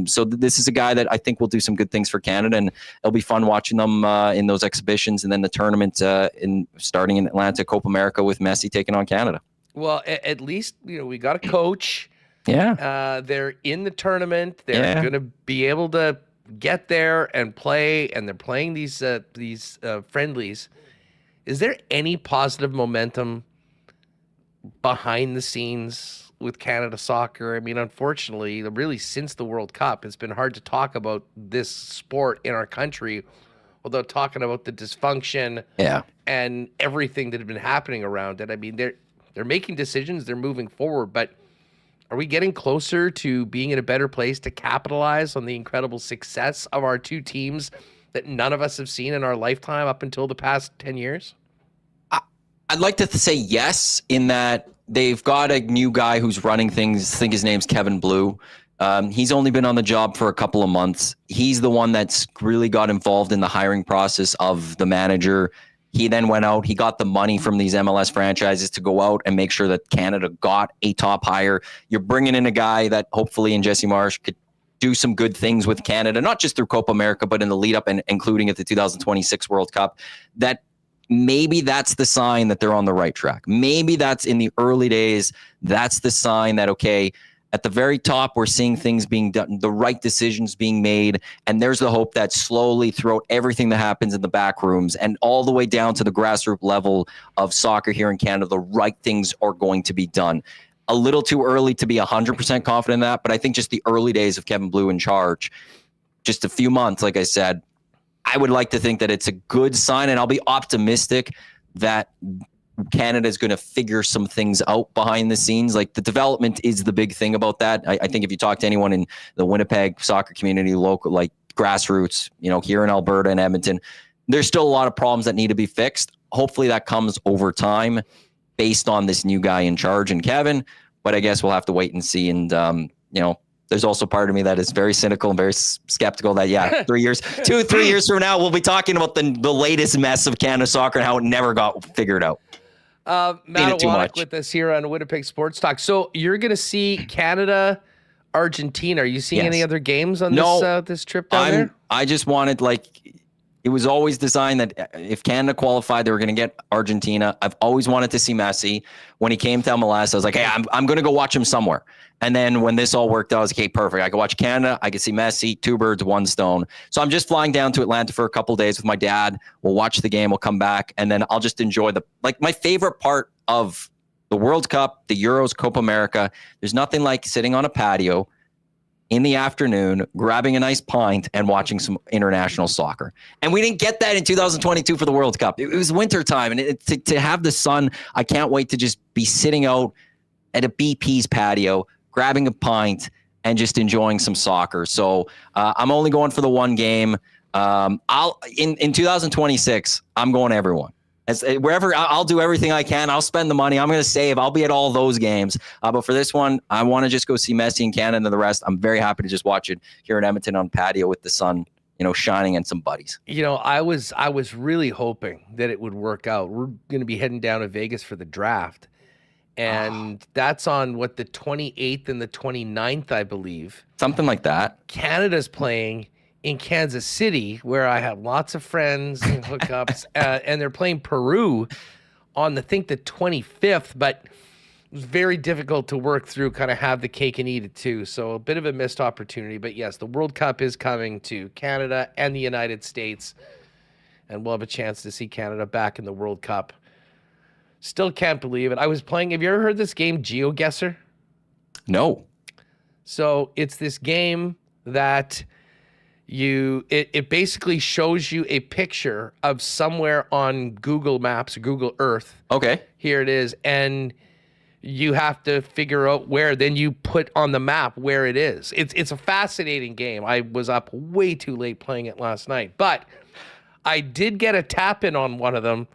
So this is a guy that I think will do some good things for Canada, and it'll be fun watching them in those exhibitions, and then the tournament starting in Atlanta, Copa America, with Messi taking on Canada. Well, at least, we got a coach. Yeah. They're in the tournament. They're going to be able to get there and play, and they're playing these friendlies. Is there any positive momentum behind the scenes with Canada soccer? I mean, unfortunately, really since the World Cup, it's been hard to talk about this sport in our country without talking about the dysfunction and everything that had been happening around it. I mean, they're making decisions, they're moving forward, but are we getting closer to being in a better place to capitalize on the incredible success of our two teams that none of us have seen in our lifetime up until the past 10 years? I'd like to say yes, in that they've got a new guy who's running things. I think his name's Kevin Blue. He's only been on the job for a couple of months. He's the one that's really got involved in the hiring process of the manager. He then went out, he got the money from these MLS franchises to go out and make sure that Canada got a top hire. You're bringing in a guy that hopefully in Jesse Marsh could do some good things with Canada, not just through Copa America, but in the lead up and including at the 2026 World Cup. That maybe that's the sign that they're on the right track. Maybe that's in the early days. That's the sign that, okay, at the very top, we're seeing things being done, the right decisions being made. And there's the hope that slowly throughout everything that happens in the back rooms and all the way down to the grassroots level of soccer here in Canada, the right things are going to be done. A little too early to be 100% confident in that, but I think just the early days of Kevin Blue in charge, just a few months, like I said, I would like to think that it's a good sign, and I'll be optimistic that Canada is going to figure some things out behind the scenes. Like, the development is the big thing about that. I think if you talk to anyone in the Winnipeg soccer community, local, like grassroots, here in Alberta and Edmonton, there's still a lot of problems that need to be fixed. Hopefully that comes over time based on this new guy in charge and Kevin, but I guess we'll have to wait and see. And, there's also part of me that is very cynical and very skeptical that, 3 years, 2-3 years from now, we'll be talking about the latest mess of Canada soccer and how it never got figured out. Matt Iwanyk with us here on Winnipeg Sports Talk. So you're going to see Canada, Argentina. Are you seeing any other games on this trip down there? I just wanted, it was always designed that if Canada qualified, they were going to get Argentina. I've always wanted to see Messi. When he came to MLS, I was like, hey, I'm going to go watch him somewhere. And then when this all worked out, I was like, okay, perfect. I could watch Canada. I could see Messi, 2 birds, 1 stone. So I'm just flying down to Atlanta for a couple of days with my dad. We'll watch the game. We'll come back. And then I'll just enjoy my favorite part of the World Cup, the Euros, Copa America. There's nothing like sitting on a patio in the afternoon, grabbing a nice pint and watching some international soccer. And we didn't get that in 2022 for the World Cup. It was wintertime. And to have the sun, I can't wait to just be sitting out at a BP's patio, grabbing a pint and just enjoying some soccer. So I'm only going for the one game. In 2026, I'm going everyone. Wherever I'll do everything I can. I'll spend the money. I'm going to save. I'll be at all those games. But for this one, I want to just go see Messi in Canada, and the rest, I'm very happy to just watch it here in Edmonton on patio with the sun, shining and some buddies. I was really hoping that it would work out. We're going to be heading down to Vegas for the draft. And that's on the 28th and the 29th, I believe. Something like that. Canada's playing in Kansas City, where I have lots of friends and hookups, and they're playing Peru on the 25th, but it was very difficult to work through, kind of have the cake and eat it too. So a bit of a missed opportunity, but yes, the World Cup is coming to Canada and the United States, and we'll have a chance to see Canada back in the World Cup. Still can't believe it. I was playing, have you ever heard this game, GeoGuessr? No. So it's this game that it basically shows you a picture of somewhere on Google Maps, Google Earth. Okay. Here it is. And you have to figure out where, then you put on the map where it is. It's a fascinating game. I was up way too late playing it last night, but I did get a tap in on one of them,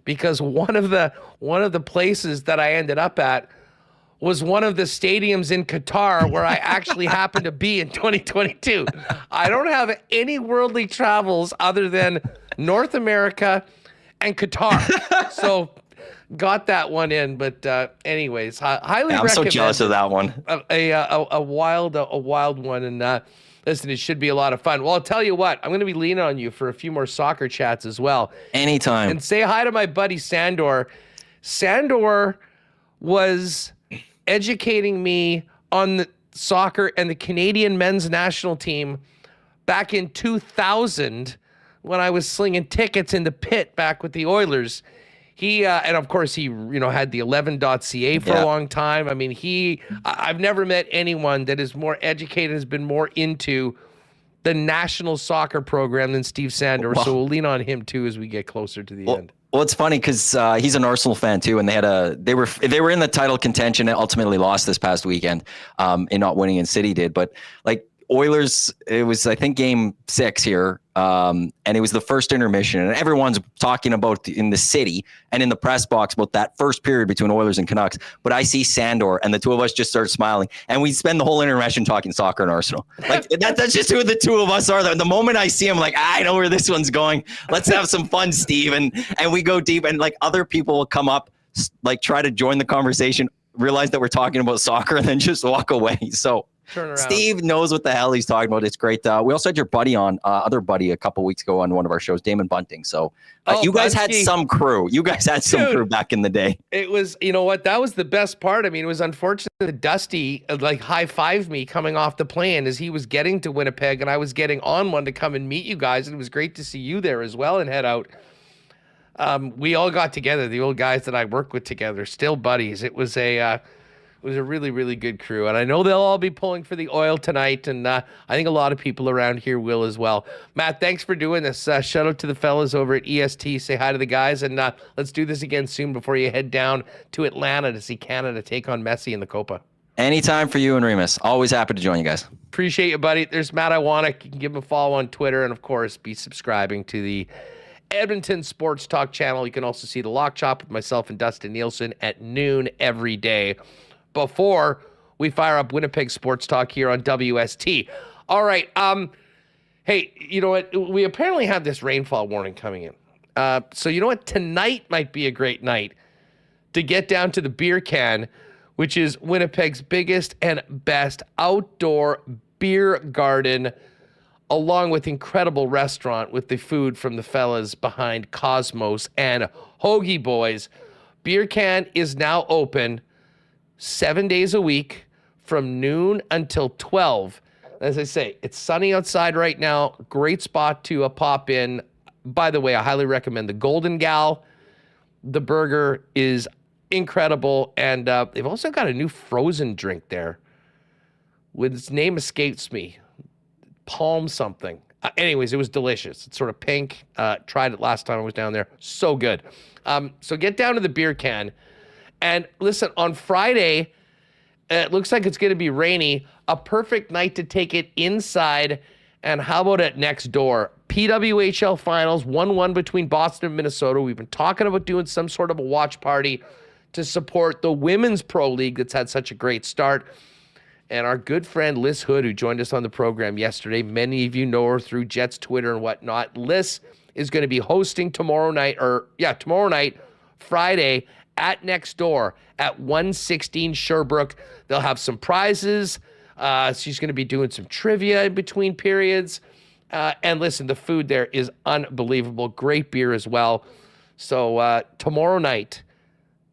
because one of the places that I ended up at was one of the stadiums in Qatar where I actually happened to be in 2022. I don't have any worldly travels other than North America and Qatar. So got that one in, but anyways, highly recommend. I'm so jealous of that one. A wild one, and listen, it should be a lot of fun. Well, I'll tell you what, I'm going to be leaning on you for a few more soccer chats as well. Anytime. And say hi to my buddy Sandor. Sandor was educating me on the soccer and the Canadian men's national team back in 2000 when I was slinging tickets in the pit back with the Oilers. He and of course he had the 11.ca for a long time. I mean, I've never met anyone that is more educated, has been more into the national soccer program than Steve Sandor. So we'll lean on him too as we get closer to the end. Well, it's funny because he's an Arsenal fan too, and they were in the title contention and ultimately lost this past weekend in not winning, and City did. But like Oilers, it was I think Game 6 here, and it was the first intermission, and everyone's talking about in the city and in the press box about that first period between Oilers and Canucks. But I see Sandor, and the two of us just start smiling, and we spend the whole intermission talking soccer and Arsenal. Like that's just who the two of us are. The moment I see him, like I know where this one's going. Let's have some fun, Steve, and we go deep, and like other people will come up, like try to join the conversation, realize that we're talking about soccer, and then just walk away. So. Turn around. Steve knows what the hell he's talking about. It's great. We also had your buddy on, other buddy a couple weeks ago on one of our shows, Damon Bunting. So you guys had some crew. You guys had some crew back in the day. It was, you know what? That was the best part. I mean, it was unfortunate that Dusty like high-fived me coming off the plane as he was getting to Winnipeg, and I was getting on one to come and meet you guys. And it was great to see you there as well and head out. We all got together, the old guys that I worked with together, still buddies. It was a really, really good crew. And I know they'll all be pulling for the Oil tonight. And I think a lot of people around here will as well. Matt, thanks for doing this. Shout out to the fellas over at EST. Say hi to the guys. And let's do this again soon before you head down to Atlanta to see Canada take on Messi in the Copa. Anytime for you and Remis. Always happy to join you guys. Appreciate you, buddy. There's Matt Iwanyk. You can give him a follow on Twitter. And, of course, be subscribing to the Edmonton Sports Talk channel. You can also see the Lock Chop with myself and Dustin Nielsen at noon every day, before we fire up Winnipeg Sports Talk here on WST. All right. Hey, you know what? We apparently have this rainfall warning coming in. So you know what? Tonight might be a great night to get down to the Beer Can, which is Winnipeg's biggest and best outdoor beer garden, along with incredible restaurant with the food from the fellas behind Cosmos and Hoagie Boys. Beer Can is now open 7 days a week from noon until 12. As I say, it's sunny outside right now. Great spot to pop in. By the way, I highly recommend the Golden Gal. The burger is incredible. And they've also got a new frozen drink there. Its name escapes me. Palm something. Anyways, it was delicious. It's sort of pink. Tried it last time I was down there. So good. So get down to the Beer Can. And listen, on Friday, it looks like it's going to be rainy. A perfect night to take it inside. And how about it next door? PWHL Finals, 1-1 between Boston and Minnesota. We've been talking about doing some sort of a watch party to support the Women's Pro League that's had such a great start. And our good friend Liz Hood, who joined us on the program yesterday, many of you know her through Jets Twitter and whatnot. Liz is going to be hosting tomorrow night, Friday, at Next Door at 116 Sherbrooke. They'll have some prizes. She's going to be doing some trivia in between periods. And listen, the food there is unbelievable. Great beer as well. So tomorrow night,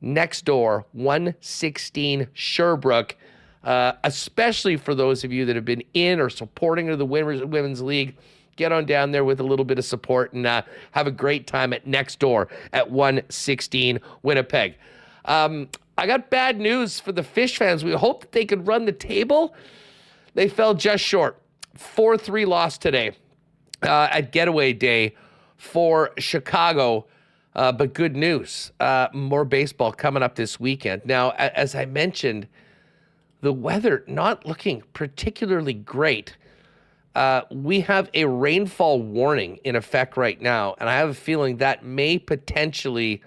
Next Door, 116 Sherbrooke, especially for those of you that have been in or supporting the Women's League. Get on down there with a little bit of support and have a great time at Next Door at 116 Winnipeg. I got bad news for the Fish fans. We hoped that they could run the table. They fell just short. 4-3 loss today at Getaway Day for Chicago. But good news. More baseball coming up this weekend. Now, as I mentioned, the weather not looking particularly great. We have a rainfall warning in effect right now, and I have a feeling that may potentially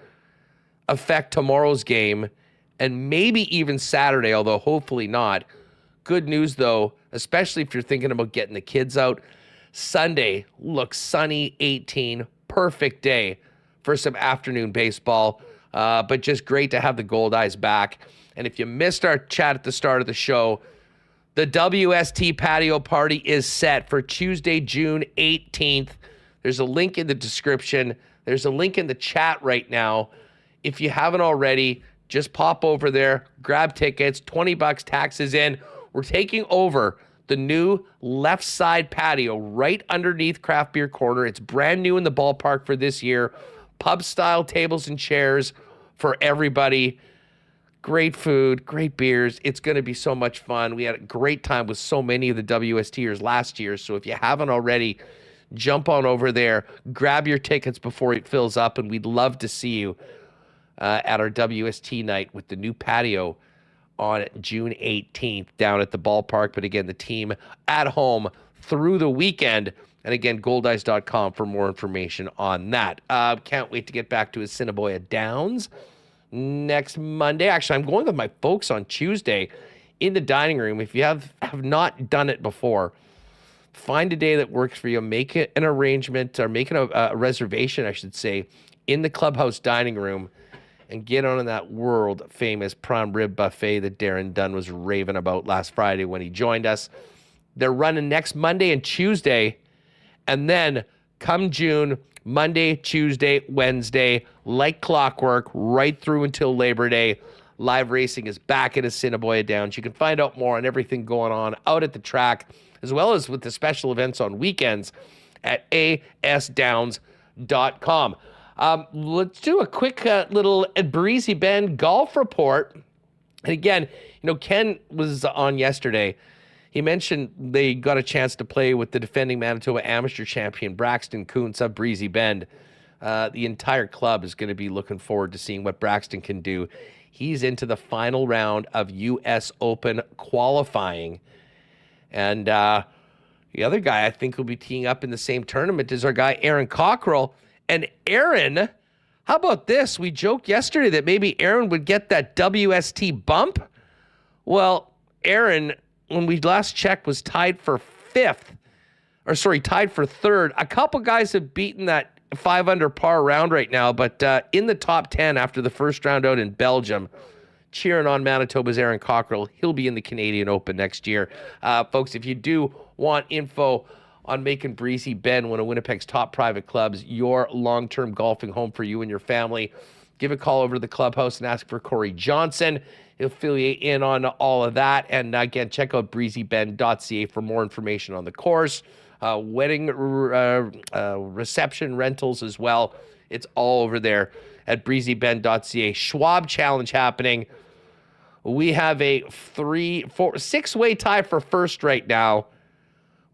affect tomorrow's game and maybe even Saturday, although hopefully not. Good news, though, especially if you're thinking about getting the kids out. Sunday looks sunny, 18, perfect day for some afternoon baseball, but just great to have the Gold Eyes back. And if you missed our chat at the start of the show, the WST patio party is set for Tuesday, June 18th. There's a link in the description. There's a link in the chat right now. If you haven't already, Just pop over there, grab tickets, $20, taxes in. We're taking over the new left side patio right underneath Craft Beer Corner. It's brand new in the ballpark for this year. Pub style tables and chairs for everybody. Great food, great beers. It's going to be so much fun. We had a great time with so many of the WSTers last year. So if you haven't already, jump on over there, grab your tickets before it fills up, and we'd love to see you at our WST night with the new patio on June 18th down at the ballpark. But again, the team at home through the weekend. And again, goldice.com for more information on that. Can't wait to get back to Assiniboia Downs next Monday. Actually, I'm going with my folks on Tuesday in the dining room. If you have not done it before, find a day that works for you. Make it an arrangement, or make it a reservation, I should say, in the clubhouse dining room, and get on that world-famous prime rib buffet that Darren Dunn was raving about last Friday when he joined us. They're running next Monday and Tuesday, and then come June, Monday, Tuesday, Wednesday, like clockwork, right through until Labor Day. Live racing is back at Assiniboia Downs. You can find out more on everything going on out at the track, as well as with the special events on weekends at asdowns.com. Let's do a quick little Breezy Bend golf report. And again, Ken was on yesterday. He mentioned they got a chance to play with the defending Manitoba amateur champion, Braxton Kuntz of Breezy Bend. The entire club is going to be looking forward to seeing what Braxton can do. He's into the final round of U.S. Open qualifying. And the other guy I think will be teeing up in the same tournament is our guy, Aaron Cockrell. And Aaron, how about this? We joked yesterday that maybe Aaron would get that WST bump. Well, Aaron, when we last checked, was tied for third. A couple guys have beaten that 5 under par round right now, but in the top 10 after the first round out in Belgium, cheering on Manitoba's Aaron Cockrell. He'll be in the Canadian Open next year. Folks, if you do want info on making Breezy Bend one of Winnipeg's top private clubs, your long-term golfing home for you and your family, give a call over to the clubhouse and ask for Corey Johnson. He'll fill you in on all of that. And again, check out breezybend.ca for more information on the course, wedding reception rentals as well. It's all over there at breezybend.ca. Schwab Challenge happening. We have a 6-way tie for first right now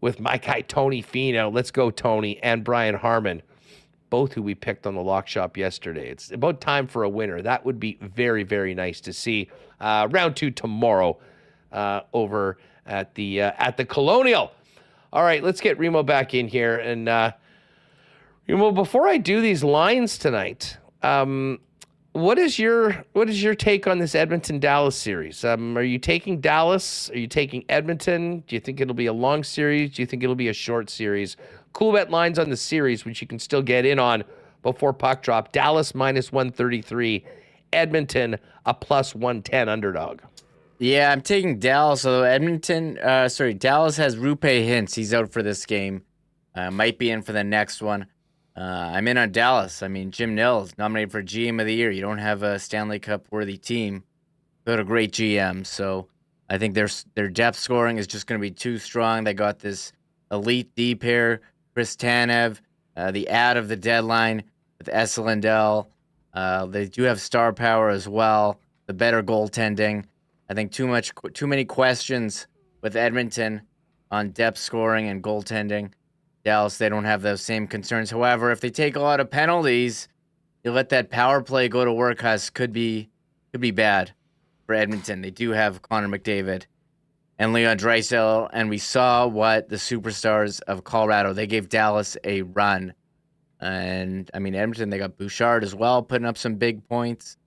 with my guy Tony Fino. Let's go, Tony, and Brian Harmon, both who we picked on the lock shop yesterday. It's about time for a winner. That would be very, very nice to see. Round 2 tomorrow over at the Colonial. All right, let's get Remo back in here. And Remo, before I do these lines tonight, what is your take on this Edmonton-Dallas series? Are you taking Dallas? Are you taking Edmonton? Do you think it'll be a long series? Do you think it'll be a short series? Coolbet lines on the series, which you can still get in on before puck drop. Dallas -133, Edmonton a +110 underdog. Yeah, I'm taking Dallas. Although Dallas has Rupe Hintz. He's out for this game. Might be in for the next one. I'm in on Dallas. I mean, Jim Nils nominated for GM of the Year. You don't have a Stanley Cup worthy team, but a great GM. So I think their depth scoring is just going to be too strong. They got this elite D pair, Chris Tanev, the ad of the deadline with Esa Lindell. They do have star power as well. The better goaltending. I think too many questions with Edmonton on depth scoring and goaltending. Dallas, they don't have those same concerns. However, if they take a lot of penalties, you let that power play go to work, could be bad for Edmonton. They do have Connor McDavid and Leon Draisaitl, and we saw what the superstars of Colorado, they gave Dallas a run. And, I mean, Edmonton, they got Bouchard as well, putting up some big points.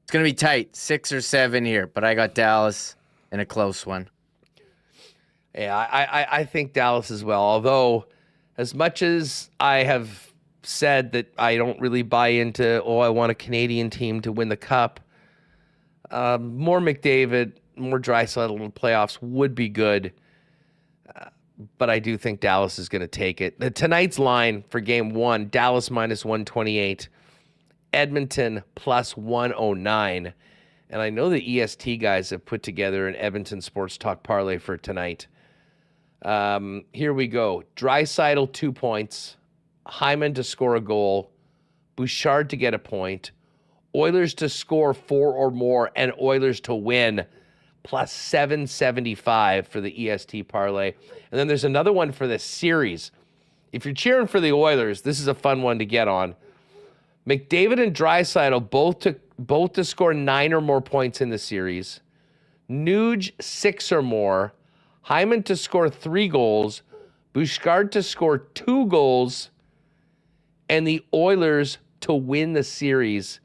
It's going to be tight, 6 or 7 here, but I got Dallas in a close one. Yeah, I think Dallas as well, although as much as I have said that I don't really buy into, I want a Canadian team to win the Cup, more McDavid, more Draisaitl in the playoffs would be good, but I do think Dallas is going to take it. Tonight's line for Game 1, Dallas -128, Edmonton +109. And I know the EST guys have put together an Edmonton Sports Talk parlay for tonight. Here we go. Draisaitl 2 points. Hyman to score a goal. Bouchard to get a point. Oilers to score 4 or more. And Oilers to win. Plus 775 for the EST parlay. And then there's another one for the series. If you're cheering for the Oilers, this is a fun one to get on. McDavid and Draisaitl both to score 9 or more points in the series. Nuge 6 or more. Hyman to score 3 goals. Bouchard to score 2 goals. And the Oilers to win the series.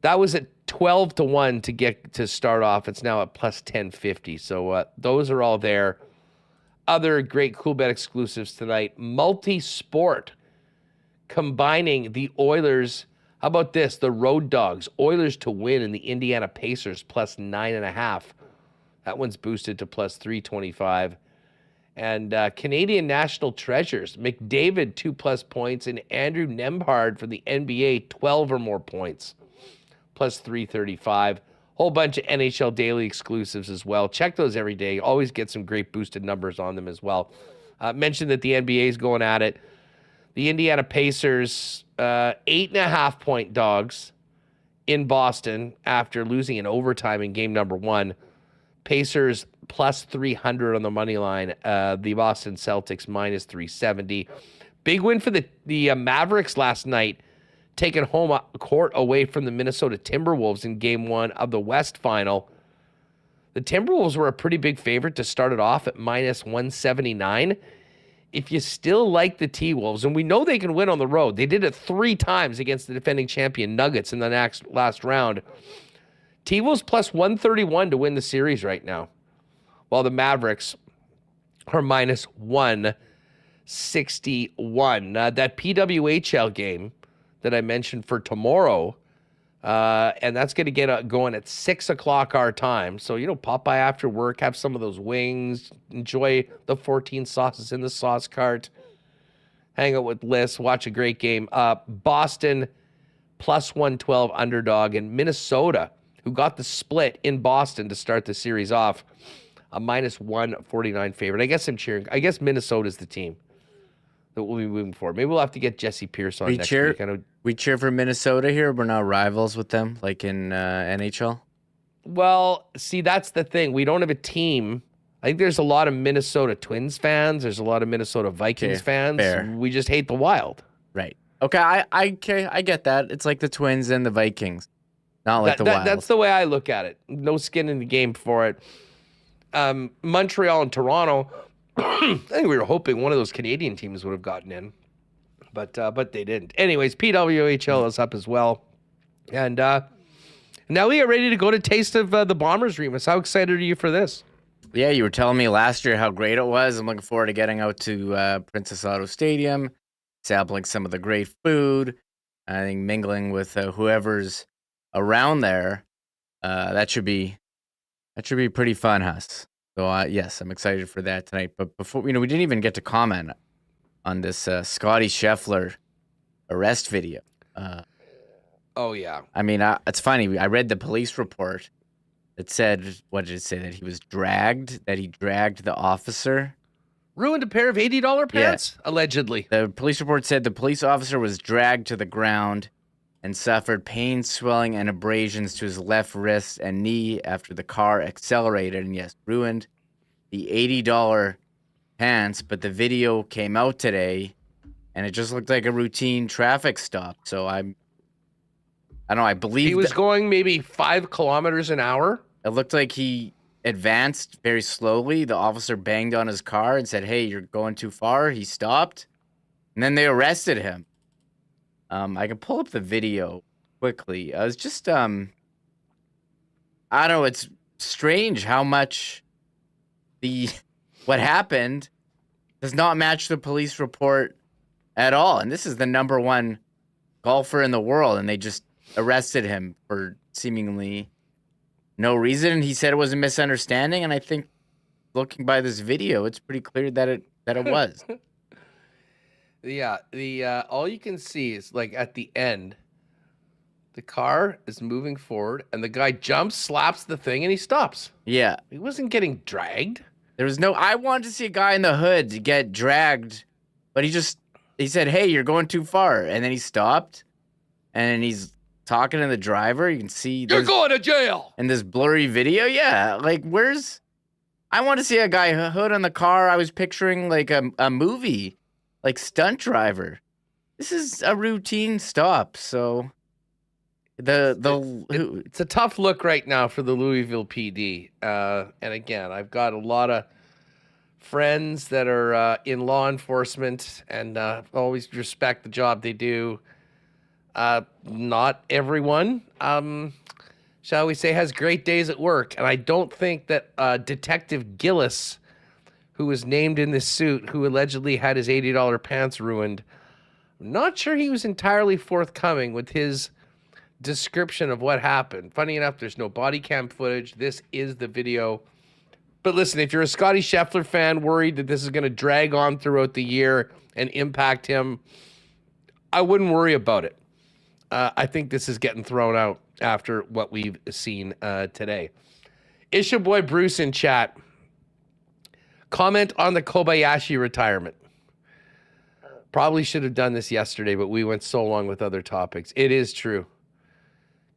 That was at 12-1 to get to start off. It's now at plus 1050. So those are all there. Other great Coolbet exclusives tonight. Multi-sport combining the Oilers. How about this? The Road Dogs. Oilers to win and the Indiana Pacers plus 9.5. That one's boosted to plus 325. And Canadian National Treasures. McDavid 2+ points and Andrew Nembhard for the NBA 12 or more points. Plus 335. Whole bunch of NHL daily exclusives as well. Check those every day. Always get some great boosted numbers on them as well. Mentioned that the NBA is going at it. The Indiana Pacers, 8.5 point dogs in Boston after losing in overtime in game number 1. Pacers plus 300 on the money line. The Boston Celtics minus 370. Big win for the Mavericks last night, taking home court away from the Minnesota Timberwolves in game 1 of the West Final. The Timberwolves were a pretty big favorite to start it off at minus 179. If you still like the T-Wolves, and we know they can win on the road, they did it 3 times against the defending champion Nuggets in the last round. T-Wolves plus 131 to win the series right now, while the Mavericks are minus 161. That PWHL game that I mentioned for tomorrow, and that's going to get going at 6 o'clock our time. So, pop by after work, have some of those wings, enjoy the 14 sauces in the sauce cart, hang out with Liz, watch a great game. Boston plus 112 underdog, and Minnesota, who got the split in Boston to start the series off, a minus 149 favorite. I guess Minnesota's the team that we'll be moving forward. Maybe we'll have to get Jesse Pierce on next week. We cheer for Minnesota here. We're not rivals with them, like in NHL. Well, see, that's the thing. We don't have a team. I think there's a lot of Minnesota Twins fans. There's a lot of Minnesota Vikings fans. Fair. We just hate the Wild. Right. Okay, I get that. It's like the Twins and the Vikings, not like the Wild. That's the way I look at it. No skin in the game for it. Montreal and Toronto, I think we were hoping one of those Canadian teams would have gotten in, but they didn't. Anyways, PWHL is up as well. And now we are ready to go to Taste of the Bombers, Remis. How excited are you for this? Yeah, you were telling me last year how great it was. I'm looking forward to getting out to Princess Auto Stadium, sampling some of the great food. I think mingling with whoever's around there. That should be pretty fun, Huss. So yes, I'm excited for that tonight. But before we didn't even get to comment on this Scotty Scheffler arrest video. Oh yeah. I mean, it's funny. I read the police report. It said, what did it say? That he was dragged. That he dragged the officer. Ruined a pair of $80 pants, allegedly. The police report said the police officer was dragged to the ground and suffered pain, swelling, and abrasions to his left wrist and knee after the car accelerated and, yes, ruined the $80 pants. But the video came out today, and it just looked like a routine traffic stop. So I don't know. I believe he was going maybe 5 kilometers an hour. It looked like he advanced very slowly. The officer banged on his car and said, "Hey, you're going too far." He stopped, and then they arrested him. I can pull up the video quickly. It's just, I don't know. It's strange how much what happened does not match the police report at all. And this is the number 1 golfer in the world, and they just arrested him for seemingly no reason. He said it was a misunderstanding, and I think looking by this video, it's pretty clear that it was. Yeah, all you can see is like at the end, The car is moving forward, and the guy jumps, slaps the thing, and he stops. Yeah. He wasn't getting dragged. There was no. I wanted to see a guy in the hood get dragged, but he said, "Hey, you're going too far," and then he stopped, and he's talking to the driver. You can see you're going to jail in this blurry video. Yeah, like where's? I want to see a guy hood on the car. I was picturing like a movie, like Stunt Driver. This is a routine stop, so. It's a tough look right now for the Louisville PD. And again, I've got a lot of friends that are in law enforcement and always respect the job they do. Not everyone, shall we say, has great days at work. And I don't think that Detective Gillis, who was named in this suit, who allegedly had his $80 pants ruined, I'm not sure he was entirely forthcoming with his description of what happened. Funny enough, there's no body cam footage. This is the video. But listen, if you're a Scotty Scheffler fan worried that this is going to drag on throughout the year and impact him, I wouldn't worry about it. I think this is getting thrown out after what we've seen today. Issue Boy Bruce in chat. Comment on the Kobayashi retirement. Probably should have done this yesterday, but we went so long with other topics. It is true.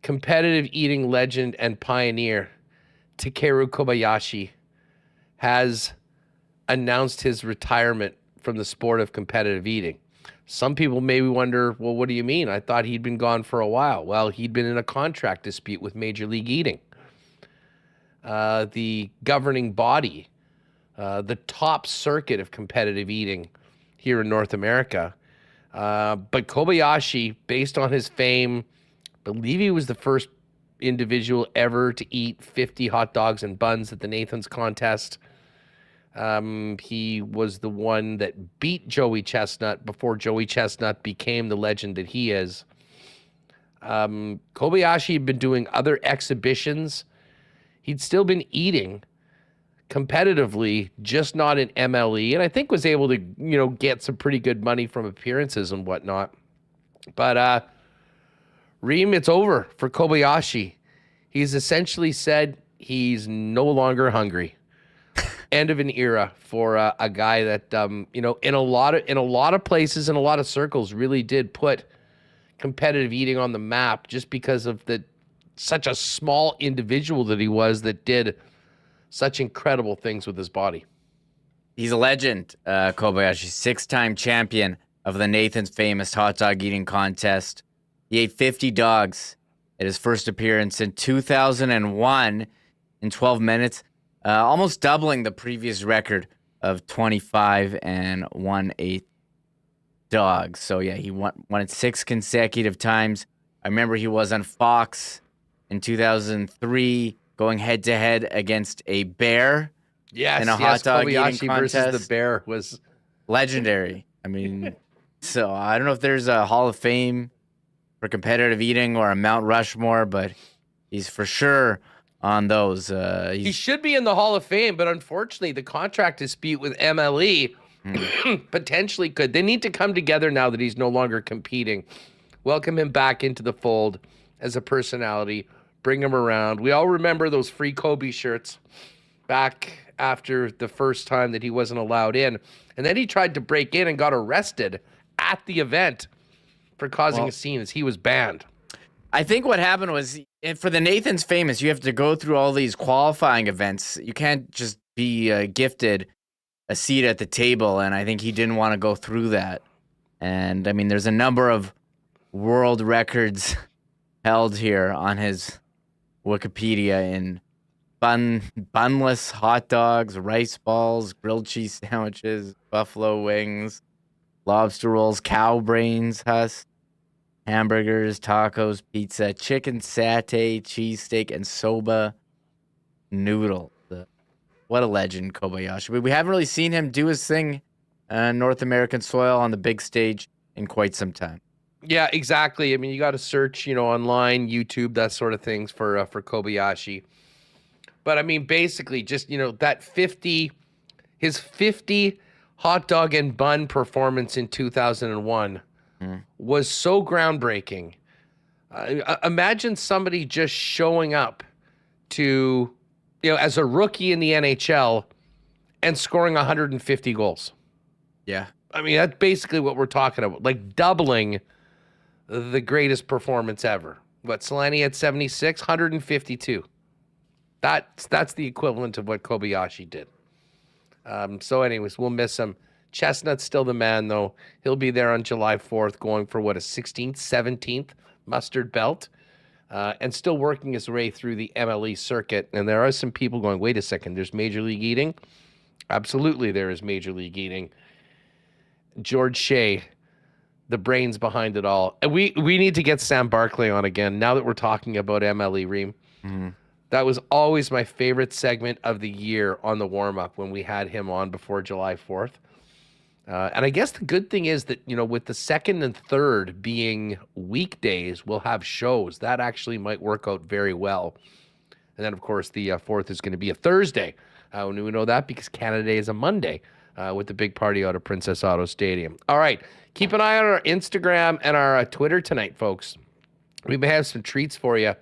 Competitive eating legend and pioneer Takeru Kobayashi has announced his retirement from the sport of competitive eating. Some people maybe wonder, well, what do you mean? I thought he'd been gone for a while. Well, he'd been in a contract dispute with Major League Eating. The governing body, the top circuit of competitive eating here in North America. But Kobayashi, based on his fame, I believe he was the first individual ever to eat 50 hot dogs and buns at the Nathan's contest. He was the one that beat Joey Chestnut before Joey Chestnut became the legend that he is. Kobayashi had been doing other exhibitions. He'd still been eating competitively, just not in MLE, and I think was able to, get some pretty good money from appearances and whatnot. But Reem, it's over for Kobayashi. He's essentially said he's no longer hungry. End of an era for a guy that in a lot of places, in a lot of circles, really did put competitive eating on the map, just because of such a small individual that he was, that did such incredible things with his body. He's a legend, Kobayashi, 6-time champion of the Nathan's famous hot dog eating contest. He ate 50 dogs at his first appearance in 2001 in 12 minutes, almost doubling the previous record of 25 and 1/8 dogs. So, yeah, he won it 6 consecutive times. I remember he was on Fox in 2003 going head-to-head against a bear in a hot dog Kobayashi eating contest. versus the bear was legendary. I mean, so I don't know if there's a Hall of Fame for competitive eating or a Mount Rushmore, but he's for sure on those. He should be in the Hall of Fame, but unfortunately, the contract dispute with MLE potentially could. They need to come together now that he's no longer competing. Welcome him back into the fold as a personality. Bring him around. We all remember those free Kobe shirts back after the first time that he wasn't allowed in. And then he tried to break in and got arrested at the event for causing a scene as he was banned. I think what happened was, for the Nathan's Famous, you have to go through all these qualifying events. You can't just be gifted a seat at the table, and I think he didn't want to go through that. And, I mean, there's a number of world records held here on his Wikipedia in bunless hot dogs, rice balls, grilled cheese sandwiches, buffalo wings, lobster rolls, cow brains, husks, hamburgers, tacos, pizza, chicken satay, cheesesteak, and soba noodle. What a legend, Kobayashi. But we haven't really seen him do his thing on North American soil on the big stage in quite some time. Yeah, exactly. I mean, you got to search, online, YouTube, that sort of things for Kobayashi. But I mean, basically, just that his 50 hot dog and bun performance in 2001 was so groundbreaking. Imagine somebody just showing up to, as a rookie in the NHL and scoring 150 goals. Yeah. I mean, that's basically what we're talking about, like doubling the greatest performance ever. What, Solani at 76, 152. That's the equivalent of what Kobayashi did. So anyways, we'll miss him. Chestnut's still the man, though. He'll be there on July 4th going for, a 16th, 17th mustard belt, and still working his way through the MLE circuit. And there are some people going, wait a second, there's Major League eating? Absolutely, there is Major League eating. George Shea, the brains behind it all. And we need to get Sam Barkley on again now that we're talking about MLE, Reem. Mm-hmm. That was always my favorite segment of the year on the warm-up when we had him on before July 4th. And I guess the good thing is that, with the second and third being weekdays, we'll have shows. That actually might work out very well. And then, of course, the fourth is going to be a Thursday. We know that because Canada Day is a Monday with the big party out of Princess Auto Stadium. All right. Keep an eye on our Instagram and our Twitter tonight, folks. We may have some treats for you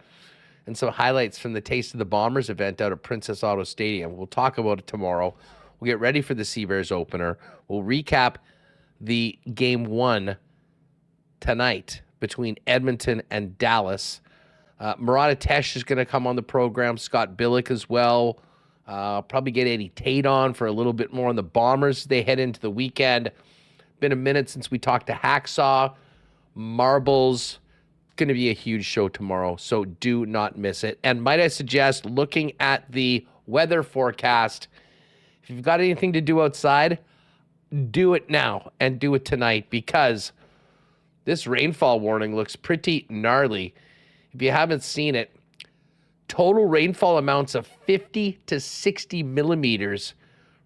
and some highlights from the Taste of the Bombers event out at Princess Auto Stadium. We'll talk about it tomorrow. We'll get ready for the Sea Bears opener. We'll recap the game 1 tonight between Edmonton and Dallas. Murat Atesh is going to come on the program. Scott Billick as well. Probably get Eddie Tate on for a little bit more on the Bombers. They head into the weekend. Been a minute since we talked to Hacksaw. Marbles. Going to be a huge show tomorrow, so do not miss it. And might I suggest looking at the weather forecast, if you've got anything to do outside, do it now and do it tonight, because this rainfall warning looks pretty gnarly. If you haven't seen it, total rainfall amounts of 50 to 60 millimeters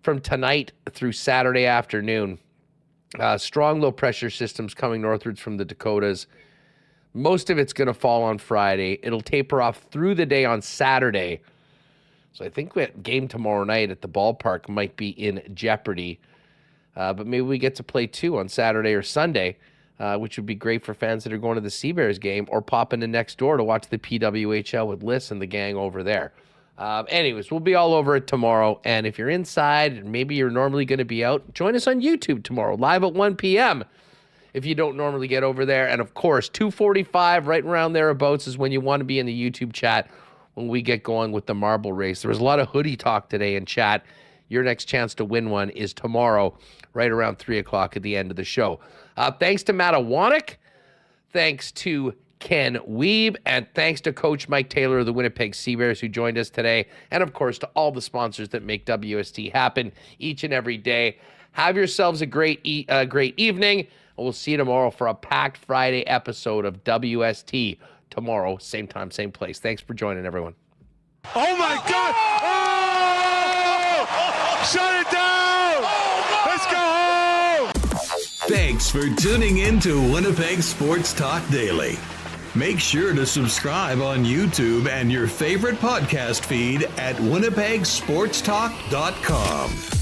from tonight through Saturday afternoon. Strong low pressure systems coming northwards from the Dakotas. Most of it's going to fall on Friday. It'll taper off through the day on Saturday. So I think that game tomorrow night at the ballpark might be in jeopardy. But maybe we get to play 2 on Saturday or Sunday, which would be great for fans that are going to the Sea Bears game or popping in next door to watch the PWHL with Liz and the gang over there. Anyways, we'll be all over it tomorrow. And if you're inside and maybe you're normally going to be out, join us on YouTube tomorrow, live at 1 p.m. if you don't normally get over there. And, of course, 2:45, right around thereabouts, is when you want to be in the YouTube chat when we get going with the marble race. There was a lot of hoodie talk today in chat. Your next chance to win one is tomorrow, right around 3 o'clock at the end of the show. Thanks to Matt Iwanyk. Thanks to Ken Wiebe. And thanks to Coach Mike Taylor of the Winnipeg Sea Bears, who joined us today. And, of course, to all the sponsors that make WST happen each and every day. Have yourselves a great evening. And we'll see you tomorrow for a packed Friday episode of WST. Tomorrow, same time, same place. Thanks for joining, everyone. Oh, my God! Oh! Shut it down! Let's go home! Thanks for tuning in to Winnipeg Sports Talk Daily. Make sure to subscribe on YouTube and your favorite podcast feed at winnipegsportstalk.com.